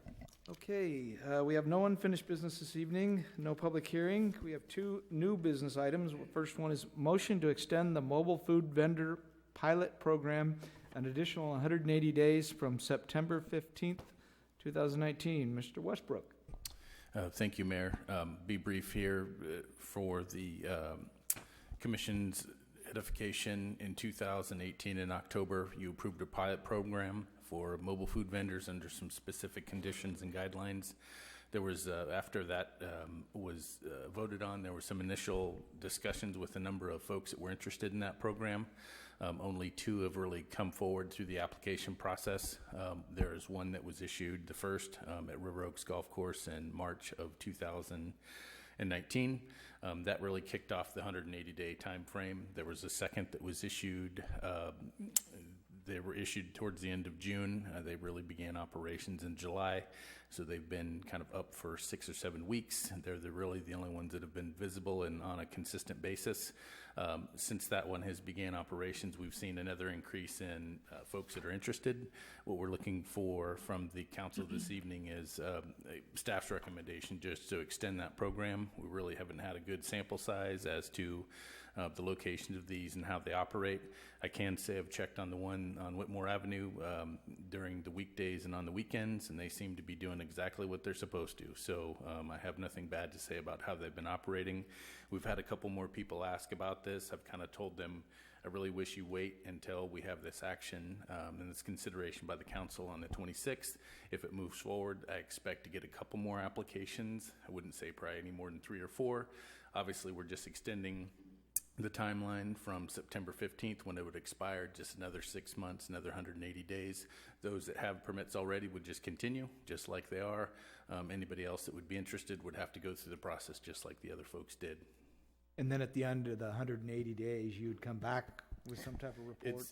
Okay, we have no unfinished business this evening, no public hearing. We have 2 new business items. First one is motion to extend the mobile food vendor pilot program an additional 180 days from September 15th, 2019. Mr. Westbrook. Thank you, Mayor. Be brief here for the Commission's edification. In 2018, in October, you approved a pilot program for mobile food vendors under some specific conditions and guidelines. There was, after that was voted on, there were some initial discussions with a number of folks that were interested in that program. Only 2 have really come forward through the application process. There is one that was issued, the first, at River Oaks Golf Course in March of 2019. and 19. That really kicked off the 180-day time frame. There was a second that was issued. They were issued towards the end of June. They really began operations in July. So they've been kind of up for 6 or 7 weeks. They're really the only ones that have been visible and on a consistent basis. Since that one has began operations, we've seen another increase in folks that are interested. What we're looking for from the council this evening is a staff's recommendation just to extend that program. We really haven't had a good sample size as to the locations of these and how they operate. I can say I've checked on the one on Whitmore Avenue during the weekdays and on the weekends, and they seem to be doing exactly what they're supposed to. So I have nothing bad to say about how they've been operating. We've had a couple more people ask about this. I've kind of told them, I really wish you wait until we have this action and this consideration by the council on the 26th. If it moves forward, I expect to get a couple more applications. I wouldn't say probably any more than 3 or 4. Obviously, we're just extending the timeline from September 15th when it would expire, just another 6 months, another 180 days. Those that have permits already would just continue, just like they are. Anybody else that would be interested would have to go through the process just like the other folks did. And then at the end of the 180 days, you'd come back with some type of report?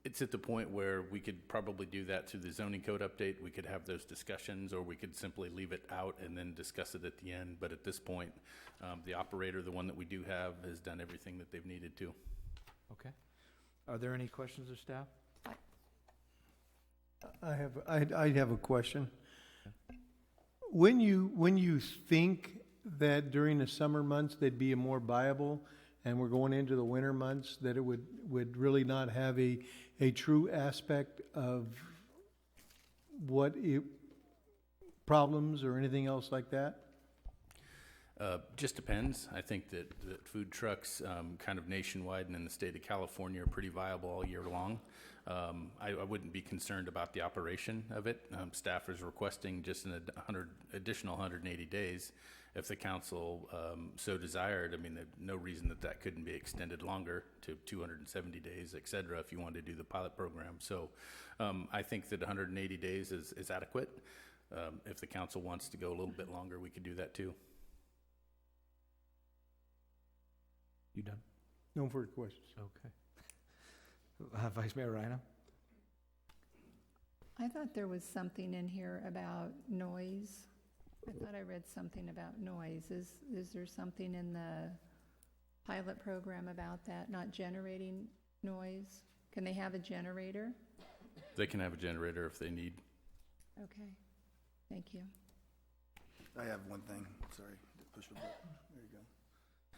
It's at the point where we could probably do that through the zoning code update. We could have those discussions, or we could simply leave it out and then discuss it at the end. But at this point, the operator, the one that we do have, has done everything that they've needed to. Okay. Are there any questions of staff? I have a question. When you think that during the summer months they'd be more viable, and we're going into the winter months, that it would really not have a true aspect of problems or anything else like that? Just depends. I think that food trucks kind of nationwide and in the state of California are pretty viable all year long. I wouldn't be concerned about the operation of it. Staff is requesting just an additional 180 days. If the council so desired, I mean, there's no reason that couldn't be extended longer to 270 days, et cetera, if you wanted to do the pilot program. So I think that 180 days is adequate. If the council wants to go a little bit longer, we could do that too. You done? No further questions. Okay. Vice Mayor Rhino? I thought there was something in here about noise. I thought I read something about noise. Is there something in the pilot program about that, not generating noise? Can they have a generator? They can have a generator if they need. Okay, thank you. I have one thing, sorry, push the button, there you go.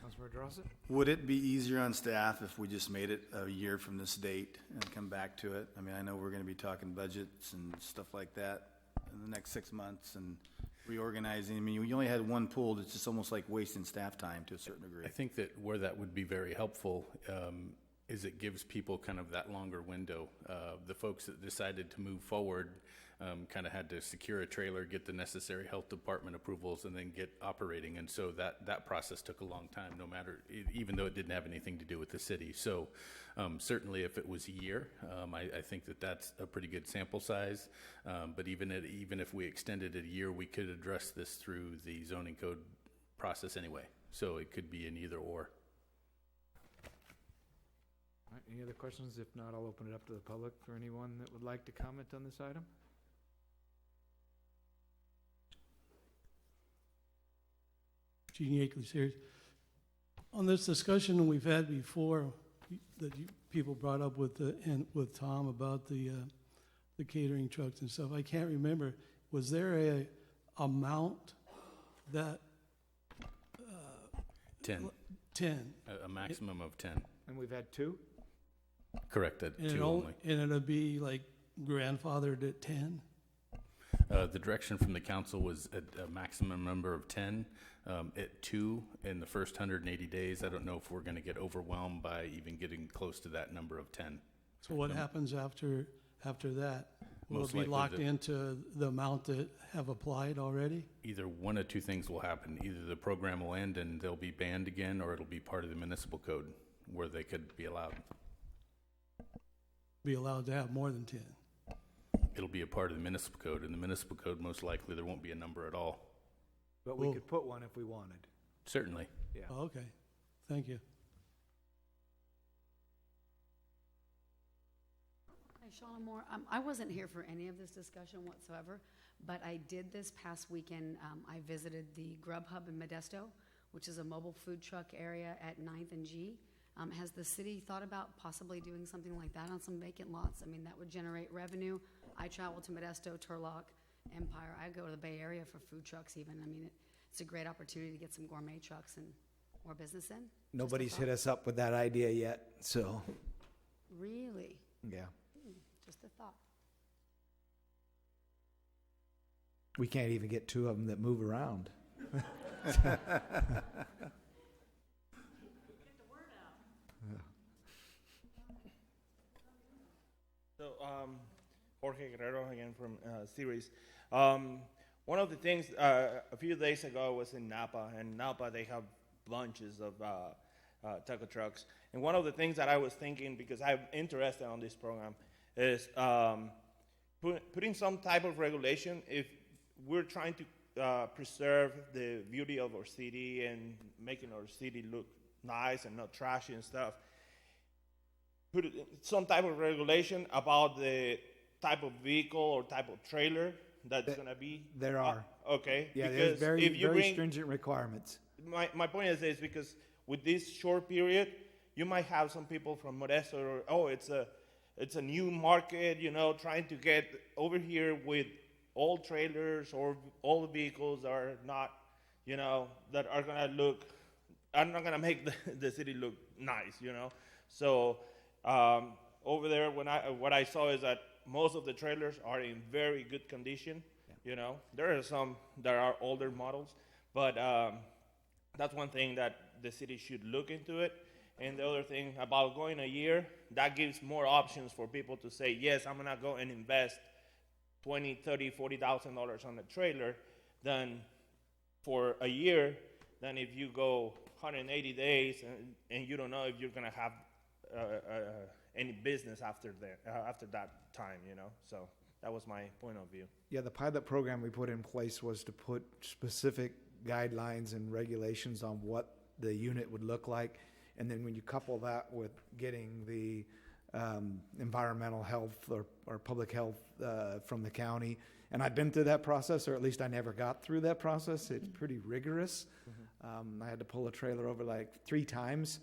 Councilmember DeRosa? Would it be easier on staff if we just made it a year from this date and come back to it? I mean, I know we're gonna be talking budgets and stuff like that in the next 6 months and reorganizing. I mean, you only had one pool. It's just almost like wasting staff time to a certain degree. I think that where that would be very helpful is it gives people kind of that longer window. The folks that decided to move forward kind of had to secure a trailer, get the necessary health department approvals, and then get operating. And so that process took a long time, even though it didn't have anything to do with the city. So certainly if it was a year, I think that's a pretty good sample size. But even if we extended it a year, we could address this through the zoning code process anyway. So it could be an either or. All right, any other questions? If not, I'll open it up to the public for anyone that would like to comment on this item. Gene Akeley's here. On this discussion we've had before, that people brought up with Tom about the catering trucks and stuff, I can't remember. Was there a amount that? 10. 10. A maximum of 10. And we've had 2? Correct, at 2 only. And it'll be like grandfathered at 10? The direction from the council was at a maximum number of 10. At 2 in the first 180 days, I don't know if we're going to get overwhelmed by even getting close to that number of 10. So what happens after that? Will Most it be likely locked into the amount that have applied already? Either one of two things will happen. Either the program will end and they'll be banned again, or it'll be part of the municipal code where they could be allowed. Be allowed to have more than 10? It'll be a part of the municipal code. In the municipal code, most likely there won't be a number at all. But we could put one if we wanted. Certainly. Yeah. Oh, okay. Thank you. Hi, Shauna Moore. I wasn't here for any of this discussion whatsoever, but I did this past weekend. I visited the Grub Hub in Modesto, which is a mobile food truck area at 9th and G. Has the city thought about possibly doing something like that on some vacant lots? I mean, that would generate revenue. I travel to Modesto, Turlock, Empire. I go to the Bay Area for food trucks even. I mean, it's a great opportunity to get some gourmet trucks and more business in. Nobody's hit us up with that idea yet, so, Really? yeah. Just a thought. We can't even get two of them that move around. So, Jorge Guerrero again from Series. One of the things, a few days ago I was in Napa, and Napa, they have bunches of taco trucks. And one of the things that I was thinking, because I'm interested on this program, is putting some type of regulation if we're trying to preserve the beauty of our city and making our city look nice and not trashy and stuff. Put some type of regulation about the type of vehicle or type of trailer that's going to be. There are. Okay. Yeah, because there's very, if you very bring, stringent requirements. my point is this, because with this short period, you might have some people from Modesto, or, oh, it's a new market, you know, trying to get over here with old trailers or old vehicles that are not, you know, that are going to look, are not going to make the city look nice, you know. So over there, what I saw is that most of the trailers are in very good condition. You know, there are some that are older models, but that's one thing that the city should look into it. And the other thing about going a year, that gives more options for people to say, yes, I'm gonna go and invest $20,000, $30,000, $40,000 on a trailer, than for a year, than if you go 180 days and you don't know if you're gonna have any business after that time, you know. So that was my point of view. Yeah, the pilot program we put in place was to put specific guidelines and regulations on what the unit would look like. And then when you couple that with getting the environmental health or public health from the county, and I've been through that process, or at least I never got through that process. It's pretty rigorous. I had to pull a trailer over like 3 times.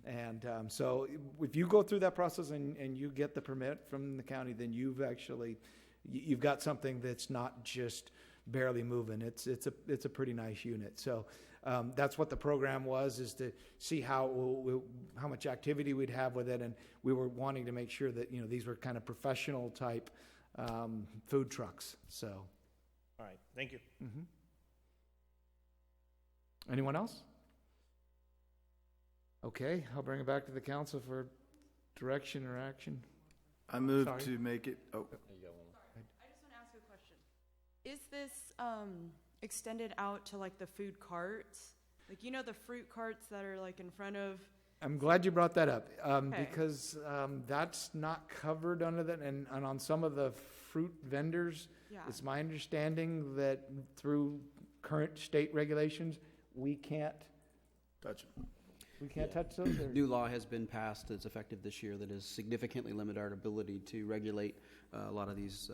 And so if you go through that process and you get the permit from the county, then you've got something that's not just barely moving. It's a pretty nice unit. So that's what the program was, is to see how much activity we'd have with it, and we were wanting to make sure that, you know, these were kind of professional type food trucks. So, all right, thank you. Anyone else? Okay, I'll bring it back to the council for direction or action. I move Sorry. to make it, oh. I just want to ask a question. Is this extended out to like the food carts? Like, you know, the fruit carts that are like in front of. I'm glad you brought that up, Okay. because that's not covered under that, and on some of the fruit vendors, Yeah. it's my understanding that through current state regulations, we can't touch them. We can't touch those? Or? New law has been passed that's effective this year that has significantly limited our ability to regulate a lot of these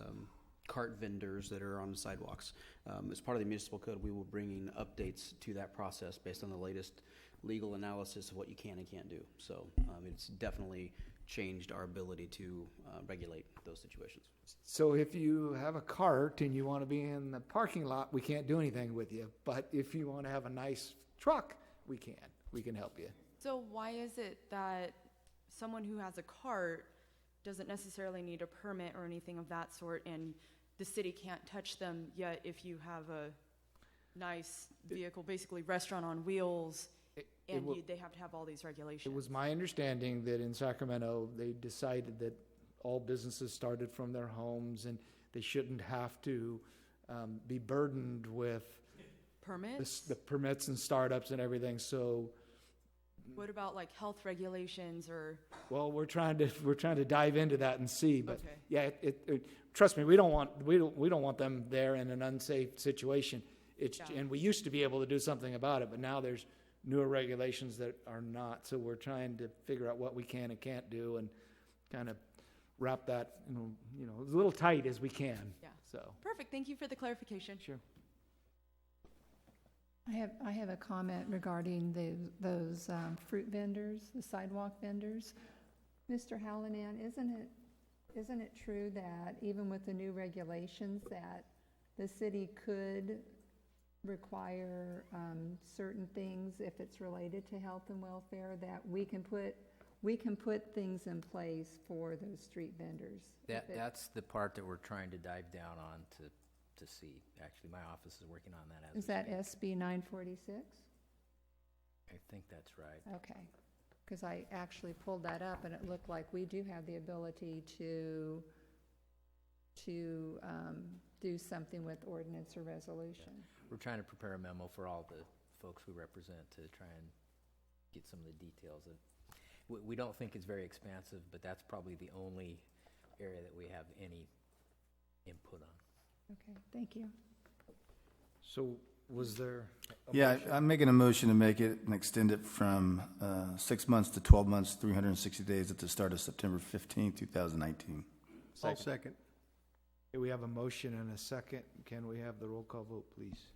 cart vendors that are on the sidewalks. As part of the municipal code, we will bring in updates to that process based on the latest legal analysis of what you can and can't do. So it's definitely changed our ability to regulate those situations. So if you have a cart and you want to be in the parking lot, we can't do anything with you. But if you want to have a nice truck, we can. We can help you. So why is it that someone who has a cart doesn't necessarily need a permit or anything of that sort, and the city can't touch them, yet if you have a nice vehicle, basically restaurant on wheels, they have to have all these regulations? It was my understanding that in Sacramento, they decided that all businesses started from their homes and they shouldn't have to be burdened with permits? the permits and startups and everything. So what about like health regulations or? well, we're trying to dive into that and see, but Okay. yeah, trust me, we don't want them there in an unsafe situation. It's, Yeah. and we used to be able to do something about it, but now there's newer regulations that are not. So we're trying to figure out what we can and can't do and kind of wrap that, as little tight as we can. Yeah. So, Perfect. Thank you for the clarification. sure. I have a comment regarding those fruit vendors, the sidewalk vendors. Mr. Hallinan, isn't it true that even with the new regulations that the city could require certain things if it's related to health and welfare, that we can put things in place for those street vendors? That's the part that we're trying to dive down on to see. Actually, my office is working on that as we Is that speak. SB 946? I think that's right. Okay, because I actually pulled that up, and it looked like we do have the ability to do something with ordinance or resolution. We're trying to prepare a memo for all the folks we represent to try and get some of the details. We don't think it's very expansive, but that's probably the only area that we have any input on. Okay, thank you. So was there? a Yeah, motion? I'm making a motion to make it and extend it from 6 months to 12 months, 360 days at the start of September 15, 2019. I'll second. Okay, we have a motion and a second. Can we have the roll call vote, please?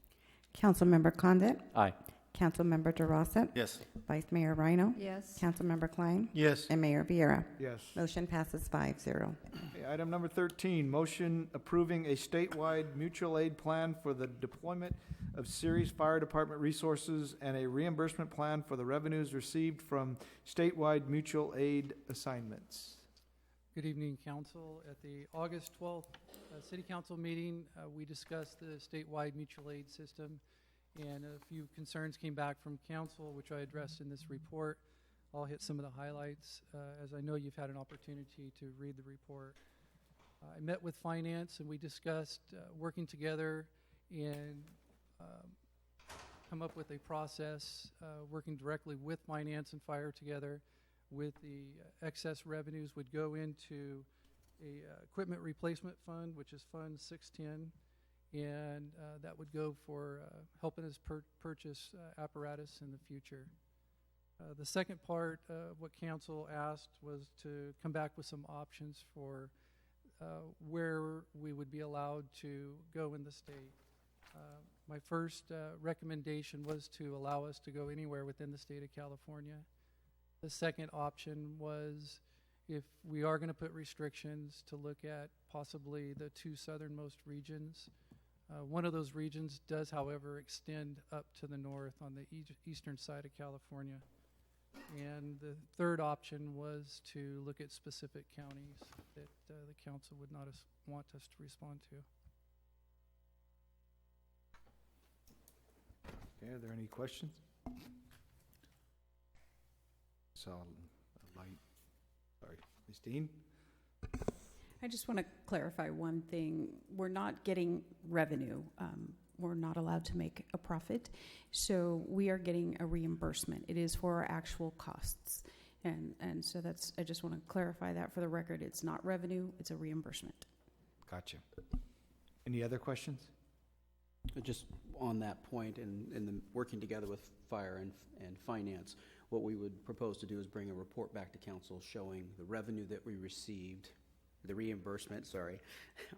Councilmember Condit? Aye. Councilmember DeRosa? Yes. Vice Mayor Rhino? Yes. Councilmember Klein? Yes. And Mayor Viera. Yes. Motion passes 5-0. Okay, item number 13, motion approving a statewide mutual aid plan for the deployment of Ceres Fire Department resources and a reimbursement plan for the revenues received from statewide mutual aid assignments. Good evening, Council. At the August 12th City Council meeting, we discussed the statewide mutual aid system, and a few concerns came back from Council, which I addressed in this report. I'll hit some of the highlights, as I know you've had an opportunity to read the report. I met with Finance, and we discussed working together and come up with a process, working directly with Finance and Fire together, with the excess revenues would go into a equipment replacement fund, which is Fund 610, and that would go for helping us purchase apparatus in the future. The second part of what council asked was to come back with some options for where we would be allowed to go in the state. My first recommendation was to allow us to go anywhere within the state of California. The second option was, if we are going to put restrictions, to look at possibly the two southernmost regions. One of those regions does, however, extend up to the north on the eastern side of California. And the third option was to look at specific counties that the council would not want us to respond to. Okay, are there any questions? Saw a light. Sorry. Christine? I just want to clarify one thing. We're not getting revenue. We're not allowed to make a profit. So we are getting a reimbursement. It is for our actual costs. And so that's, I just want to clarify that for the record. It's not revenue, it's a reimbursement. Gotcha. Any other questions? Just on that point, and the working together with Fire and Finance, what we would propose to do is bring a report back to council showing the revenue that we received, the reimbursement, sorry,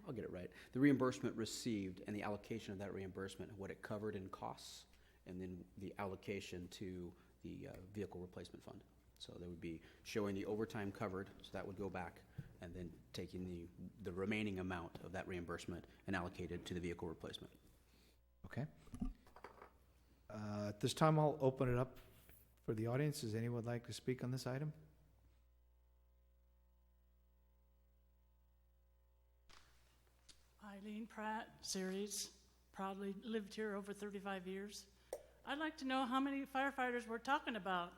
I'll get it right, the reimbursement received and the allocation of that reimbursement, what it covered in costs, and then the allocation to the vehicle replacement fund. So they would be showing the overtime covered, so that would go back, and then taking the remaining amount of that reimbursement and allocated to the vehicle replacement. Okay. At this time, I'll open it up for the audience. Does anyone like to speak on this item? Eileen Pratt, Ceres, proudly lived here over 35 years. I'd like to know how many firefighters we're talking about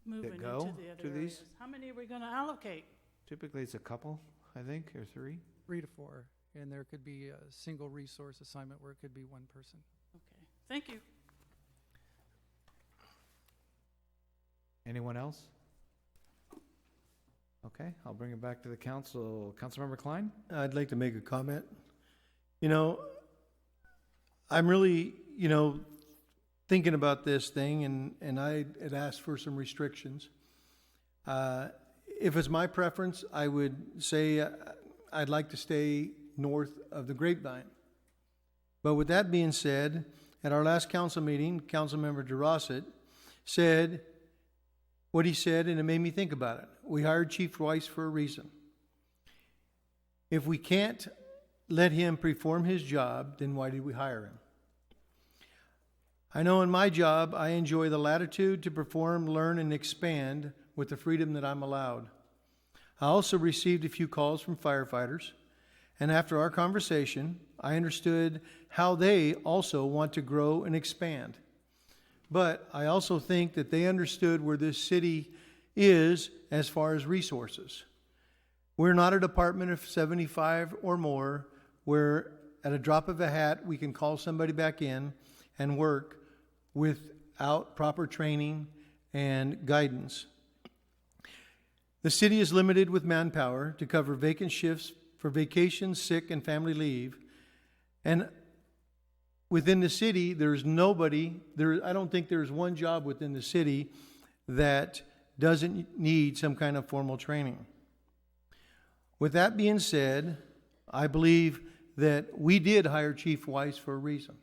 moving into the other areas. How many are we going to allocate? Typically, it's a couple, I think, or three. 3 to 4, and there could be a single resource assignment where it could be one person. Okay, thank you. Anyone else? Okay, I'll bring it back to the council. Councilmember Klein? I'd like to make a comment. You know, I'm really, thinking about this thing, and I had asked for some restrictions. If it's my preference, I would say I'd like to stay north of the Grapevine. But with that being said, at our last council meeting, Councilmember DeRosset said what he said, and it made me think about it. We hired Chief Weiss for a reason. If we can't let him perform his job, then why did we hire him? I know in my job, I enjoy the latitude to perform, learn, and expand with the freedom that I'm allowed. I also received a few calls from firefighters, and after our conversation, I understood how they also want to grow and expand. But I also think that they understood where this city is as far as resources. We're not a department of 75 or more where at a drop of a hat we can call somebody back in and work without proper training and guidance. The city is limited with manpower to cover vacant shifts for vacation, sick, and family leave. And within the city, there's nobody, I don't think there's one job within the city that doesn't need some kind of formal training. With that being said, I believe that we did hire Chief Weiss for a reason.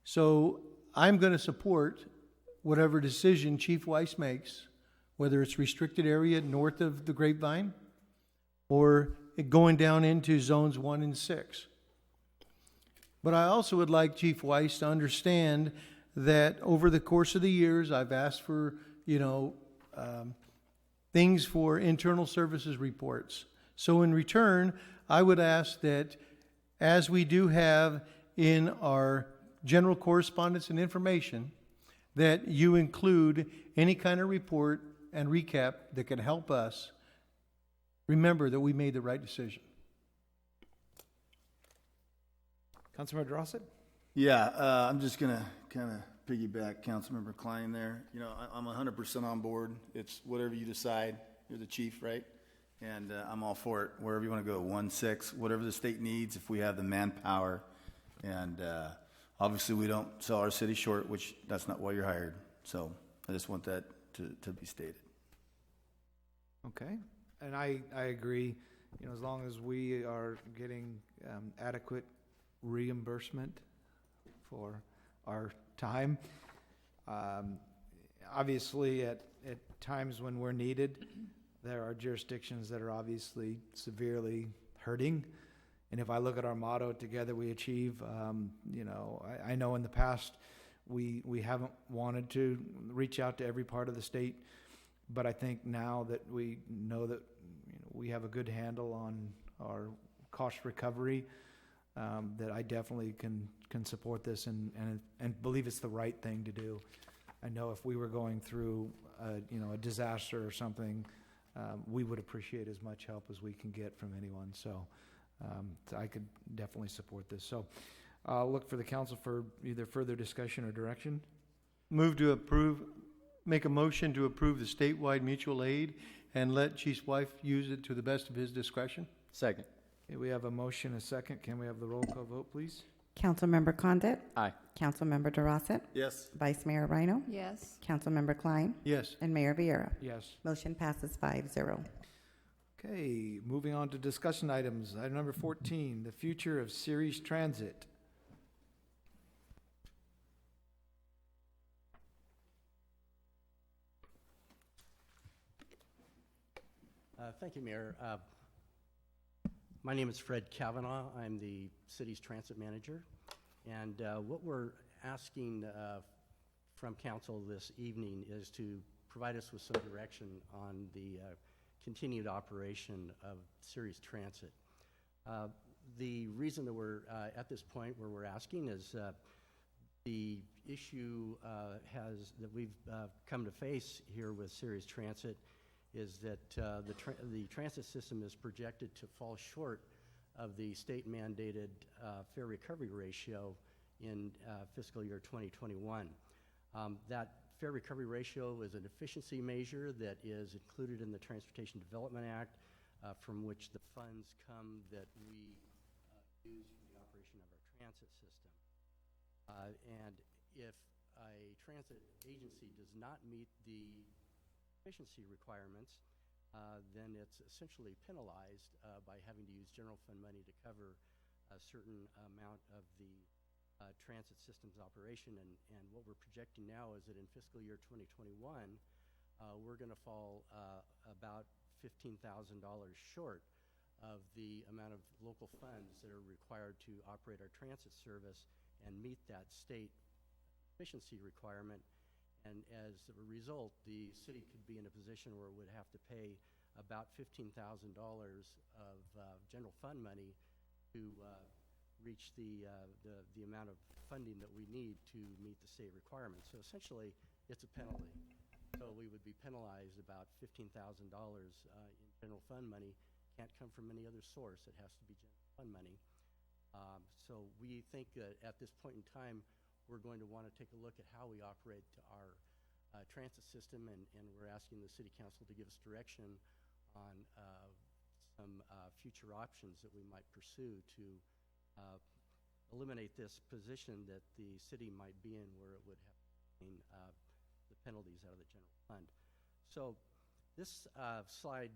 So I'm going to support whatever decision Chief Weiss makes, whether it's restricted area north of the Grapevine or going down into zones 1 and 6. But I also would like Chief Weiss to understand that over the course of the years, I've asked for, things for internal services reports. So in return, I would ask that as we do have in our general correspondence and information, that you include any kind of report and recap that can help us remember that we made the right decision. Councilmember DeRosset? Yeah, I'm just going to kind of piggyback Councilmember Klein there. I'm 100% on board. It's whatever you decide. You're the chief, right? And I'm all for it. Wherever you want to go, 1-6, whatever the state needs, if we have the manpower. And obviously we don't sell our city short, which that's not why you're hired. So I just want that to be stated. Okay. And I agree, as long as we are getting adequate reimbursement for our time. Obviously, at times when we're needed, there are jurisdictions that are obviously severely hurting. And if I look at our motto, Together We Achieve, I know in the past we haven't wanted to reach out to every part of the state, but I think now that we know that we have a good handle on our cost recovery, that I definitely can support this and believe it's the right thing to do. I know if we were going through a disaster or something, we would appreciate as much help as we can get from anyone. So I could definitely support this. So I'll look for the council for either further discussion or direction. Make a motion to approve the statewide mutual aid and let Chief Weiss use it to the best of his discretion. Second. Okay, we have a motion, a second. Can we have the roll call vote, please? Councilmember Condit? Aye. Councilmember DeRosset? Yes. Vice Mayor Rhino? Yes. Councilmember Klein? Yes. And Mayor Vieira? Yes. Motion passes 5-0. Okay, moving on to discussion items. Item number 14, the future of Ceres Transit. Thank you, Mayor. My name is Fred Kavanaugh. I'm the city's transit manager. And what we're asking from council this evening is to provide us with some direction on the continued operation of Ceres Transit. The reason that we're at this point where we're asking is the issue that we've come to face here with Ceres Transit is that the transit system is projected to fall short of the state-mandated fare recovery ratio in fiscal year 2021. That fare recovery ratio is an efficiency measure that is included in the Transportation Development Act, from which the funds come that we use for the operation of our transit system. And if a transit agency does not meet the efficiency requirements, then it's essentially penalized by having to use general fund money to cover a certain amount of the transit system's operation. And what we're projecting now is that in fiscal year 2021, we're going to fall about $15,000 short of the amount of local funds that are required to operate our transit service and meet that state efficiency requirement. And as a result, the city could be in a position where it would have to pay about $15,000 of general fund money to reach the amount of funding that we need to meet the state requirements. So essentially, it's a penalty. So we would be penalized about $15,000 in general fund money. Can't come from any other source. It has to be general fund money. So we think that at this point in time, we're going to want to take a look at how we operate our transit system, and we're asking the City Council to give us direction on some future options that we might pursue to eliminate this position that the city might be in where it would have to pay the penalties out of the general fund. So this slide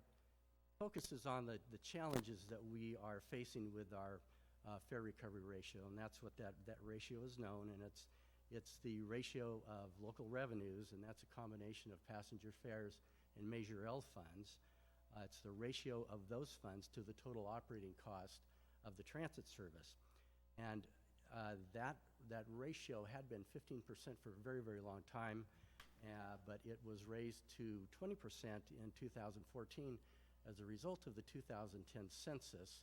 focuses on the challenges that we are facing with our fare recovery ratio, and that's what that ratio is known, and it's the ratio of local revenues, and that's a combination of passenger fares and Measure L funds. It's the ratio of those funds to the total operating cost of the transit service. And that ratio had been 15% for a very, very long time, but it was raised to 20% in 2014 as a result of the 2010 census,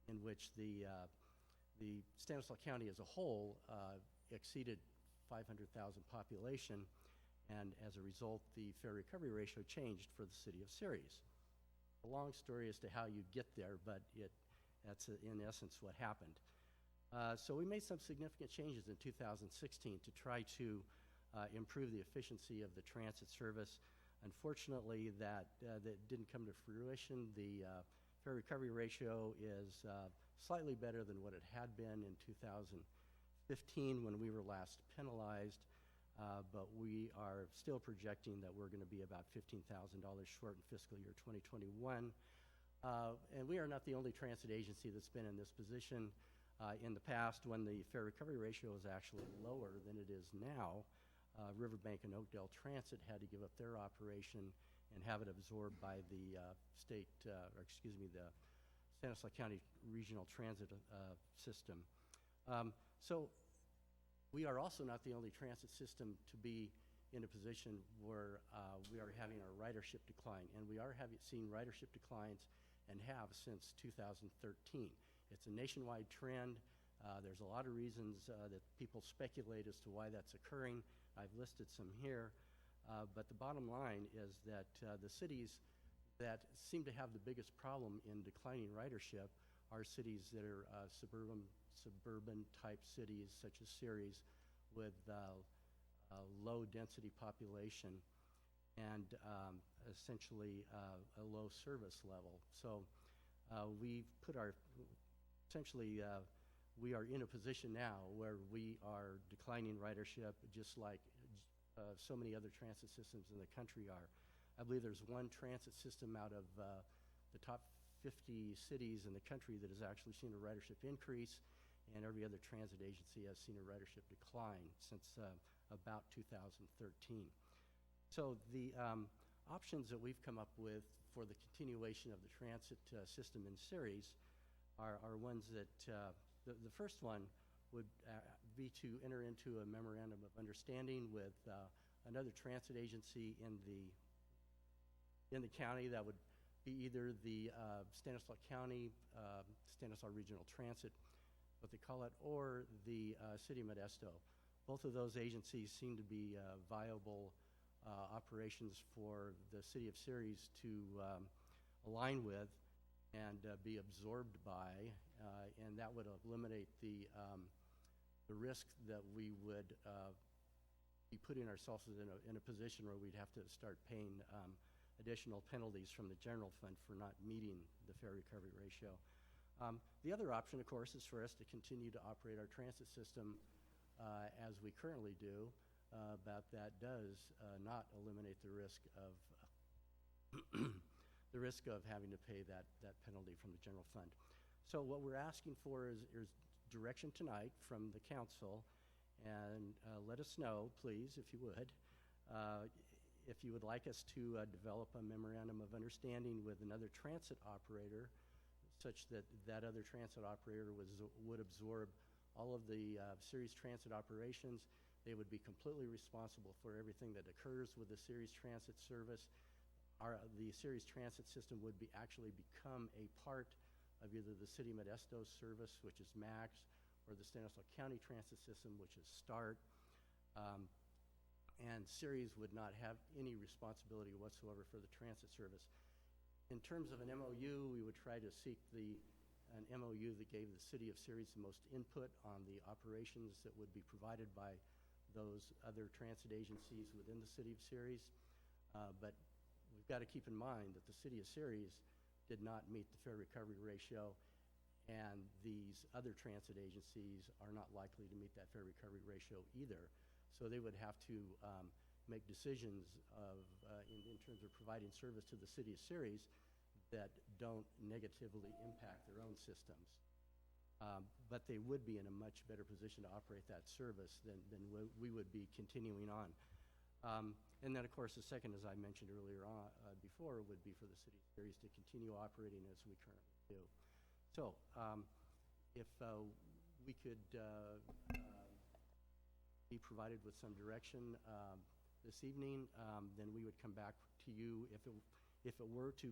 in which the Stanislaus County as a whole exceeded 500,000 population, and as a result, the fare recovery ratio changed for the city of Ceres. A long story as to how you get there, but that's in essence what happened. So we made some significant changes in 2016 to try to improve the efficiency of the transit service. Unfortunately, that didn't come to fruition. The fare recovery ratio is slightly better than what it had been in 2015 when we were last penalized, but we are still projecting that we're going to be about $15,000 short in fiscal year 2021. And we are not the only transit agency that's been in this position. In the past, when the fare recovery ratio was actually lower than it is now, Riverbank and Oakdale Transit had to give up their operation and have it absorbed by the the Stanislaus County Regional Transit System. So we are also not the only transit system to be in a position where we are having our ridership decline, and we are seeing ridership declines and have since 2013. It's a nationwide trend. There's a lot of reasons that people speculate as to why that's occurring. I've listed some here, but the bottom line is that the cities that seem to have the biggest problem in declining ridership are cities that are suburban type cities such as Ceres with a low density population and essentially a low service level. So we've put we are in a position now where we are declining ridership just like so many other transit systems in the country are. I believe there's one transit system out of the top 50 cities in the country that has actually seen a ridership increase, and every other transit agency has seen a ridership decline since about 2013. So the options that we've come up with for the continuation of the transit system in Ceres are ones that the first one would be to enter into a memorandum of understanding with another transit agency in the county. That would be either the Stanislaus County, Stanislaus Regional Transit, what they call it, or the City of Modesto. Both of those agencies seem to be viable operations for the City of Ceres to align with and be absorbed by, and that would eliminate the risk that we would be putting ourselves in a position where we'd have to start paying additional penalties from the general fund for not meeting the fare recovery ratio. The other option, of course, is for us to continue to operate our transit system as we currently do, but that does not eliminate the risk of the risk of having to pay that penalty from the general fund. So what we're asking for is direction tonight from the council, and let us know, please, if you would, if you would like us to develop a memorandum of understanding with another transit operator, such that that other transit operator would absorb all of the Ceres transit operations. They would be completely responsible for everything that occurs with the Ceres transit service. The Ceres transit system would actually become a part of either the City of Modesto service, which is MAX, or the Stanislaus County transit system, which is START. And Ceres would not have any responsibility whatsoever for the transit service. In terms of an MOU, we would try to seek an MOU that gave the City of Ceres the most input on the operations that would be provided by those other transit agencies within the City of Ceres. But we've got to keep in mind that the City of Ceres did not meet the fair recovery ratio, and these other transit agencies are not likely to meet that fair recovery ratio either. So they would have to make decisions in terms of providing service to the City of Ceres that don't negatively impact their own systems. But they would be in a much better position to operate that service than we would be continuing on. And then, of course, the second, as I mentioned earlier on, before, would be for the City of Ceres to continue operating as we currently do. So if we could be provided with some direction this evening, then we would come back to you. If it were to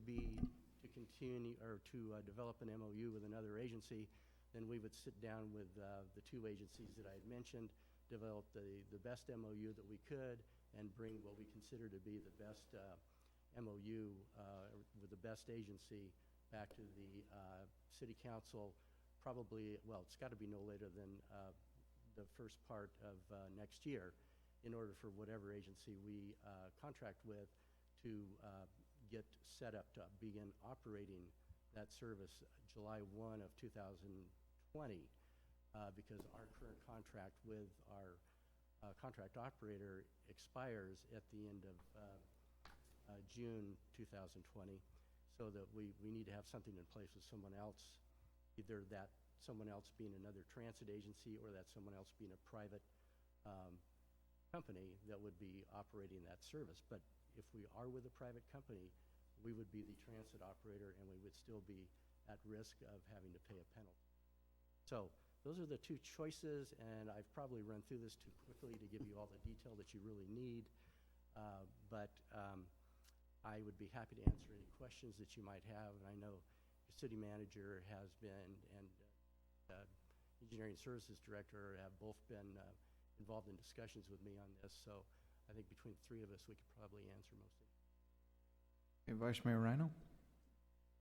continue or to develop an MOU with another agency, then we would sit down with the two agencies that I had mentioned, develop the best MOU that we could, and bring what we consider to be the best MOU with the best agency back to the City Council, probably, well, it's got to be no later than the first part of next year, in order for whatever agency we contract with to get set up to begin operating that service July 1 of 2020, because our current contract with our contract operator expires at the end of June 2020, so that we need to have something in place with someone else, either that someone else being another transit agency or that someone else being a private company that would be operating that service. But if we are with a private company, we would be the transit operator, and we would still be at risk of having to pay a penalty. So those are the two choices, and I've probably run through this too quickly to give you all the detail that you really need. But I would be happy to answer any questions that you might have. And I know your city manager has been, and engineering services director have both been involved in discussions with me on this. So I think between the three of us, we could probably answer most of it. Okay, Vice Mayor Rhino?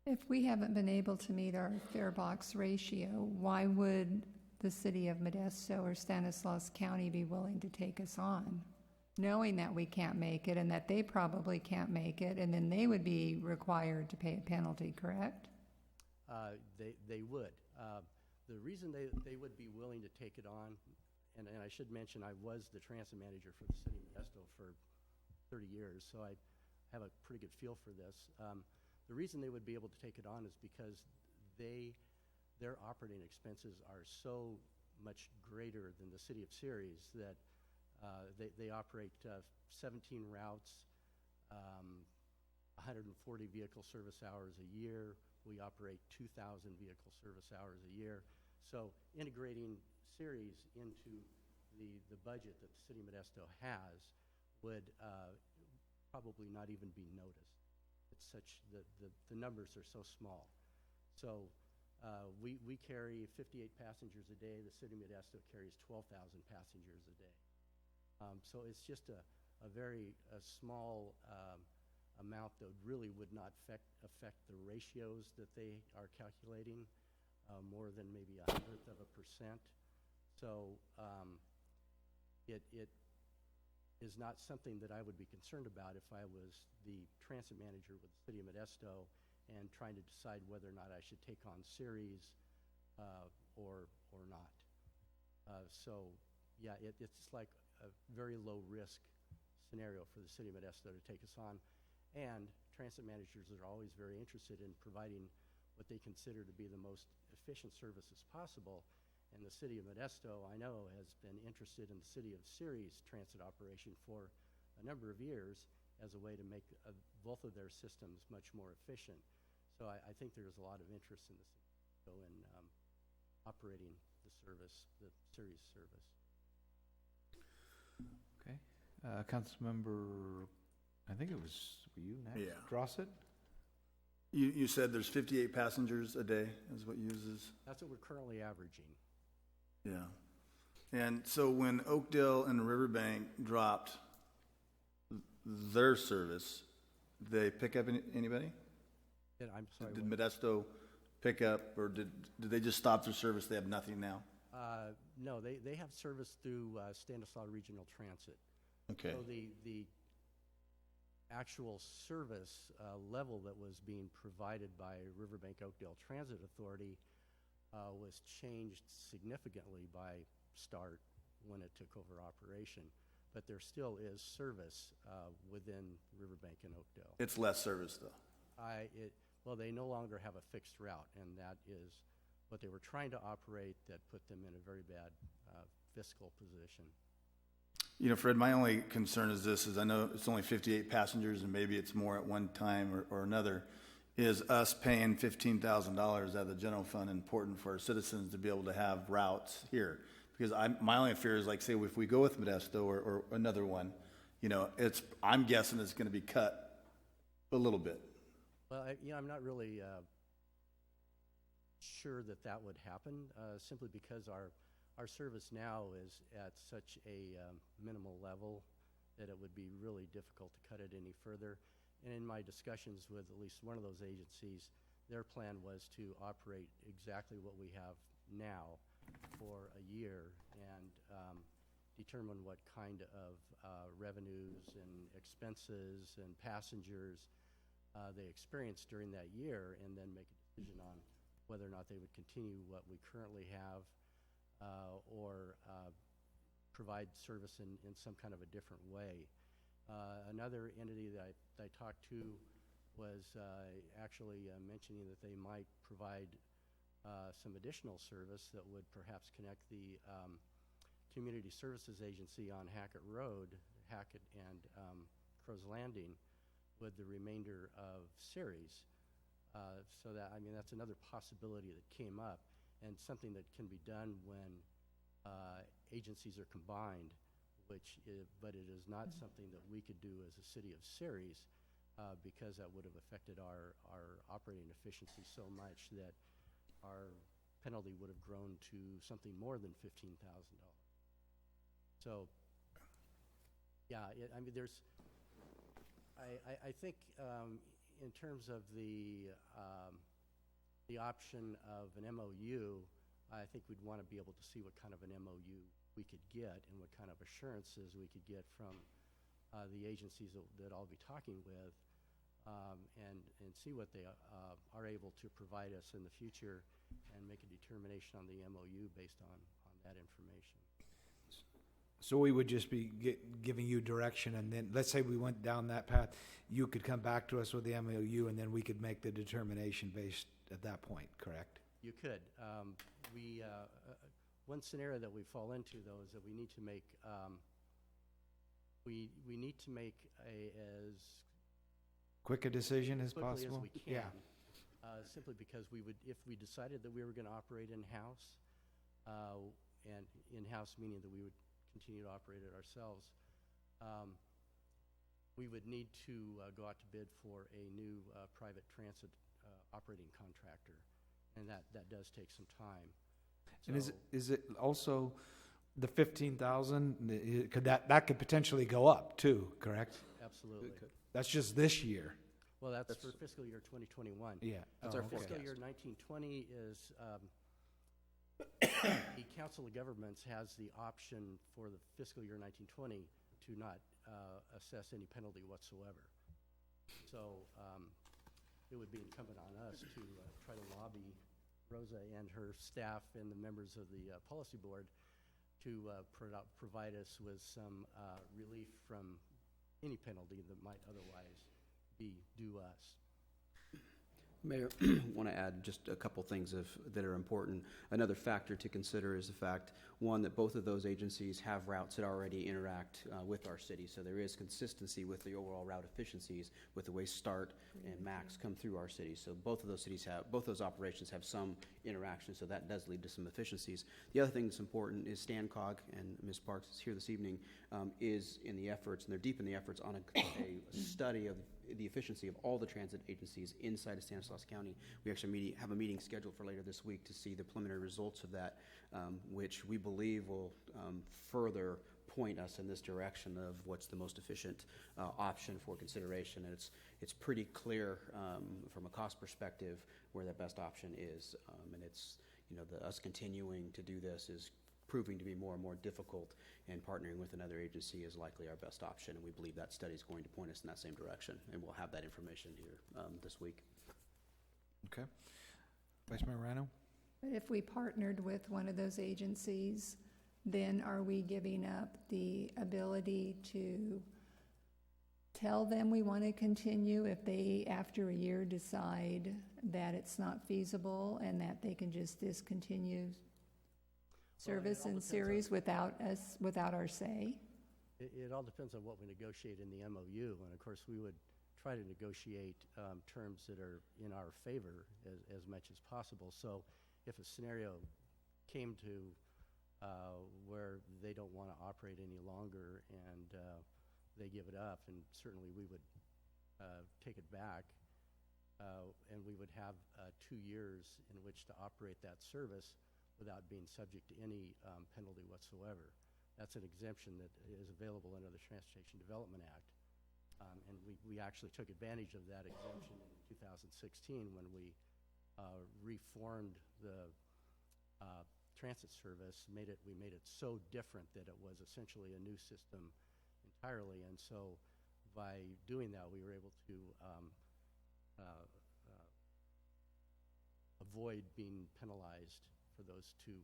If we haven't been able to meet our fare box ratio, why would the City of Modesto or Stanislaus County be willing to take us on, knowing that we can't make it and that they probably can't make it, and then they would be required to pay a penalty, correct? They would. The reason they would be willing to take it on, and I should mention I was the transit manager for the City of Modesto for 30 years, so I have a pretty good feel for this. The reason they would be able to take it on is because their operating expenses are so much greater than the City of Ceres that they operate 17 routes, 140 vehicle service hours a year. We operate 2,000 vehicle service hours a year. So integrating Ceres into the budget that the City of Modesto has would probably not even be noticed. It's such, the numbers are so small. So we carry 58 passengers a day. The City of Modesto carries 12,000 passengers a day. So it's just a very small amount that really would not affect the ratios that they are calculating, more than maybe 0.1%. So it is not something that I would be concerned about if I was the transit manager with the City of Modesto and trying to decide whether or not I should take on Ceres or not. So yeah, it's like a very low-risk scenario for the city of Modesto to take us on. And transit managers are always very interested in providing what they consider to be the most efficient services possible. And the city of Modesto, I know, has been interested in the city of Ceres transit operation for a number of years as a way to make both of their systems much more efficient. So I think there's a lot of interest in the city in operating the service, the Ceres service. Okay. Councilmember, I think it was you next. Yeah. Drossett? You said there's 58 passengers a day is what uses? That's what we're currently averaging. Yeah. And so when Oakdale and Riverbank dropped their service, they pick up anybody? And I'm sorry. Did Modesto pick up, or did they just stop their service? They have nothing now? No, they have service through Stanislaus Regional Transit. Okay. So the actual service level that was being provided by Riverbank Oakdale Transit Authority was changed significantly by START when it took over operation. But there still is service within Riverbank and Oakdale. It's less service, though. Well, they no longer have a fixed route, and that is what they were trying to operate that put them in a very bad fiscal position. You know, Fred, my only concern is this, is I know it's only 58 passengers and maybe it's more at one time or another. Is us paying $15,000 out of the general fund important for our citizens to be able to have routes here? Because my only fear is, like, say, if we go with Modesto or another one, you know, I'm guessing it's going to be cut a little bit. Well, I'm not really sure that would happen, simply because our service now is at such a minimal level that it would be really difficult to cut it any further. And in my discussions with at least one of those agencies, their plan was to operate exactly what we have now for a year and determine what kind of revenues and expenses and passengers they experienced during that year, and then make a decision on whether or not they would continue what we currently have or provide service in some kind of a different way. Another entity that I talked to was actually mentioning that they might provide some additional service that would perhaps connect the Community Services Agency on Hackett Road, Hackett and Crow's Landing, with the remainder of Ceres. So that, I mean, that's another possibility that came up, and something that can be done when agencies are combined, but it is not something that we could do as a city of Ceres, because that would have affected our operating efficiency so much that our penalty would have grown to something more than $15,000. So, yeah, I mean, I think in terms of the option of an MOU, I think we'd want to be able to see what kind of an MOU we could get and what kind of assurances we could get from the agencies that I'll be talking with, and see what they are able to provide us in the future, and make a determination on the MOU based on that information. So we would just be giving you direction, and then, let's say we went down that path, you could come back to us with the MOU, and then we could make the determination based at that point, correct? You could. One scenario that we fall into, though, is that we need to make as quick a decision as quickly possible? as we can. Yeah. Simply because if we decided that we were going to operate in-house, and in-house meaning that we would continue to operate it ourselves, we would need to go out to bid for a new private transit operating contractor, and that does take some time. And is it also the 15,000? Could that could potentially go up too? Correct. Absolutely. That's just this year. Well, that's for fiscal year 2021. Yeah. That's our fiscal year 1920 is. The Council of Governments has the option for the fiscal year 1920 to not assess any penalty whatsoever. So it would be incumbent on us to try to lobby Rosa and her staff and the members of the policy board to provide us with some relief from any penalty that might otherwise be due us. Mayor, want to add just a couple things that are important. Another factor to consider is the fact, one, that both of those agencies have routes that already interact with our city, so there is consistency with the overall route efficiencies with the way START and MAX come through our city. So both of those operations have some interaction, so that does lead to some efficiencies. The other thing that's important is StanCog, and Ms. Parks is here this evening, is in the efforts, and they're deep in the efforts on a study of the efficiency of all the transit agencies inside of Stanislaus County. We actually have a meeting scheduled for later this week to see the preliminary results of that, which we believe will further point us in this direction of what's the most efficient option for consideration. And it's pretty clear from a cost perspective where that best option is. And it's, us continuing to do this is proving to be more and more difficult, and partnering with another agency is likely our best option, and we believe that study is going to point us in that same direction, and we'll have that information here this week. Okay. Vice Mayor Rhino? If we partnered with one of those agencies, then are we giving up the ability to tell them we want to continue if they, after a year, decide that it's not feasible and that they can just discontinue service and series without our say? It all depends on what we negotiate in the MOU, and of course we would try to negotiate terms that are in our favor as much as possible. So if a scenario came to where they don't want to operate any longer and they give it up, and certainly we would take it back, and we would have 2 years in which to operate that service without being subject to any penalty whatsoever. That's an exemption that is available under the Transportation Development Act. And we actually took advantage of that exemption in 2016 when we reformed the transit service. We made it so different that it was essentially a new system entirely. And so by doing that, we were able to avoid being penalized for those three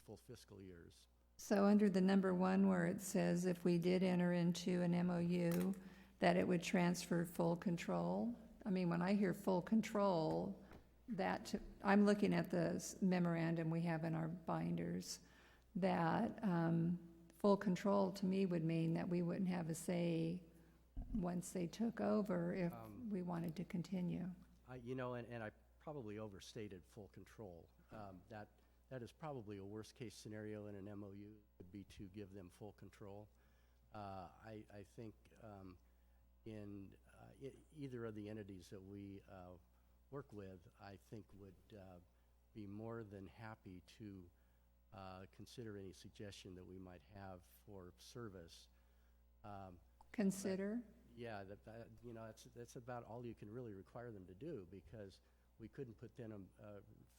full fiscal years. So under the number 1 where it says if we did enter into an MOU, that it would transfer full control. I mean, when I hear full control, I'm looking at the memorandum we have in our binders, that full control to me would mean that we wouldn't have a say once they took over if we wanted to continue. And I probably overstated full control. That is probably a worst-case scenario in an MOU, would be to give them full control. I think in either of the entities that we work with, I think would be more than happy to consider any suggestion that we might have for service. Consider? Yeah, that's about all you can really require them to do, because we couldn't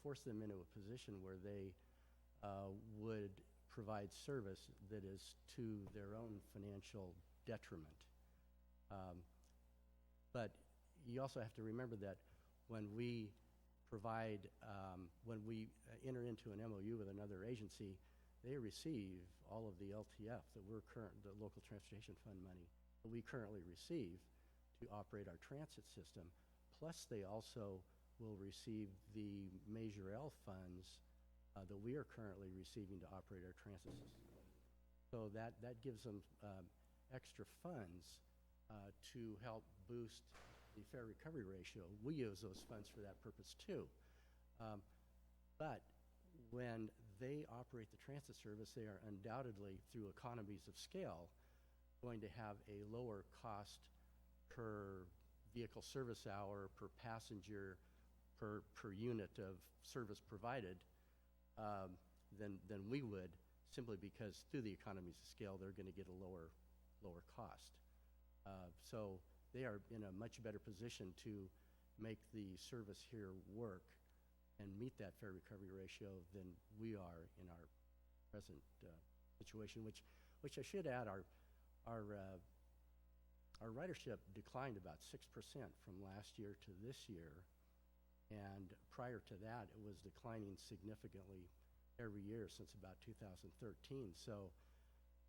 force them into a position where they would provide service that is to their own financial detriment. But you also have to remember that when we enter into an MOU with another agency, they receive all of the LTF the local transportation fund money that we currently receive to operate our transit system. Plus, they also will receive the Measure L funds that we are currently receiving to operate our transit system. So that gives them extra funds to help boost the fare recovery ratio. We use those funds for that purpose too. But when they operate the transit service, they are undoubtedly, through economies of scale, going to have a lower cost per vehicle service hour, per passenger, per unit of service provided than we would, simply because through the economies of scale they're going to get a lower cost. So they are in a much better position to make the service here work and meet that fare recovery ratio than we are in our present situation, which I should add, our ridership declined about 6% from last year to this year, and prior to that it was declining significantly every year since about 2013. So,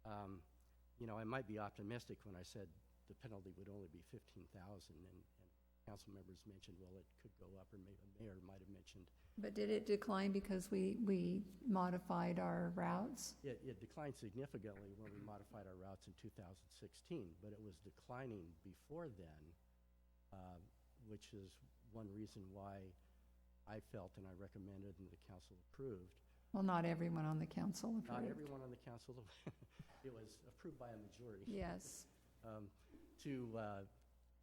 I might be optimistic when I said the penalty would only be $15,000, and council members mentioned, well, it could go up, or maybe the mayor might have mentioned. But did it decline because we modified our routes? It declined significantly when we modified our routes in 2016, but it was declining before then, which is one reason why I felt and I recommended and the council approved. Well, not everyone on the council approved. Not everyone on the council. It was approved by a majority. Yes.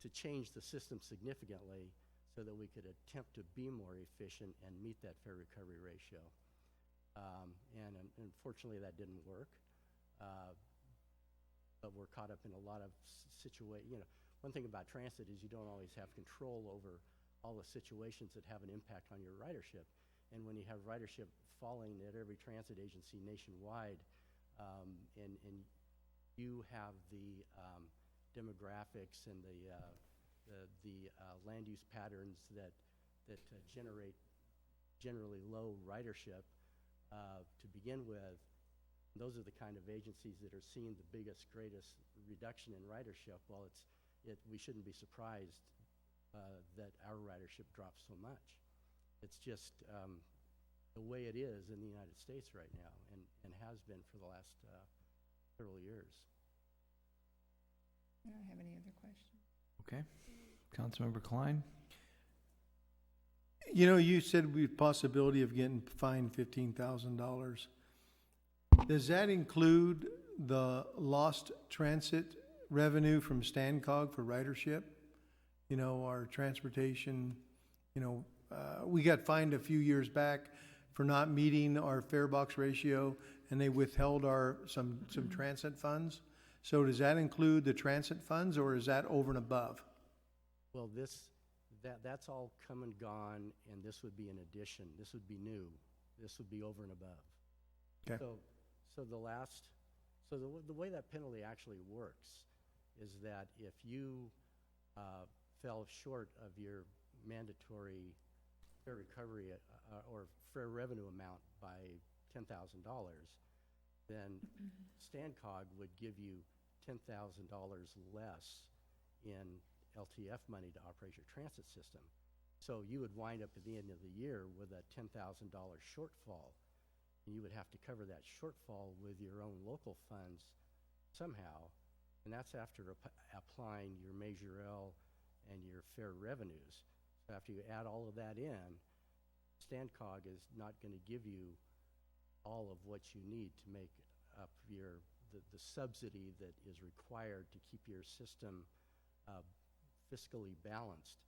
To change the system significantly so that we could attempt to be more efficient and meet that fair recovery ratio. And unfortunately, that didn't work. But we're caught up in a lot of situations. One thing about transit is you don't always have control over all the situations that have an impact on your ridership. And when you have ridership falling at every transit agency nationwide, and you have the demographics and the land use patterns that generate generally low ridership to begin with, those are the kind of agencies that are seeing the greatest reduction in ridership. Well, we shouldn't be surprised that our ridership drops so much. It's just the way it is in the United States right now, and has been for the last several years. I don't have any other questions. Okay. Councilmember Klein? You said we have possibility of getting fined $15,000. Does that include the lost transit revenue from StanCog for ridership? Our transportation, we got fined a few years back for not meeting our fare box ratio, and they withheld some transit funds. So does that include the transit funds, or is that over and above? Well, that's all come and gone, and this would be an addition. This would be new. This would be over and above. Okay. So the way that penalty actually works is that if you fell short of your mandatory fair recovery or fair revenue amount by $10,000, then StanCog would give you $10,000 less in LTF money to operate your transit system. So you would wind up at the end of the year with a $10,000 shortfall, and you would have to cover that shortfall with your own local funds somehow, and that's after applying your Measure L and your fair revenues. So after you add all of that in, StanCog is not going to give you all of what you need to make up the subsidy that is required to keep your system fiscally balanced.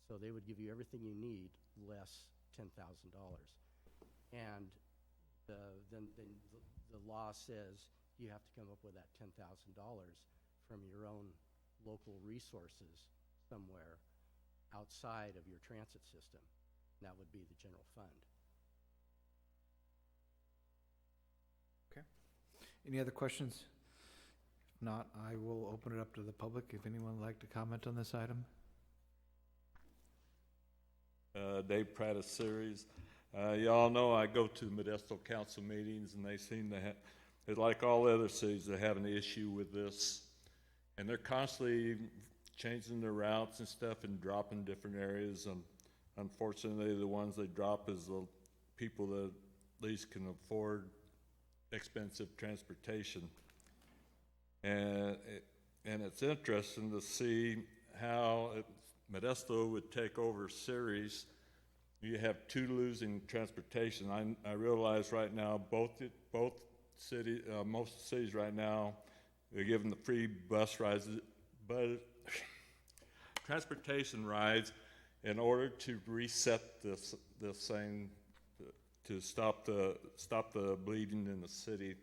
So they would give you everything you need less $10,000. And then the law says you have to come up with that $10,000 from your own local resources somewhere outside of your transit system. And that would be the general fund. Okay. Any other questions? If not, I will open it up to the public. If anyone would like to comment on this item. Dave Pratt of Series. Y'all know I go to Modesto council meetings, and they seem to have, like all other cities, they have an issue with this. And they're constantly changing their routes and stuff and dropping different areas. And unfortunately, the ones they drop is the people that at least can afford expensive transportation. And it's interesting to see how Modesto would take over Ceres. You have two losing transportation. I realize right now most cities right now, they're giving the free bus rides, but transportation rides in order to reset this thing to stop the bleeding in the city.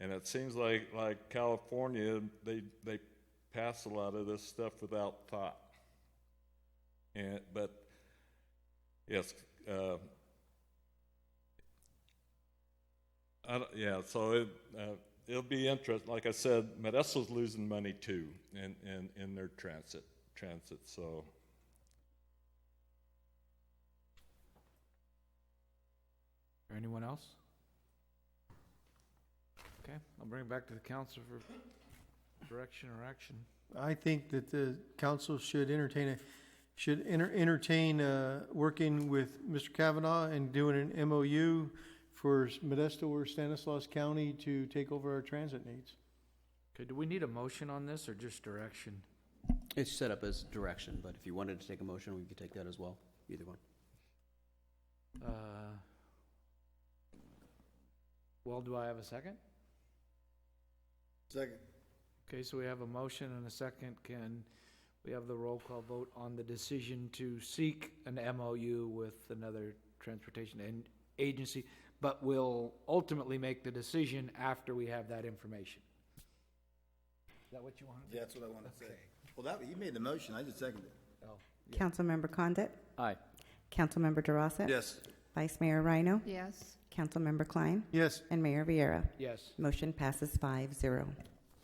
And it seems like California, they pass a lot of this stuff without thought. But yes, so it'll be interesting. Like I said, Modesto's losing money too in their transit. So. Or anyone else? Okay, I'll bring it back to the council for direction or action. I think that the council should entertain working with Mr. Kavanaugh and doing an MOU for Modesto or Stanislaus County to take over our transit needs. Okay, do we need a motion on this or just direction? It's set up as direction, but if you wanted to take a motion, we could take that as well, either one. Well, do I have a second? Second. Okay, so we have a motion and a second. Can we have the roll call vote on the decision to seek an MOU with another transportation agency, but we'll ultimately make the decision after we have that information? Is that what you wanted? Yeah, that's what I wanted to say. Well, he made the motion, I just seconded it. Oh, Councilmember Condit? Aye. Councilmember DeRosa? Yes. Vice Mayor Rhino? Yes. Councilmember Klein? Yes. And Mayor Vieira? yes. Motion passes 5-0.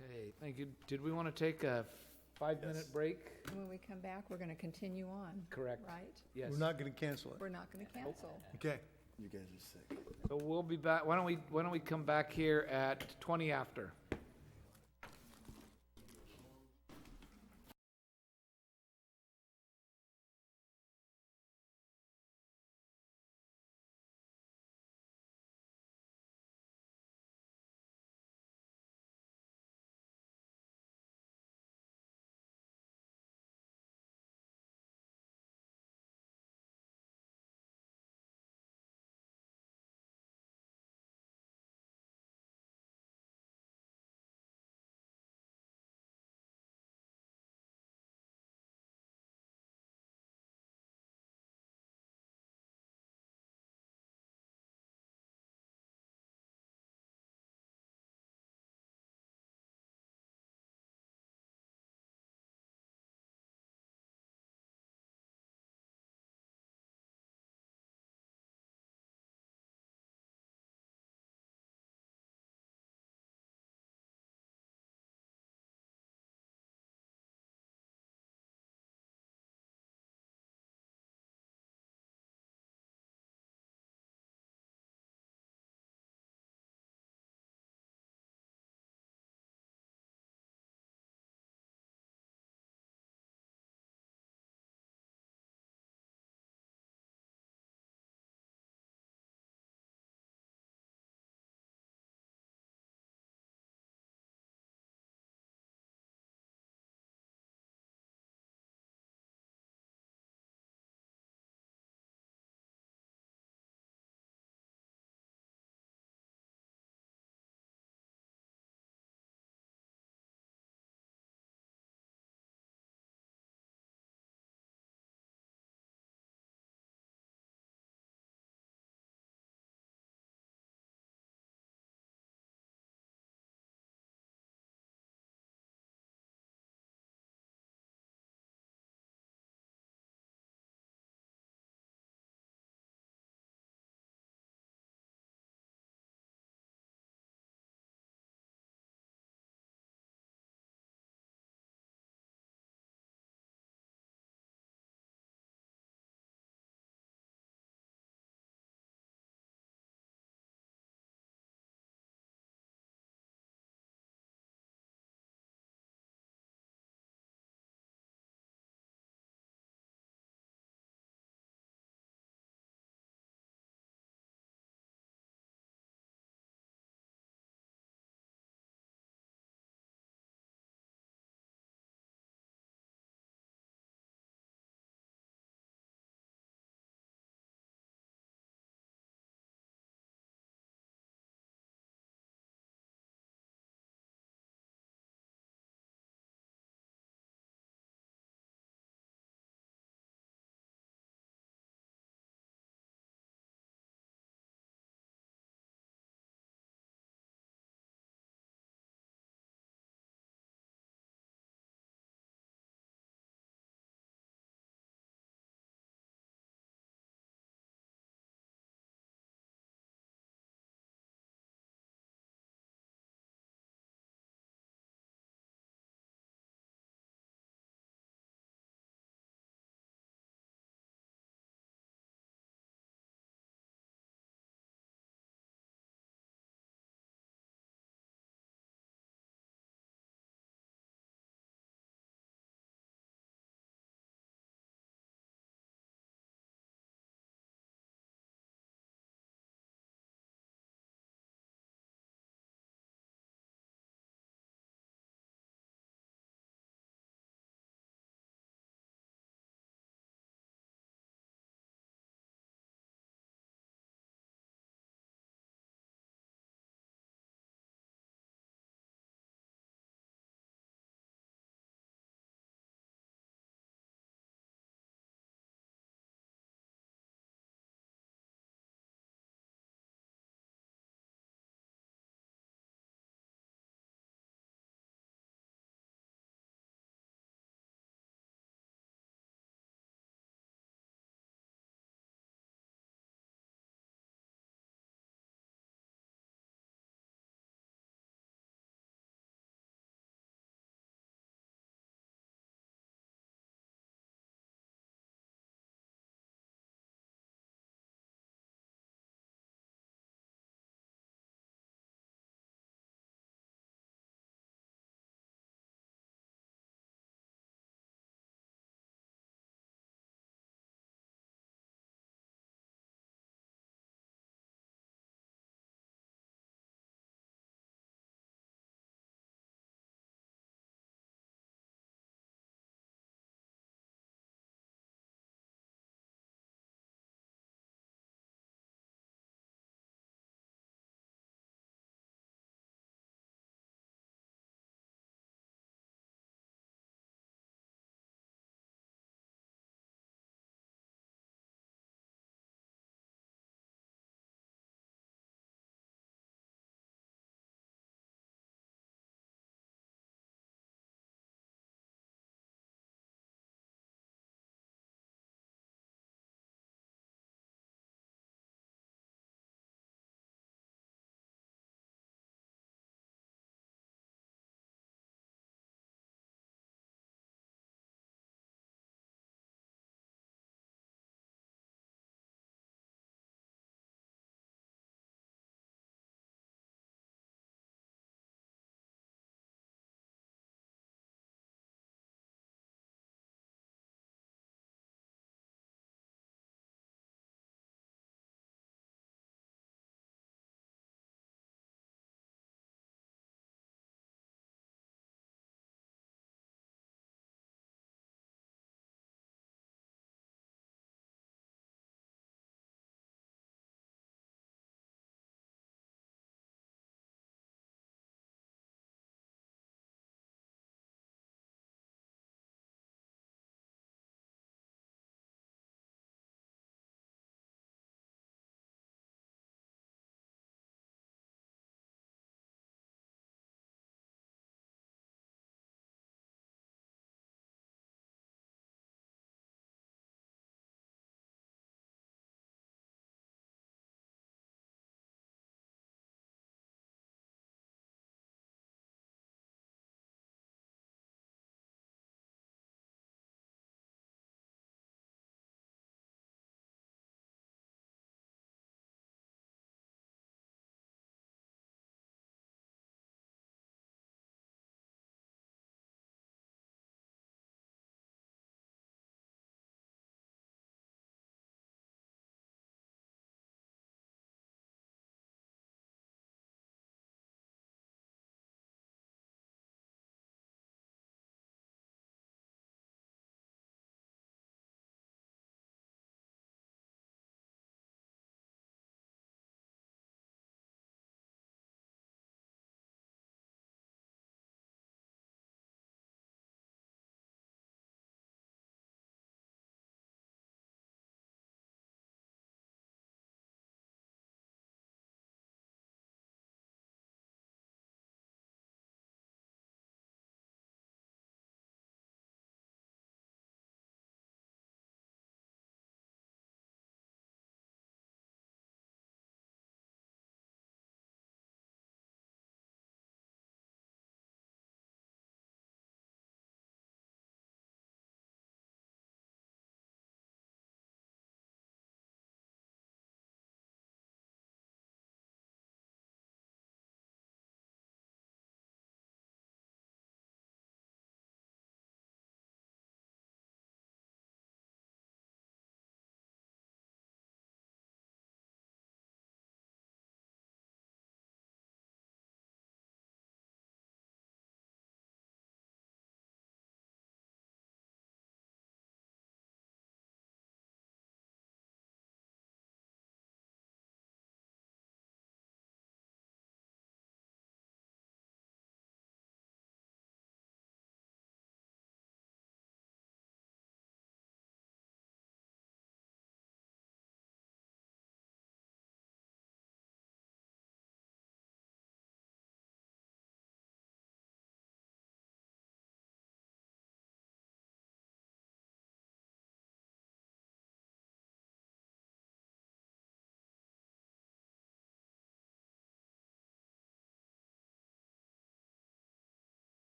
Okay, thank you. Did we want to take a 5-minute break? When we come back, we're going to continue on. Correct. Right? Yes. We're not going to cancel it. We're not going to cancel. Okay. You guys are sick. So we'll be back. Why don't we come back here at 20 after?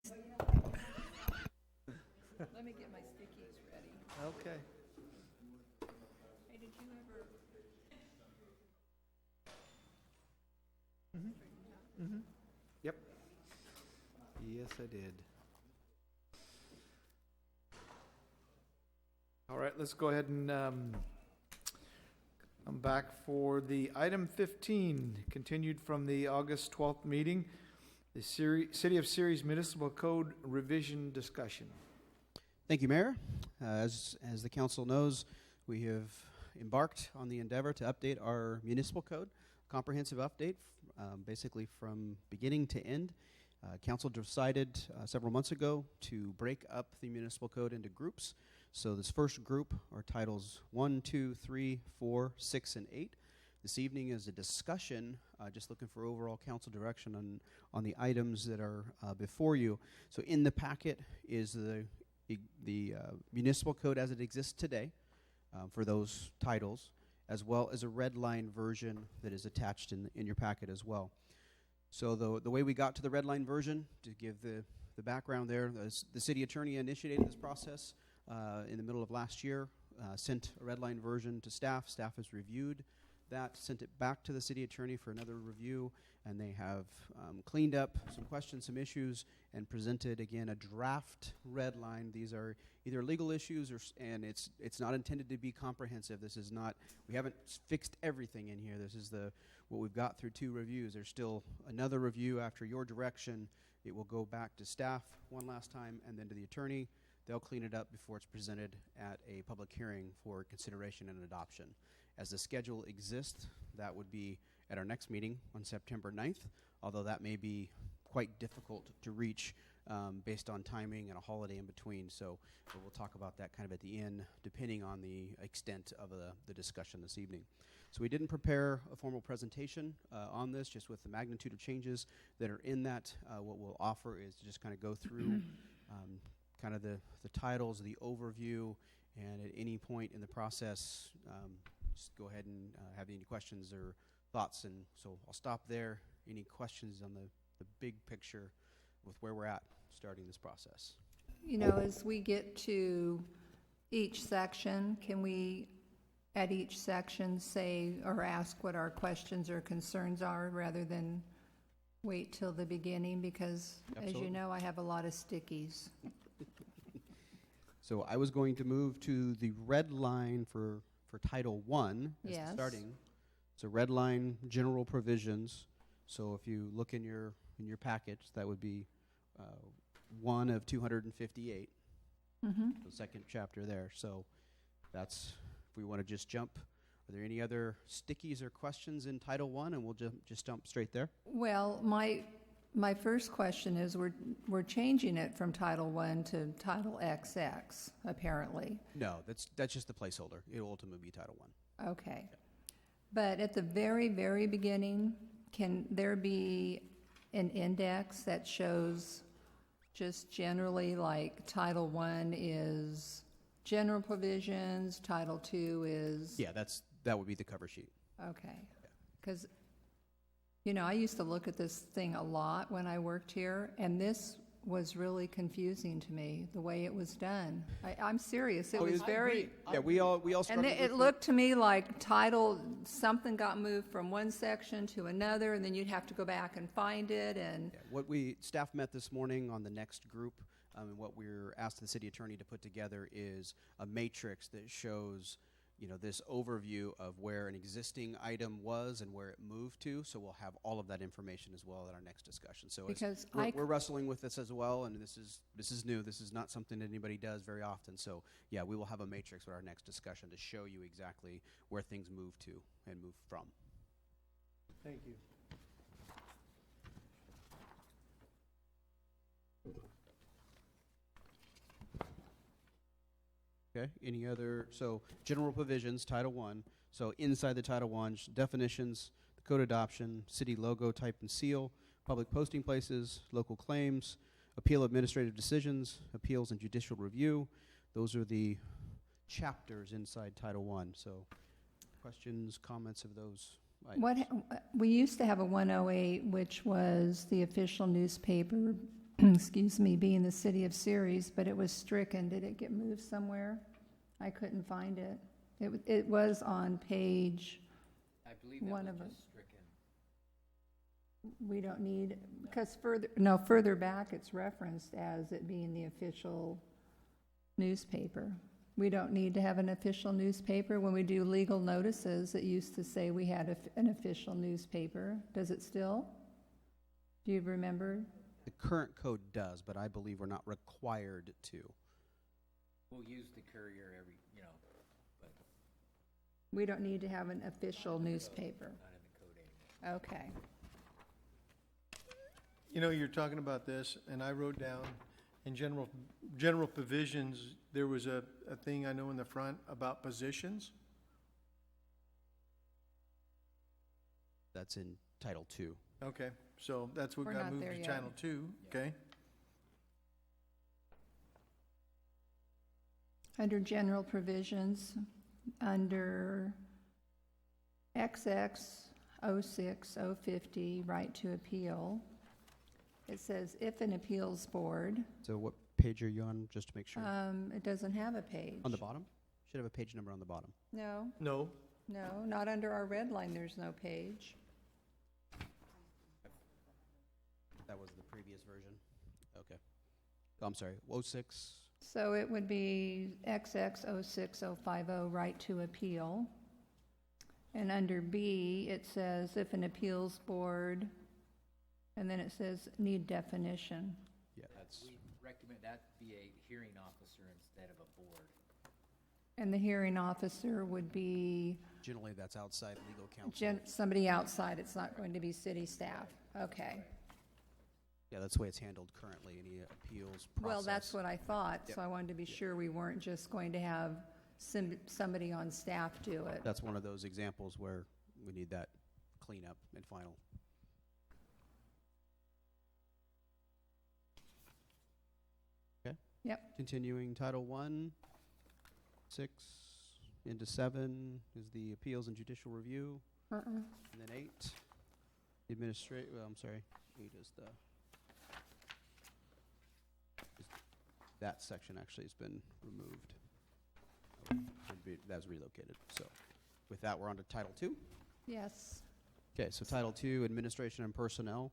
Let me get my stickies ready. Okay. Hey, did you ever? Yep. Yes, I did. All right, let's go ahead and come back for the item 15, continued from the August 12th meeting, the City of Ceres Municipal Code revision discussion. Thank you, Mayor. As the council knows, we have embarked on the endeavor to update our municipal code, comprehensive update, basically from beginning to end. Council decided several months ago to break up the municipal code into groups. So this first group are titles 1, 2, 3, 4, 6, and 8. This evening is a discussion, just looking for overall council direction on the items that are before you. So in the packet is the municipal code as it exists today for those titles, as well as a red line version that is attached in your packet as well. So the way we got to the red line version, to give the background there, the city attorney initiated this process in the middle of last year, sent a red line version to staff. Staff has reviewed that, sent it back to the city attorney for another review, and they have cleaned up some questions, some issues, and presented again a draft red line. These are either legal issues and it's not intended to be comprehensive. This is not, we haven't fixed everything in here. This is what we've got through 2 reviews. There's still another review after your direction. It will go back to staff one last time and then to the attorney. They'll clean it up before it's presented at a public hearing for consideration and adoption. As the schedule exists, that would be at our next meeting on September 9th, although that may be quite difficult to reach based on timing and a holiday in between. So we'll talk about that kind of at the end, depending on the extent of the discussion this evening. So we didn't prepare a formal presentation on this, just with the magnitude of changes that are in that. What we'll offer is to just kind of go through kind of the titles, the overview, and at any point in the process, just go ahead and have any questions or thoughts. And so I'll stop there. Any questions on the big picture with where we're at starting this process? You know, as we get to each section, can we at each section say or ask what our questions or concerns are rather than wait till the beginning? Because as you know, I have a lot of stickies. So I was going to move to the red line for Title I as Yes. the starting. So red line general provisions. So if you look in your package, that would be 1 of 258. Mm-hmm. The second chapter there. So that's, if we want to just jump, are there any other stickies or questions in Title I? And we'll just jump straight there. Well, my first question is we're changing it from Title I to Title XX, apparently. No, that's just the placeholder. It'll ultimately be Title I. Okay. But at the very, very beginning, can there be an index that shows just generally like Title I is general provisions, Title II is... Yeah, that would be the cover sheet. Okay. Because, you know, I used to look at this thing a lot when I worked here, and this was really confusing to me, the way it was done. I'm serious. It was very... Yeah, we all struggled And it looked to me like something got moved from one section to another, and then you'd have to go back and find it, and... Yeah, staff met this morning on the next group, and what we're asked the city attorney to put together is a matrix that shows, you know, this overview of where an existing item was and where it moved to. So we'll have all of that information as well at our next discussion. So Because we're wrestling with this as well, and this is new. This is not something that anybody does very often. So yeah, we will have a matrix with our next discussion to show you exactly where things move to and move from. Thank you. Okay, any other, so general provisions, Title I. So inside the Title I, definitions, the code adoption, city logo, type and seal, public posting places, local claims, appeal administrative decisions, appeals and judicial review. Those are the chapters inside Title I. So questions, comments of those items? We used to have a 108, which was the official newspaper excuse me, being the city of Ceres, but it was stricken. Did it get moved somewhere? I couldn't find it. It was on page, I believe that one was of them. just stricken. We don't need, because further back it's referenced as it being the official newspaper. We don't need to have an official newspaper. When we do legal notices, it used to say we had an official newspaper. Does it still? Do you remember? The current code does, but I believe we're not required to. We'll use the Courier every, but We don't need to have an official newspaper. not in the code anymore. Okay. You know, you're talking about this, and I wrote down in general provisions, there was a thing I know in the front about positions. That's in Title II. Okay, so that's what We're got not moved there to yet. Channel 2, okay? Under general provisions, under XX 06 050, right to appeal, it says if an appeals board, So what page are you on, just to make sure? it doesn't have a page. On the bottom? Should have a page number on the bottom. No, No, no, not under our red line, there's no page. That was the previous version. Okay. Oh, I'm sorry, 06. So it would be XX 06 050, right to appeal. And under B, it says if an appeals board, and then it says need definition. Yeah, that's, We recommend that be a hearing officer instead of a board. And the hearing officer would be generally that's outside legal counsel. somebody outside, it's not going to be city staff. Okay. Yeah, that's the way it's handled currently, any appeals process. Well, that's what I thought, Yep. so I wanted to be sure we weren't just going to have somebody on staff do it. That's one of those examples where we need that cleanup and final. Okay? Yep. Continuing Title I, 6 into 7 is the appeals and judicial review, and then 8, I'm sorry, 8 is that section actually has been removed. That's relocated. So with that, we're on to Title II. Yes. Okay, so Title II, Administration and Personnel.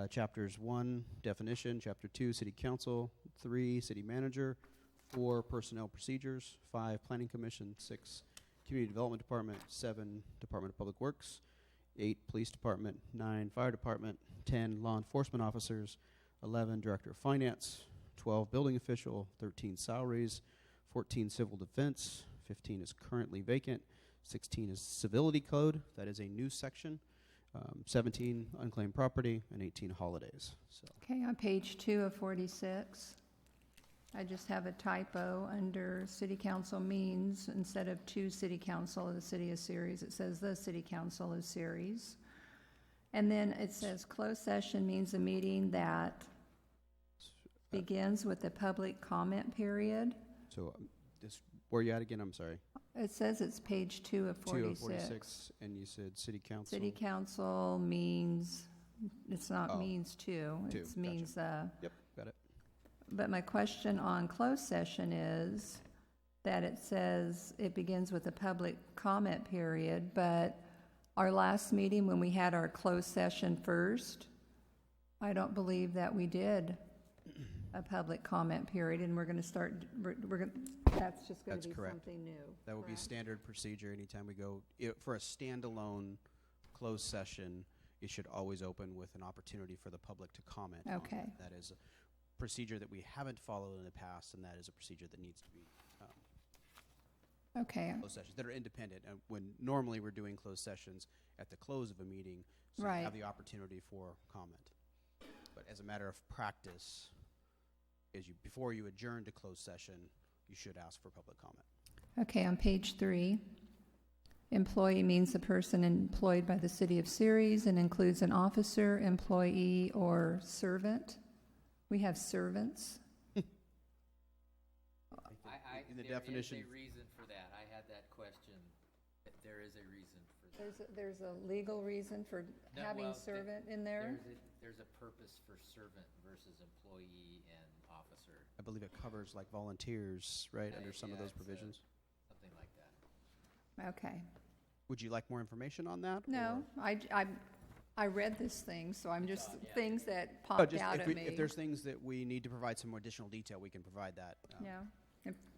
Chapters 1, Definition. Chapter 2, City Council. 3, City Manager. 4, Personnel Procedures. 5, Planning Commission. 6, Community Development Department. 7, Department of Public Works. 8, Police Department. 9, Fire Department. 10, Law Enforcement Officers. 11, Director of Finance. 12, Building Official. 13, Salaries. 14, Civil Defense. 15 is currently vacant. 16 is Civility Code. That is a new section. 17, Unclaimed Property. And 18, Holidays. So Okay, on page 2 of 46, I just have a typo under city council means, instead of to city council of the city of Ceres, it says the city council of Ceres. And then it says closed session means a meeting that begins with a public comment period. So this, where are you at again? I'm sorry. It says it's page 2 of 2 of 46. 46, and you said City Council. City council means, it's not Oh, means to, to, it gotcha. means, Yep, got it. but my question on closed session is that it says it begins with a public comment period, but our last meeting when we had our closed session first, I don't believe that we did a public comment period, and we're going to start, that's just going That's to be correct. something new. That will be correct? standard procedure anytime we go. For a standalone closed session, it should always open with an opportunity for the public to comment. on Okay. it. That is a procedure that we haven't followed in the past, and that is a procedure that needs to be Okay, closed sessions that are independent. When normally we're doing closed sessions at the close of a meeting, so you Right. have the opportunity for comment. But as a matter of practice, before you adjourn to closed session, you should ask for public comment. okay, on page 3, employee means a person employed by the city of Ceres and includes an officer, employee, or servant. We have servants. I, In the there definition- is a reason for that. I had that question There is a reason for that. There's a legal reason for No, having well, servant in there? There's a purpose for servant versus employee and officer. I believe it covers like volunteers, right, under some of Yeah, those it's, provisions. Something like that. Okay. Would you like more information on that? No, I read this thing, so I'm just, things that Oh, popped just out if at we- me. If there's things that we need to provide some more additional detail, we can provide that. Yeah,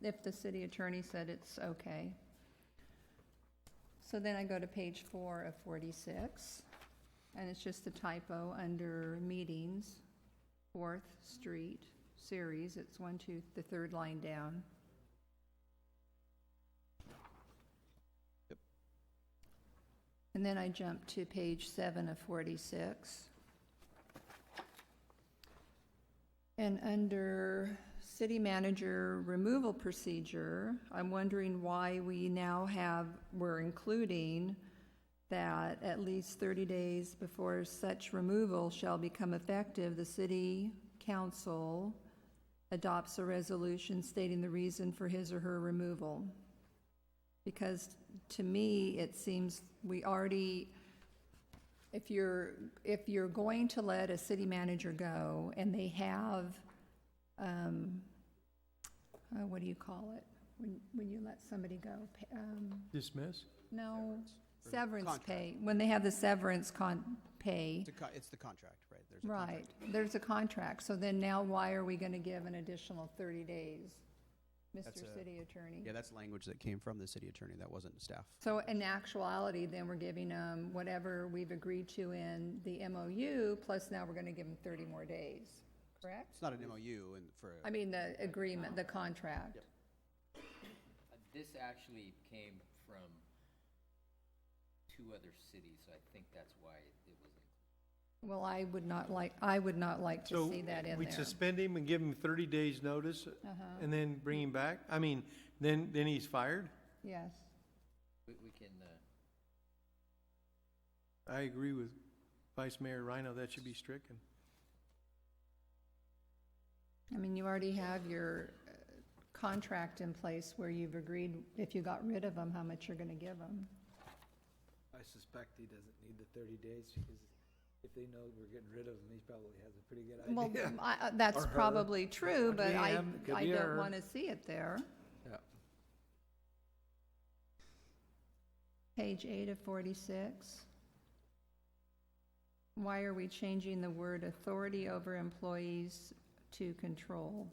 if the city attorney said it's okay. So then I go to page 4 of 46, and it's just a typo under meetings, 4th Street series, it's 1, 2, the third line down. Yep. And then I jump to page 7 of 46. And under city manager removal procedure, I'm wondering why we're including that at least 30 days before such removal shall become effective, the city council adopts a resolution stating the reason for his or her removal. Because to me, it seems we already, if you're going to let a city manager go and they have, what do you call it? When you let somebody go? Dismiss? No, severance Contract. pay. When they have the severance pay. It's the contract, right? There's a Right, there's a contract. So then now why are we going to give an additional 30 days? That's Mr. a- City Attorney? Yeah, that's language that came from the city attorney. That wasn't staff. So in actuality, then we're giving them whatever we've agreed to in the MOU, plus now we're going to give them 30 more days, correct? It's not an MOU and for. I mean, the agreement, the contract. This actually came from 2 other cities, so I think that's why it was included. Well, I would not like to So see that in we'd there. suspend him and give him 30 days' notice and then bring him back? I mean, then he's fired? Yes. We can, I agree with Vice Mayor Rhino, that should be stricken. I mean, you already have your contract in place where you've agreed, if you got rid of them, how much you're going to give them. I suspect he doesn't need the 30 days because if they know we're getting rid of him, he probably has a pretty good Well, idea. that's Or her. probably true, Could but be I him, could be don't her. want to see it there. Yeah. Page 8 of 46. Why are we changing the word authority over employees to control?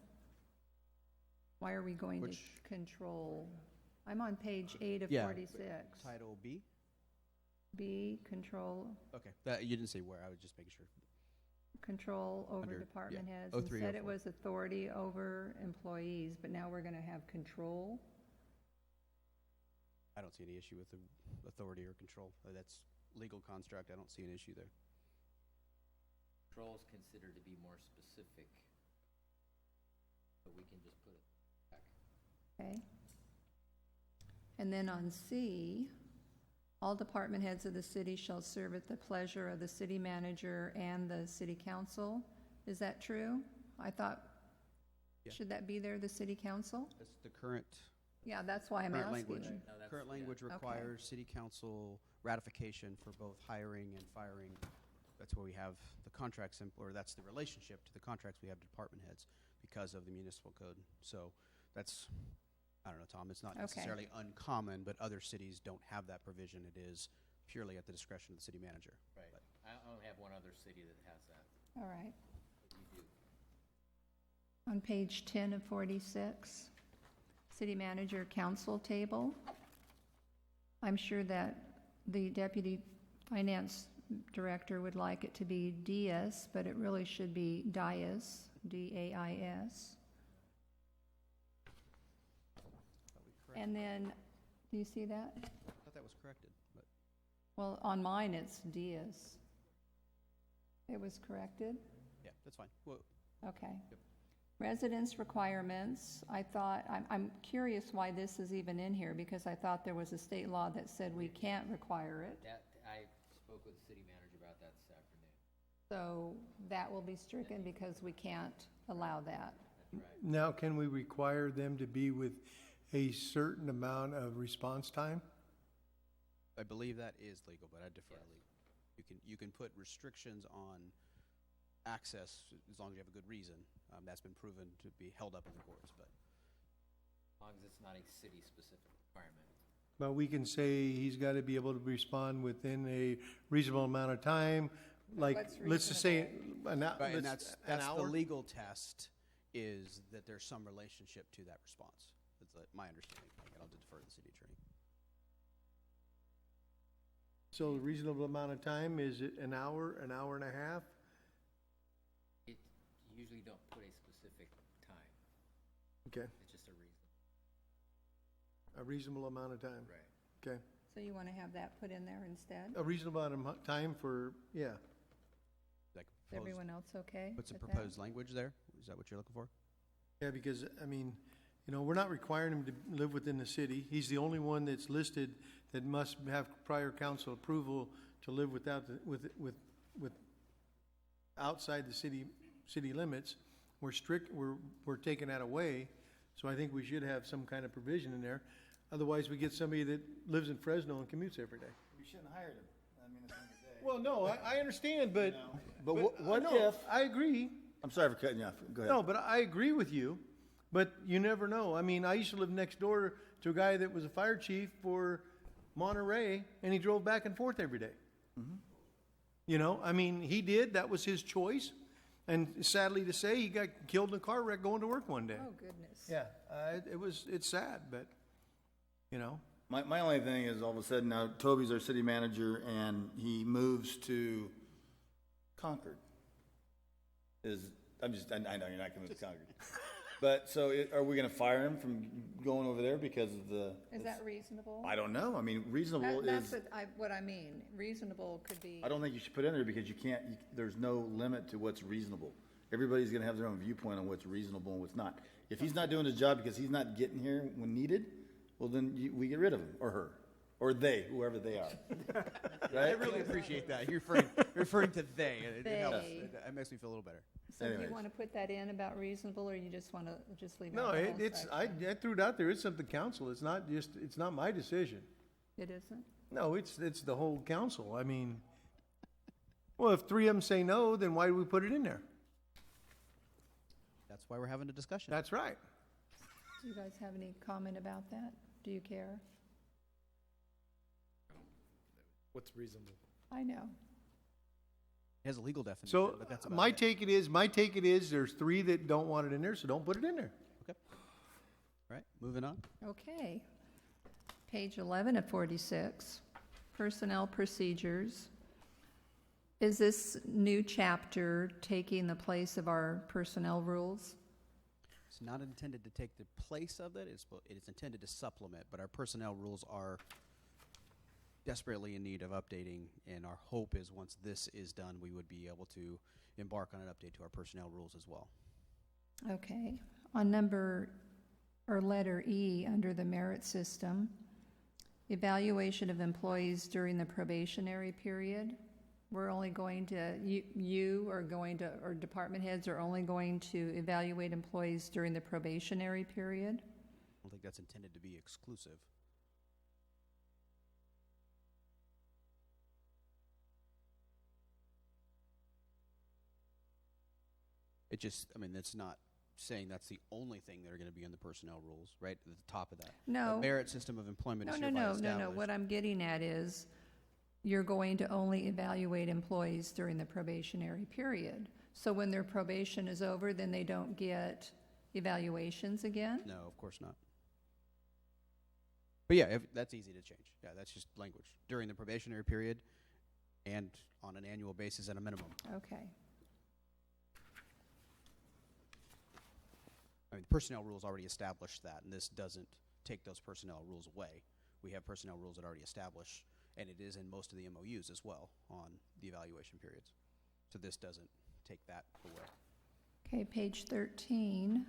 Why are we going to control? I'm on page 8 of 46. Title B? B, control, Okay, that, you didn't say where. I was just making sure. control over Under- department yeah, heads. And 03, said it 04. was authority over employees, but now we're going to have control. I don't see any issue with the authority or control. That's legal construct. I don't see an issue there. control is considered to be more specific, but we can just put it back. Okay. And then on C, all department heads of the city shall serve at the pleasure of the city manager and the city council. Is that true? I thought, Yeah. should that be there, the city council? That's the current. Yeah, that's why I'm current asking. language. No, that's- Current language Okay. requires city council ratification for both hiring and firing. That's where we have the contracts, or that's the relationship to the contracts we have to department heads because of the municipal code. So that's, I don't know, Tom, it's not Okay. necessarily uncommon, but other cities don't have that provision. It is purely at the discretion of the city manager. Right. I only have one other city that has that, All right. but we do. On page 10 of 46, city manager council table. I'm sure that the deputy finance director would like it to be DS, but it really should be DIAS, D-A-I-S. And then, do you see that? I thought that was corrected, but Well, on mine, it's DIAS. It was corrected? yeah, that's fine. Well, Okay. Residence requirements, I thought, I'm curious why this is even in here, because I thought there was a state law that said we can't require it. That, I spoke with the city manager about that this afternoon. So that will be stricken because we can't allow that. That's right. Now, can we require them to be with a certain amount of response time? I believe that is legal, but I defer legal. You can put restrictions on access as long as you have a good reason. That's been proven to be held up in the courts, but. As long as it's not a city-specific requirement. But we can say he's got to be able to respond within a reasonable amount of time, like, What's let's just say, Right, and that's an the hour? legal test, is that there's some relationship to that response. That's my understanding. Again, I'll defer to the city attorney. So a reasonable amount of time, is it an hour and a half? You usually don't put a specific time. Okay, It's just a reason. a reasonable amount of time. Right. Okay, So you want to have that put in there instead? a reasonable amount of time for, yeah. Like Is everyone else okay? Put some with that? proposed language there? Is that what you're looking for? Yeah, because, I mean, you know, we're not requiring him to live within the city. He's the only one that's listed that must have prior council approval to live without, with outside the city limits. We're strict, we're taking that away, so I think we should have some kind of provision in there. Otherwise, we get somebody that lives in Fresno and commutes every day. We shouldn't hire them. I mean, at the end of the day. Well, no, I understand, but. But what no, if? I agree. I'm sorry for cutting you off. Go ahead. No, but I agree with you, but you never know. I mean, I used to live next door to a guy that was a fire chief for Monterey, and he drove back and forth every day. You know, I mean, he did. That was his choice. And sadly to say, he got killed in a car wreck going to work one day. Oh, goodness. Yeah, it's sad, but, you know. My only thing is all of a sudden now Toby's our city manager and he moves to Concord. I know you're not going to move to Concord. But so are we going to fire him from going over there because of the? Is that reasonable? I don't know. I mean, reasonable That's is. what I mean. Reasonable could be. I don't think you should put in there because you can't. There's no limit to what's reasonable. Everybody's going to have their own viewpoint on what's reasonable and what's not. If he's not doing his job because he's not getting here when needed, well then we get rid of him or her or they, whoever they are. Right? I really appreciate that. You're referring to they. It helps. It makes me feel a little better. So do you want to put that in about reasonable, or you just want to just leave it? No, out the whole it's, I section? threw it out there. It's up to council. It's not my decision. It isn't? No, it's the whole council. I mean, well, if three of them say no, then why do we put it in there? That's why we're having a discussion. That's right. Do you guys have any comment about that? Do you care? What's reasonable? I know. It has a legal definition, So but that's about my it. take it is there's three that don't want it in there, so don't put it in there. Okay. All right, moving on. Okay. Page 11 of 46, personnel procedures. Is this new chapter taking the place of our personnel rules? It's not intended to take the place of it. It is intended to supplement, but our personnel rules are desperately in need of updating, and our hope is once this is done, we would be able to embark on an update to our personnel rules as well. Okay. On letter E, under the merit system, evaluation of employees during the probationary period. We're only going to, you are going to, or department heads are only going to evaluate employees during the probationary period? I don't think that's intended to be exclusive. It just, I mean, that's not saying that's the only thing that are going to be in the personnel rules, right? At the top of that. No. The merit system of employment is No. hereby established. What I'm getting at is, you're going to only evaluate employees during the probationary period. So when their probation is over, then they don't get evaluations again? No, of course not. But yeah, that's easy to change. Yeah, that's just language. During the probationary period and on an annual basis at a minimum. Okay. I mean, the personnel rules already established that, and this doesn't take those personnel rules away. We have personnel rules that already establish, and it is in most of the MOUs as well on the evaluation periods. So this doesn't take that away. Okay, page 13.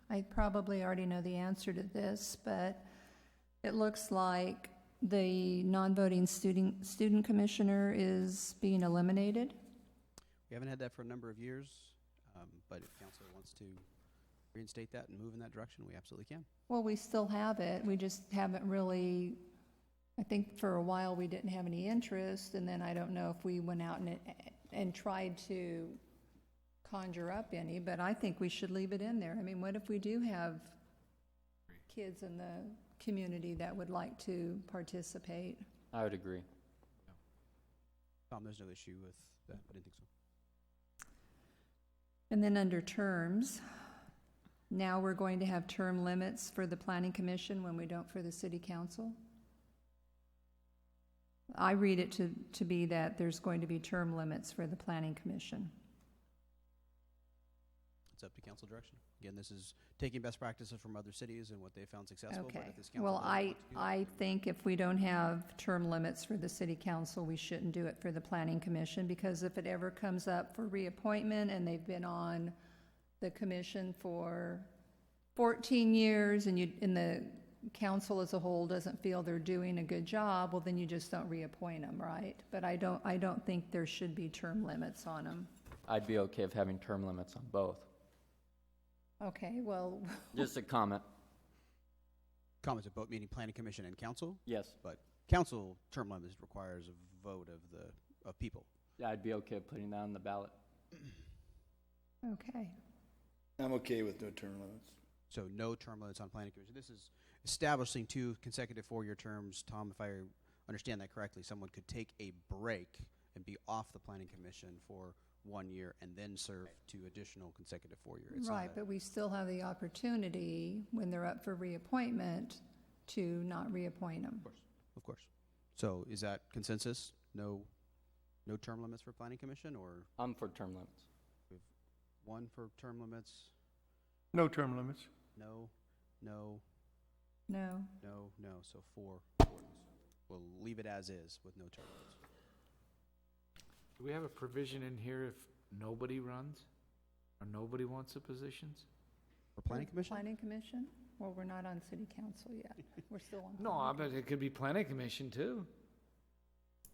I probably already know the answer to this, but it looks like the non-voting student commissioner is being eliminated. We haven't had that for a number of years, but if council wants to reinstate that and move in that direction, we absolutely can. Well, we still have it. We just haven't really I think for a while we didn't have any interest, and then I don't know if we went out and tried to conjure up any, but I think we should leave it in there. I mean, what if we do have kids in the community that would like to participate? I would agree. Tom, there's no issue with that. I didn't think so. And then under terms, now we're going to have term limits for the planning commission when we don't for the city council. I read it to be that there's going to be term limits for the planning commission. It's up to council direction. Again, this is taking best practices from other cities and what they found successful. But Okay. if this council Well, doesn't want to do I think if we don't have term limits for the city council, we shouldn't do it for the planning commission, because if it ever comes up for reappointment and they've been on the commission for 14 years and the council as a whole doesn't feel they're doing a good job, well, then you just don't reappoint them, right? But I don't think there should be term limits on them. I'd be okay with having term limits on both. Okay, well, Just a comment. comments of both, meaning planning commission and council, Yes. but council term limits requires a vote of people. Yeah, I'd be okay with putting that on the ballot. okay. I'm okay with no term limits. So no term limits on planning commission. This is establishing 2 consecutive 4-year terms. Tom, if I understand that correctly, someone could take a break and be off the planning commission for 1 year and then serve 2 additional consecutive 4-year. It's Right, not a- but we still have the opportunity, when they're up for reappointment, to not reappoint them. Of course. So is that consensus? No term limits for planning commission, or I'm for term limits. 1 for term limits? No term limits. No. No. So 4. We'll leave it as is with no term limits. Do we have a provision in here if nobody runs or nobody wants the positions? For planning commission? Planning commission? Well, we're not on city council yet. We're still on. No, I bet it could be planning commission too.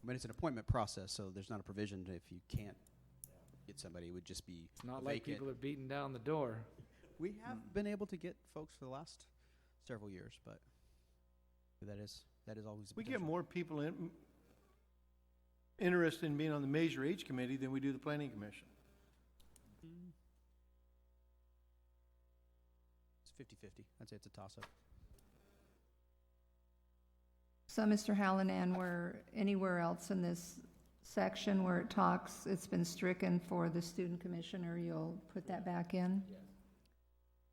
I mean, it's an appointment process, so there's not a provision if you can't get somebody. It would just be It's not like vacant. people are beating down the door. We have been able to get folks for the last several years, but that is always a We get potential. more people interested in being on the Measure H committee than we do the planning commission. It's 50-50. I'd say it's a toss-up. So, Mr. Hallinan, where anywhere else in this section where it talks, it's been stricken for the student commissioner, you'll put that back in? Yes.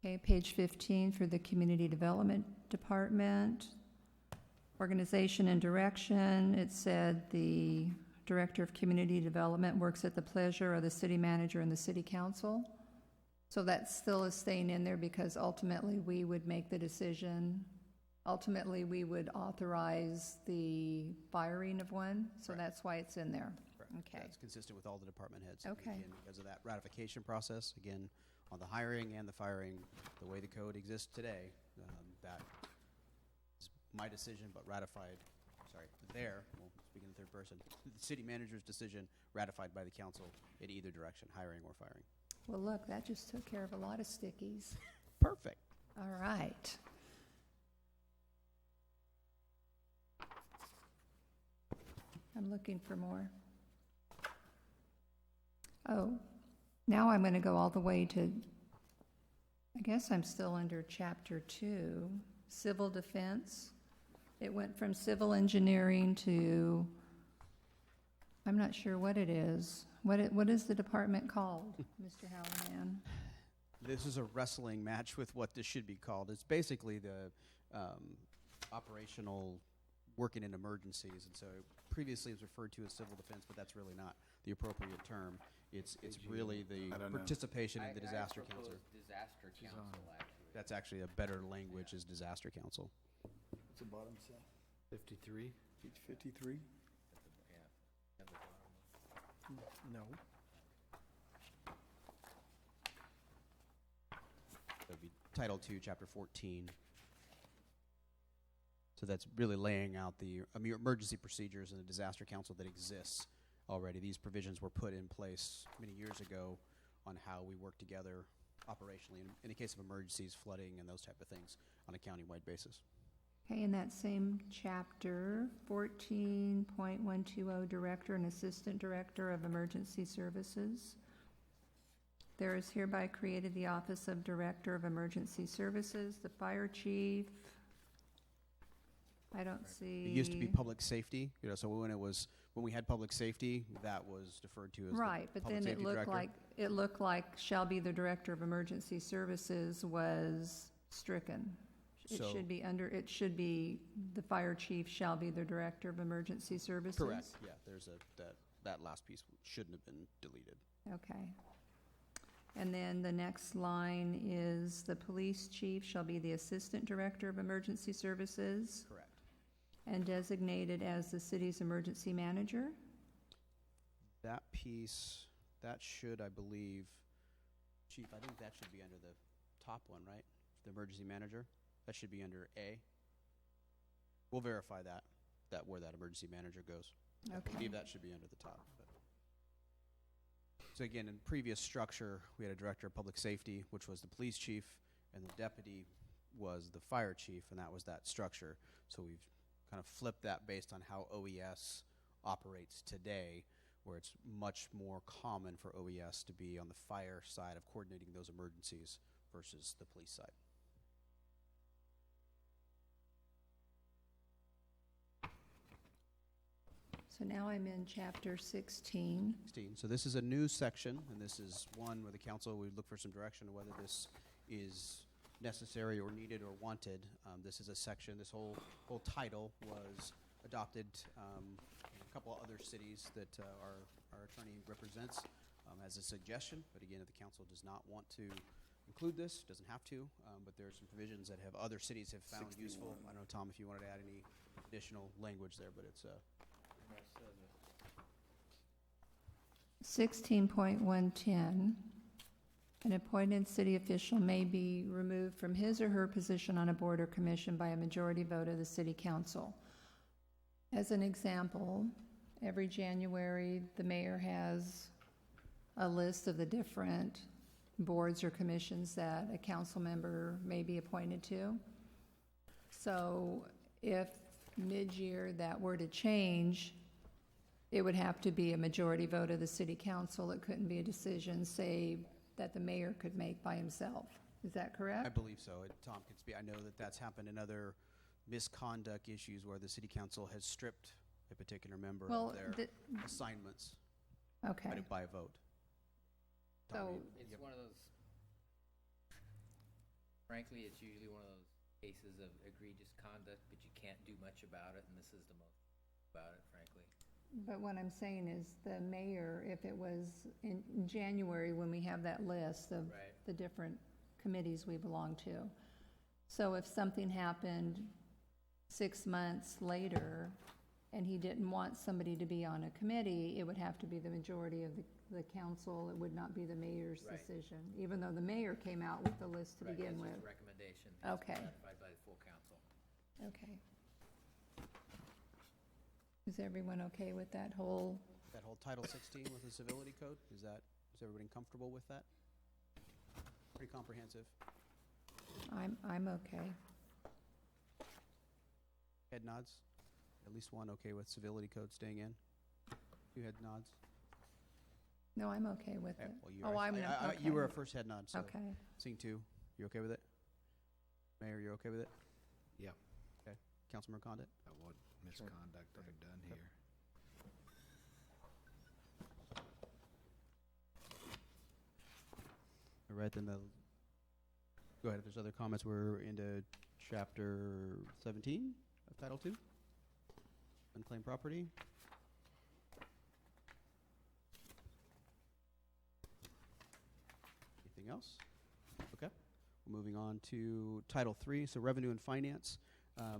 Okay, page 15 for the community development department. Organization and direction, it said the director of community development works at the pleasure of the city manager and the city council. So that still is staying in there because ultimately we would make the decision. Ultimately, we would authorize the firing of one, so that's why it's in there. Correct. Okay. That's consistent with all the department heads. Okay. Again, because of that ratification process, again, on the hiring and the firing, the way the code exists today, that is my decision, but ratified, speaking in third person, the city manager's decision ratified by the council in either direction, hiring or firing. Well, look, that just took care of a lot of stickies. Perfect. All right. I'm looking for more. Oh, now I'm going to go all the way to, I guess I'm still under Chapter 2, Civil Defense. It went from civil engineering to, I'm not sure what it is. What is the department called, Mr. Hallinan? This is a wrestling match with what this should be called. It's basically the operational working in emergencies, and so previously it was referred to as civil defense, but that's really not the appropriate term. It's really the participation in the disaster council. Disaster council, actually. That's actually a better language, is disaster council. What's the bottom say? 53. Page 53? No. That would be Title II, Chapter 14. So that's really laying out the emergency procedures and the disaster council that exists already. These provisions were put in place many years ago on how we work together operationally in the case of emergencies, flooding, and those type of things on a countywide basis. Okay, in that same chapter, 14.120, Director and Assistant Director of Emergency Services. There is hereby created the Office of Director of Emergency Services, the Fire Chief. I don't see. It used to be public safety, so when we had public safety, that was deferred to as Right, the but public then safety director. it looked like shall be the Director of Emergency Services was stricken. It So- should be the Fire Chief shall be the Director of Emergency Services. Correct, yeah, that last piece shouldn't have been deleted. Okay. And then the next line is the Police Chief shall be the Assistant Director of Emergency Services. Correct. And designated as the city's emergency manager. That piece, that should, I believe, Chief, I think that should be under the top one, right? The emergency manager, that should be under A. We'll verify that where that emergency manager goes. I Okay. believe that should be under the top. So again, in previous structure, we had a director of public safety, which was the police chief, and the deputy was the fire chief, and that was that structure. So we've kind of flipped that based on how OES operates today, where it's much more common for OES to be on the fire side of coordinating those emergencies versus the police side. So now I'm in chapter 16. 16. So this is a new section, and this is one where the council would look for some direction on whether this is necessary or needed or wanted. This is a section, this whole title was adopted in a couple of other cities that our attorney represents as a suggestion. But again, if the council does not want to include this, doesn't have to, but there are some provisions that have other cities have found useful. I don't know, Tom, if you wanted to add any additional language there, but it's 16.110, an appointed city official may be removed from his or her position on a board or commission by a majority vote of the city council. As an example, every January, the mayor has a list of the different boards or commissions that a council member may be appointed to. So if mid-year that were to change, it would have to be a majority vote of the city council. It couldn't be a decision, say, that the mayor could make by himself. Is that correct? I believe so. Tom can speak. I know that that's happened in other misconduct issues where the city council has stripped a particular member Well, of their assignments Okay. by a vote. So Tom, It's one of those, frankly, it's usually one of those cases of egregious conduct, but you can't do much about it, and this is the most about it, frankly. But what I'm saying is the mayor, if it was in January when we have that list of Right. the different committees we belong to. So if something happened 6 months later and he didn't want somebody to be on a committee, it would have to be the majority of the council. It would not be the mayor's Right. decision, even though the mayor came out with the list to Right, begin it's with. just a recommendation. that's Okay. ratified by the full council. Okay. Is everyone okay with that whole? that whole Title 16 with the civility code, is everybody comfortable with that? Pretty comprehensive. I'm okay. Head nods? At least one okay with civility code staying in? Two head nods? No, I'm okay with Okay, it. well, you Oh, were- I'm You okay. were a first head nod, so. Okay. Seeing two, you okay with it? Mayor, you okay with it? Yeah. Okay. Councilmember Condit? What misconduct I've done here. All right, then go ahead, if there's other comments, we're into chapter 17 of Title II. Unclaimed property. Anything else? Okay. Moving on to Title III, so revenue and finance.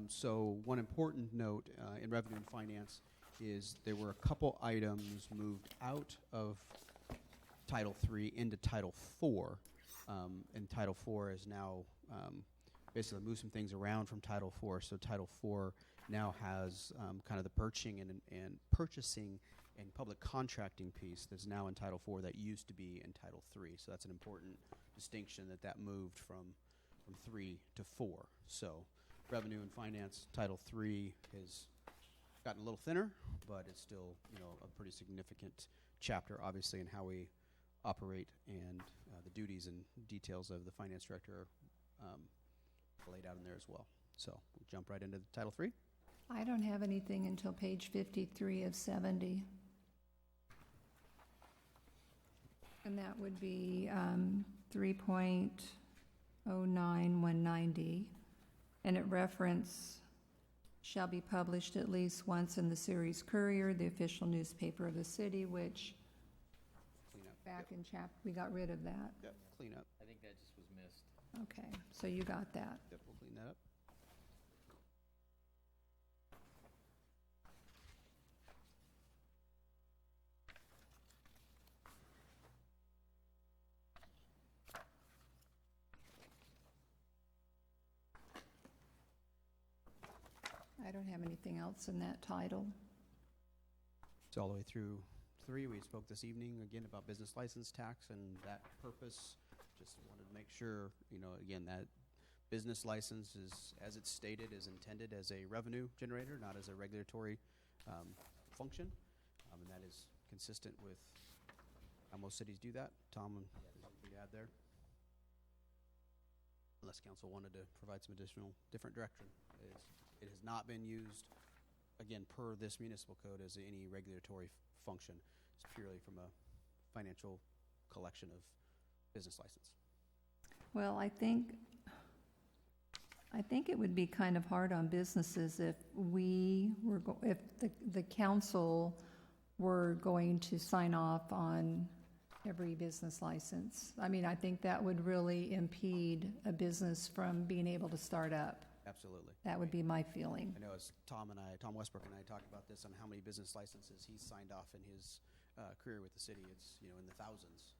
So one important note in revenue and finance is there were a couple items moved out of Title III into Title IV. And Title IV is now basically moved some things around from Title IV. So Title IV now has kind of the purchasing and public contracting piece that's now in Title IV that used to be in Title III. So that's an important distinction that moved from 3 to 4. So Revenue and Finance, Title III has gotten a little thinner, but it's still, a pretty significant chapter, obviously, in how we operate, and the duties and details of the finance director are laid out in there as well. So we'll jump right into Title III. I don't have anything until page 53 of 70. And that would be 3.09190. And it reference shall be published at least once in the Ceres Courier, the official newspaper of the city, which Clean up. back in we got rid of that. Yep, clean up. I think that just was missed. Okay, so you got that. Yep, we'll clean that up. I don't have anything else in that title. So all the way through 3, we spoke this evening again about business license tax and that purpose. Just wanted to make sure, again, that business license is, as it's stated, is intended as a revenue generator, not as a regulatory function. And that is consistent with how most cities do that. Tom, anything to add there? Unless council wanted to provide some different direction. It has not been used, again, per this municipal code as any regulatory function. It's purely from a financial collection of business license. Well, I think it would be kind of hard on businesses if if the council were going to sign off on every business license. I mean, I think that would really impede a business from being able to start up. Absolutely. That would be my feeling. I know as Tom Westbrook and I talked about this on how many business licenses he's signed off in his career with the city. It's, in the thousands.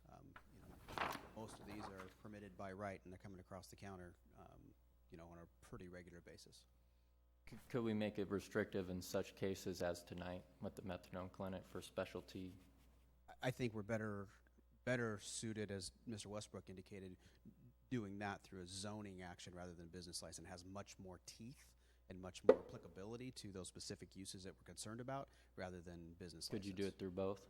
Most of these are permitted by right, and they're coming across the counter, on a pretty regular basis. Could we make it restrictive in such cases as tonight with the methadone clinic for specialty? I think we're better suited, as Mr. Westbrook indicated, doing that through a zoning action rather than business license. It has much more teeth and much more applicability to those specific uses that we're concerned about rather than business license. Could you do it through both?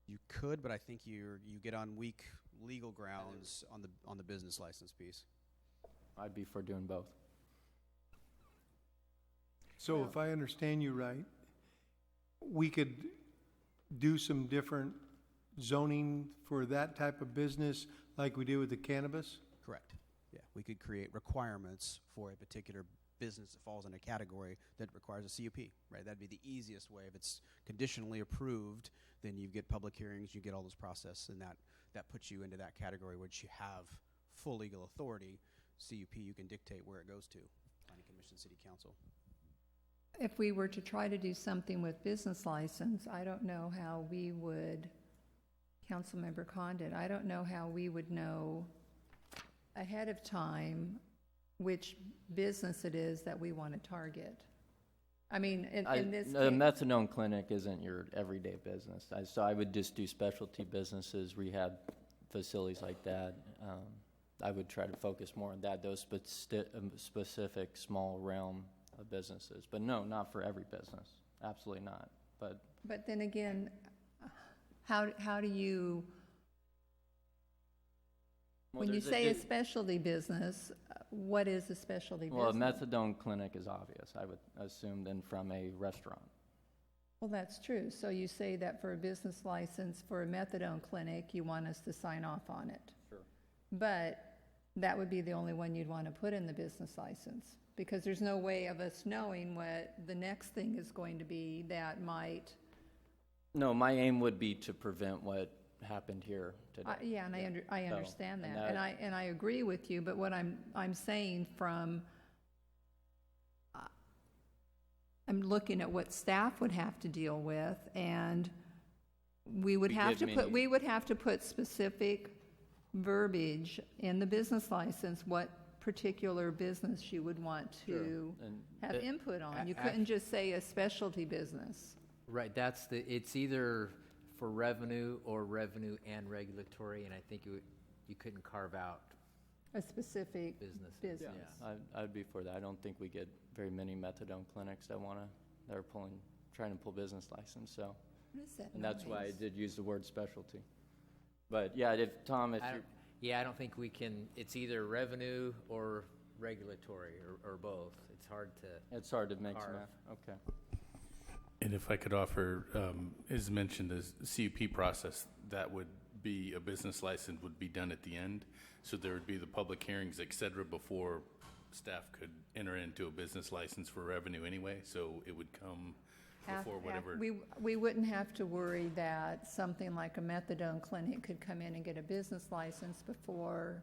You could, but I think you get on weak legal grounds on the business license piece. I'd be for doing both. So if I understand you right, we could do some different zoning for that type of business like we do with the cannabis? Correct. Yeah, we could create requirements for a particular business that falls in a category that requires a CUP, right? That'd be the easiest way. If it's conditionally approved, then you get public hearings, you get all this process, and that puts you into that category which you have full legal authority. CUP, you can dictate where it goes to, Planning Commission, City Council. If we were to try to do something with business license, I don't know how we would, Councilmember Condit, I don't know how we would know ahead of time which business it is that we want to target. I mean, in this the case, methadone clinic isn't your everyday business. So I would just do specialty businesses, rehab facilities like that. I would try to focus more on that, those specific small realm of businesses. But no, not for every business. Absolutely not. But then again, how do you, when you say a specialty business, what is a specialty business? Well, a methadone clinic is obvious, I would assume, than from a restaurant. Well, that's true. So you say that for a business license for a methadone clinic, you want us to sign off on it. Sure. But that would be the only one you'd want to put in the business license, because there's no way of us knowing what the next thing is going to be that might... No, my aim would be to prevent what happened here today. Yeah, and I understand that, and I agree with you. But what I'm saying from, I'm looking at what staff would have to deal with, and we would have to put specific verbiage in the business license what particular business you would want to have input on. You couldn't just say a specialty business. Right, it's either for revenue or revenue and regulatory, and I think you couldn't carve out A specific Business. business. I'd be for that. I don't think we get very many methadone clinics that are trying to pull business license, so. What is that And that's why I noise? did use the word specialty. But yeah, if I don't think we can, it's either revenue or regulatory or both. It's hard to mix carve. math. Okay. And if I could offer, as mentioned, the CUP process, that would be, a business license would be done at the end. So there would be the public hearings, et cetera, before staff could enter into a business license for revenue anyway. So it would come before whatever. We wouldn't have to worry that something like a methadone clinic could come in and get a business license before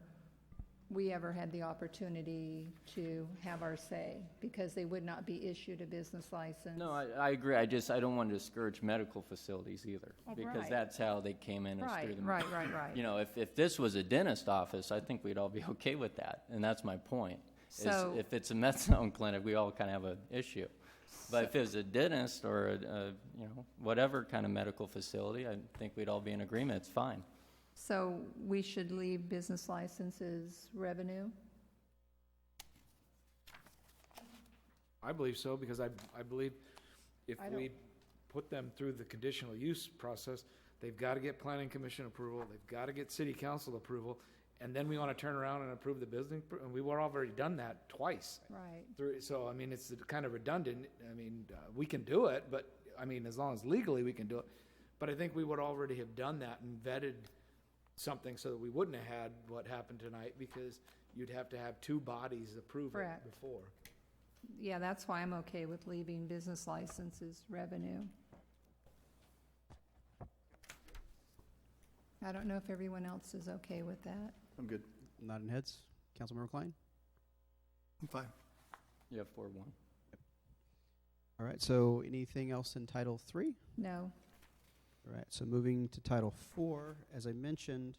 we ever had the opportunity to have our say, because they would not be issued a business license. No, I agree. I don't want to discourage medical facilities either, Oh, because right. that's how they came in and through them. Right. You know, if this was a dentist office, I think we'd all be okay with that, and that's my point. So- if it's a methadone clinic, we all kind of have an issue. But if it was a dentist or a whatever kind of medical facility, I think we'd all be in agreement. It's fine. So we should leave business licenses revenue? I believe so, because I believe if I don't- we put them through the conditional use process, they've got to get planning commission approval, they've got to get city council approval, and then we want to turn around and approve the building, and we've already done that twice. Right. So, I mean, it's kind of redundant. I mean, we can do it, but, I mean, as long as legally we can do it. But I think we would already have done that and vetted something so that we wouldn't have had what happened tonight, because you'd have to have two bodies approve it Correct. before. Yeah, that's why I'm okay with leaving business licenses revenue. I don't know if everyone else is okay with that. I'm good. Nodding heads. Councilmember Klein? I'm fine. Yeah, 4-1. All right, so anything else in Title III? No. All right, so moving to Title IV, as I mentioned,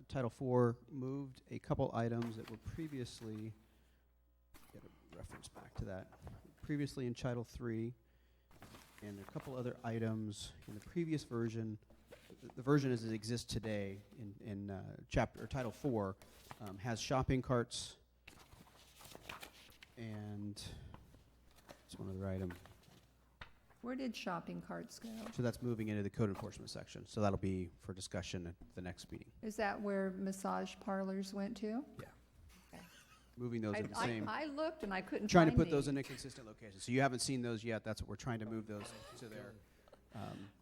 Title IV moved a couple items that were previously, get a reference back to that, previously in Title III, and a couple other items in the previous version. The version as it exists today in Title IV has shopping carts, and it's one other item. Where did shopping carts go? So that's moving into the code enforcement section. So that'll be for discussion at the next meeting. Is that where massage parlors went to? Yeah. Moving those in the same. I looked and I couldn't Trying to find put those these. in a consistent location. So you haven't seen those yet. That's what we're trying to move those to their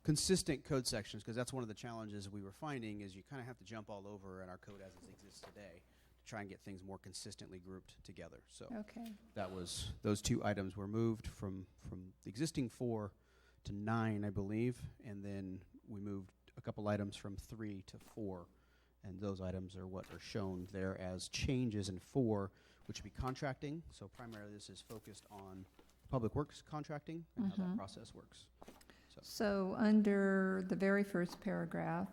consistent code sections, because that's one of the challenges we were finding is you kind of have to jump all over in our code as it exists today to try and get things more consistently grouped together. So Okay. that was, those two items were moved from the existing 4 to 9, I believe, and then we moved a couple items from 3 to 4, and those items are what are shown there as changes in 4, which would be contracting. So primarily this is focused on public works contracting and how that process works. So under the very first paragraph,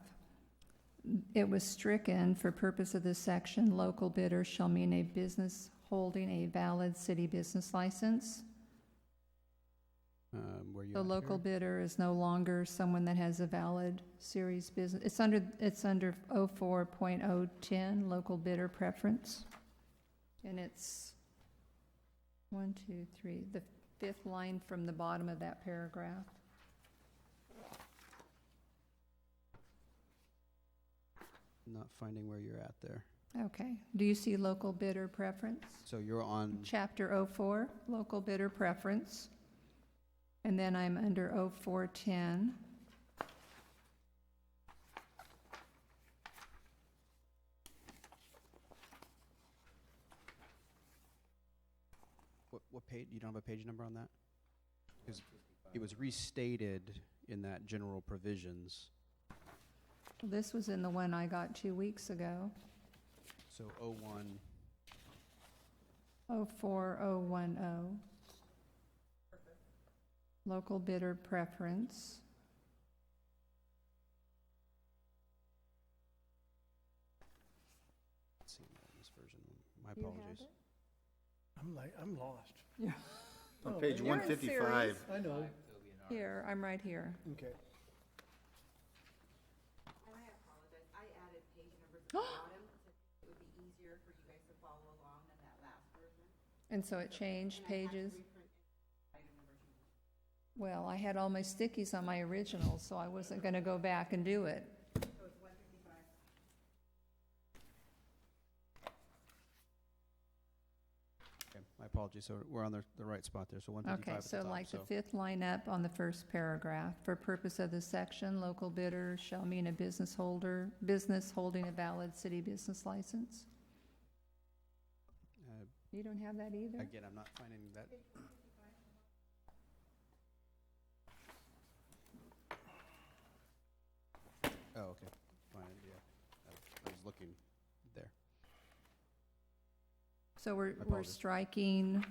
it was stricken, for purpose of this section, local bidder shall mean a business holding a valid city business license. Where you The at local here? bidder is no longer someone that has a valid series business. It's under 04.010, local bidder preference. And it's 1, 2, 3, the 5th line from the bottom of that paragraph. Not finding where you're at there. Okay. Do you see local bidder preference? So you're on, Chapter 04, local bidder preference. And then I'm under 0410. what page, you don't have a page number on that? Because it was restated in that general provisions. This was in the one I got 2 weeks ago. So 01, 04010. Local bidder preference. let's see this version. My You have apologies. it? I'm lost. Yeah. On page You're in 155. series. I know. Here, I'm right here. Okay. And I apologize, I added page numbers at the bottom, so it would be easier for you And so it changed pages? Well, I had all my stickies on my originals, so I wasn't going to go back and do it. Okay, my apologies, so we're on the right spot there, so 155 Okay, at the so top, like the fifth line up on the first paragraph, for purpose of this section, local bidder shall mean a business holding a valid city business license. You don't have that either? Again, I'm not finding that. Oh, okay, fine, yeah, I was looking there. So we're apologies. striking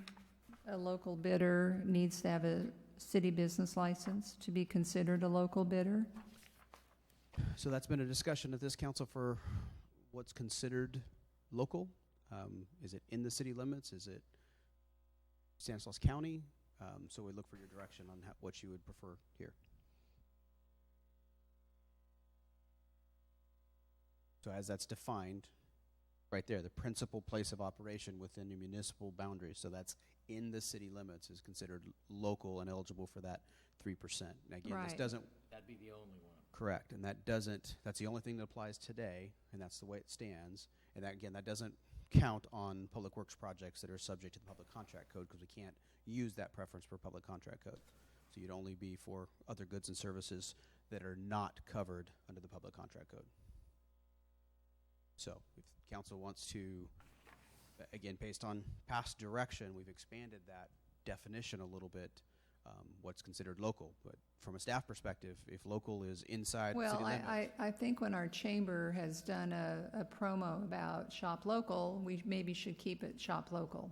a local bidder needs to have a city business license to be considered a local bidder? So that's been a discussion at this council for what's considered local. Is it in the city limits? Is it Stanislaus County? So we look for your direction on what you would prefer here. So as that's defined, right there, the principal place of operation within the municipal boundaries, so that's in the city limits, is considered local and eligible for that 3%. And again, this Right. doesn't, That'd be the only one. correct, and that doesn't, that's the only thing that applies today, and that's the way it stands. And that, again, that doesn't count on public works projects that are subject to the public contract code, because we can't use that preference for public contract code. So you'd only be for other goods and services that are not covered under the public contract code. So if council wants to, again, based on past direction, we've expanded that definition a little bit, what's considered local. But from a staff perspective, if local is inside Well, city limits. I think when our chamber has done a promo about shop local, we maybe should keep it shop local.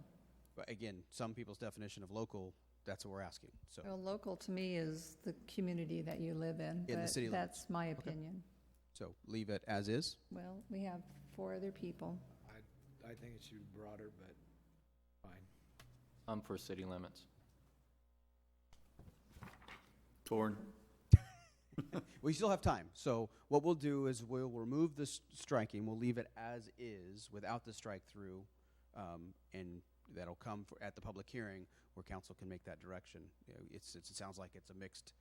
But again, some people's definition of local, that's what we're asking. So Well, local to me is the community that you live in, In the but city limits. that's my Okay. opinion. So leave it as is. Well, we have 4 other people. I think it should be broader, but fine. I'm for city limits. Torn. We still have time. So what we'll do is we'll remove this striking. We'll leave it as is without the strike through, and that'll come at the public hearing where council can make that direction. You know, it sounds like it's a mixed.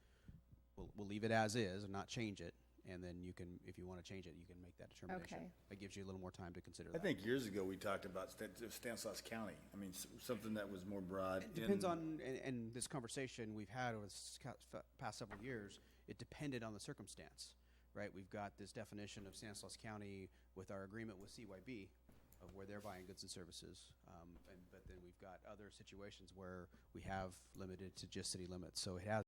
We'll leave it as is and not change it, and then you can, if you want to change it, you can make that determination. Okay. That gives you a little more time to consider I that. think years ago, we talked about Stanislaus County. I mean, something that was more broad. It depends on, and this conversation we've had over the past several years, it depended on the circumstance, right? We've got this definition of Stanislaus County with our agreement with CYB of where they're buying goods and services, but then we've got other situations where we have limited to just city limits. So it has